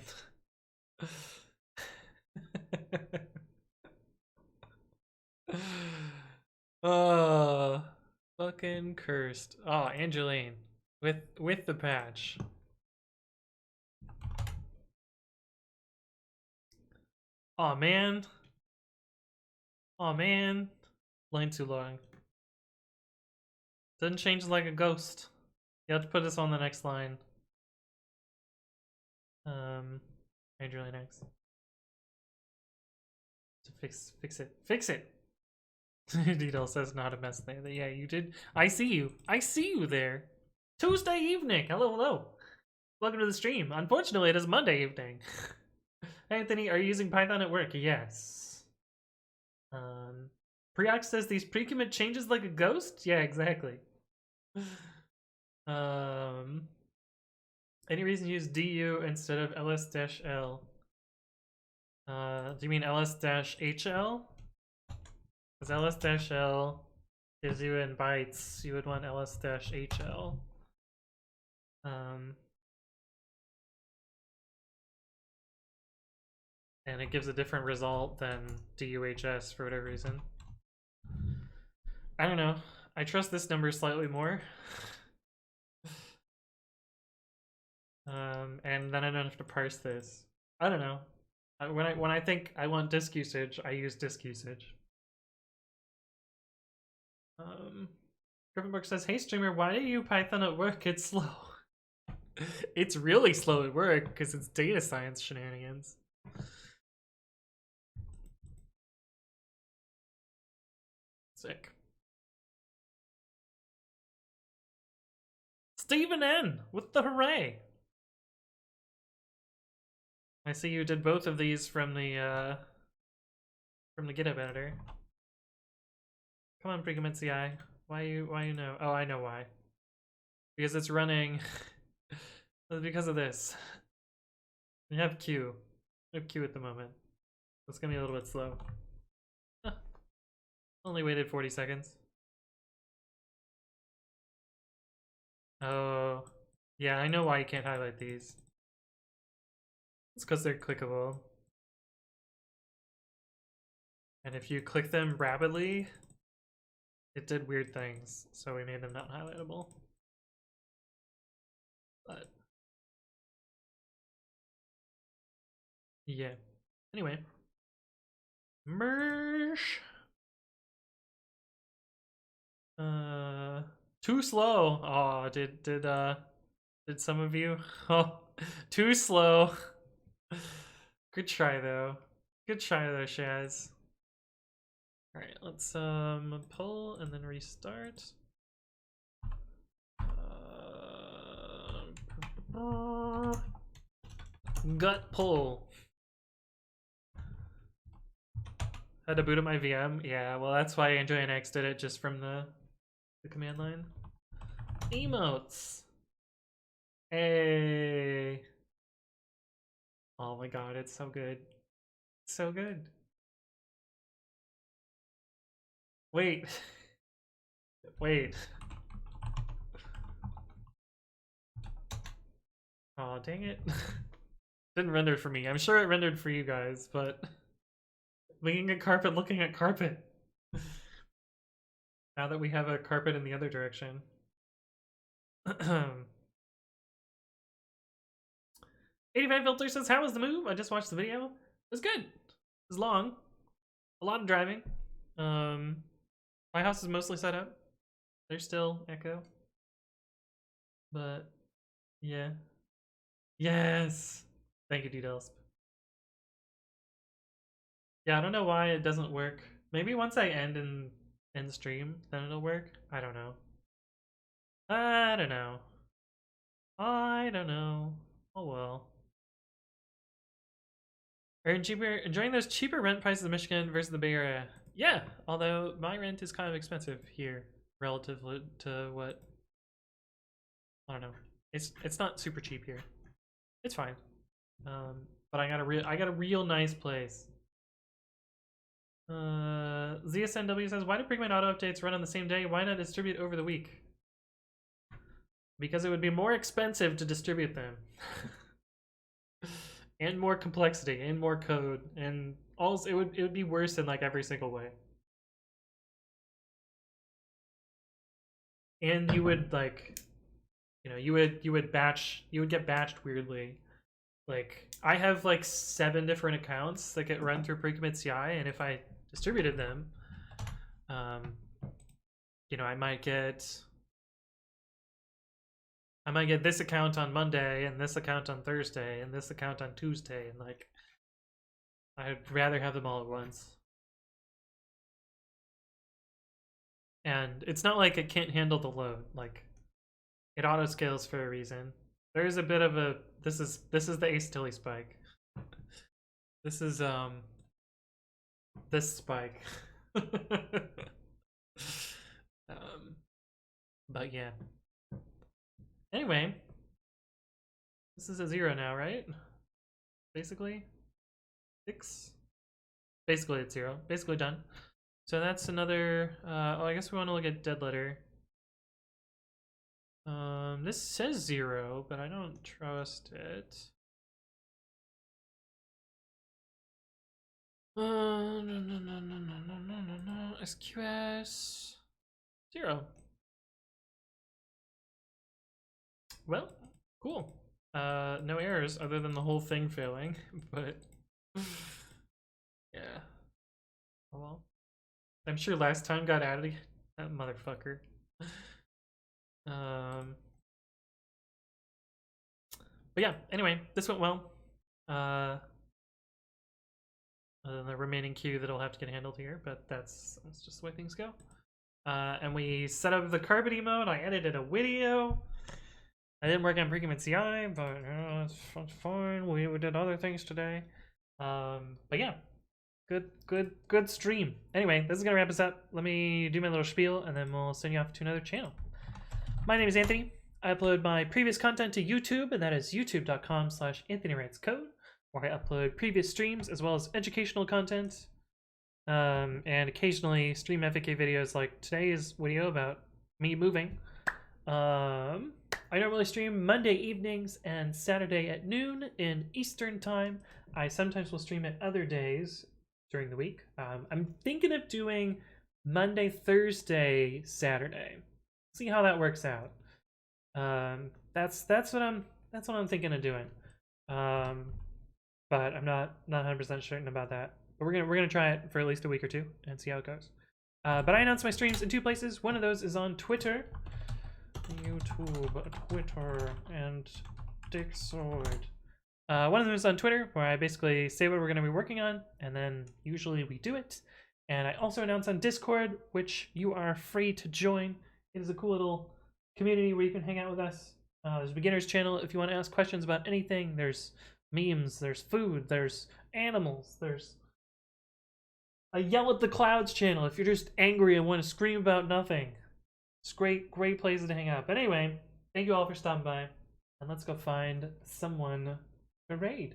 Oh, fucking cursed. Oh, Angeline with the patch. Oh man. Oh man. Line too long. Doesn't change like a ghost. You have to put this on the next line. Angeline X. To fix it. Detail says not a mess there. Yeah, you did. I see you there. Tuesday evening. Hello. Welcome to the stream. Unfortunately, it is Monday evening. Anthony, are you using Python at work? Yes. Preox says these pre-commit changes like a ghost? Yeah, exactly. Any reason to use du instead of ls-l? Do you mean ls-hl? Because ls-l gives you in bytes, you would want ls-hl. And it gives a different result than duhs for whatever reason. I don't know. I trust this number slightly more. And then I don't have to parse this. I don't know. When I think I want disk usage, I use disk usage. Gryffindor says, "Hey streamer, why do you Python at work? It's slow." It's really slow at work because it's data science shenanigans. Sick. Stephen N with the hooray. I see you did both of these from the GitHub editor. Come on, pre-commit CI. Why you know? Oh, I know why. Because it's running. Because of this. We have Q. We have Q at the moment. It's gonna be a little bit slow. Only waited 40 seconds. Oh, yeah, I know why you can't highlight these. It's because they're clickable. And if you click them rapidly, it did weird things, so we made them not highlightable. But yeah. Anyway. Mersh. Too slow. Oh, did some of you? Oh, too slow. Good try though. Good try though, Shaz. All right, let's pull and then restart. Gut pull. Had to boot up my VM. Yeah, well that's why Android and X did it just from the command line. Emotes. Hey. Oh my god, it's so good. So good. Wait. Wait. Oh, dang it. Didn't render for me. I'm sure it rendered for you guys, but looking at carpet. Now that we have a carpet in the other direction. 85 Filter says, how was the move? I just watched the video. It was good. It was long. A lot of driving. My house is mostly set up. There's still echo. But, yeah. Yes! Thank you, D-Delsp. Yeah, I don't know why it doesn't work. Maybe once I end stream, then it'll work? I don't know. I don't know. I don't know. Oh well. Enjoying those cheaper rent prices in Michigan versus the Bay Area. Yeah, although my rent is kind of expensive here relative to what, I don't know. It's not super cheap here. It's fine. But I got a real nice place. ZSNW says, why do Pigment auto updates run on the same day? Why not distribute over the week? Because it would be more expensive to distribute them. And more complexity, and more code, and also it would be worse in like every single way. And you would like, you know, you would get batched weirdly. Like I have like 7 different accounts that get run through pre-commit CI, and if I distributed them, you know, I might get this account on Monday, and this account on Thursday, and this account on Tuesday, and like, I'd rather have them all at once. And it's not like it can't handle the load. Like, it auto scales for a reason. There is a bit of a this is the Ace Tilly spike. This is this spike. But yeah. Anyway, this is a 0 now, right? Basically 6. Basically it's 0. Basically done. So that's another. Oh, I guess we want to look at dead letter. This says 0, but I don't trust it. No. SQS 0. Well, cool. No errors other than the whole thing failing, but yeah. Oh well. I'm sure last time got added. That motherfucker. But yeah, anyway, this went well. Other than the remaining queue that'll have to get handled here, but that's just the way things go. And we set up the carpet emote. I edited a video. I didn't work on pre-commit CI, but it's fine. We did other things today. But yeah, good stream. Anyway, this is gonna wrap us up. Let me do my little spiel, and then we'll send you off to another channel. My name is Anthony. I upload my previous content to YouTube, and that is youtube.com/AnthonyWritesCode, where I upload previous streams as well as educational content, and occasionally stream FAQ videos like today's video about me moving. I normally stream Monday evenings and Saturday at noon in Eastern time. I sometimes will stream at other days during the week. I'm thinking of doing Monday, Thursday, Saturday. See how that works out. That's what I'm thinking of doing. But I'm not 100% certain about that. But we're gonna try it for at least a week or two and see how it goes. But I announce my streams in 2 places. One of those is on Twitter. YouTube, Twitter, and Discord. One of them is on Twitter, where I basically say what we're going to be working on, and then usually we do it. And I also announce on Discord, which you are free to join. It is a cool little community where you can hang out with us. There's a beginner's channel if you want to ask questions about anything. There's memes, there's food, there's animals, there's a Yell at the Clouds channel if you're just angry and want to scream about nothing. It's great places to hang out. But anyway, thank you all for stopping by, and let's go find someone to raid.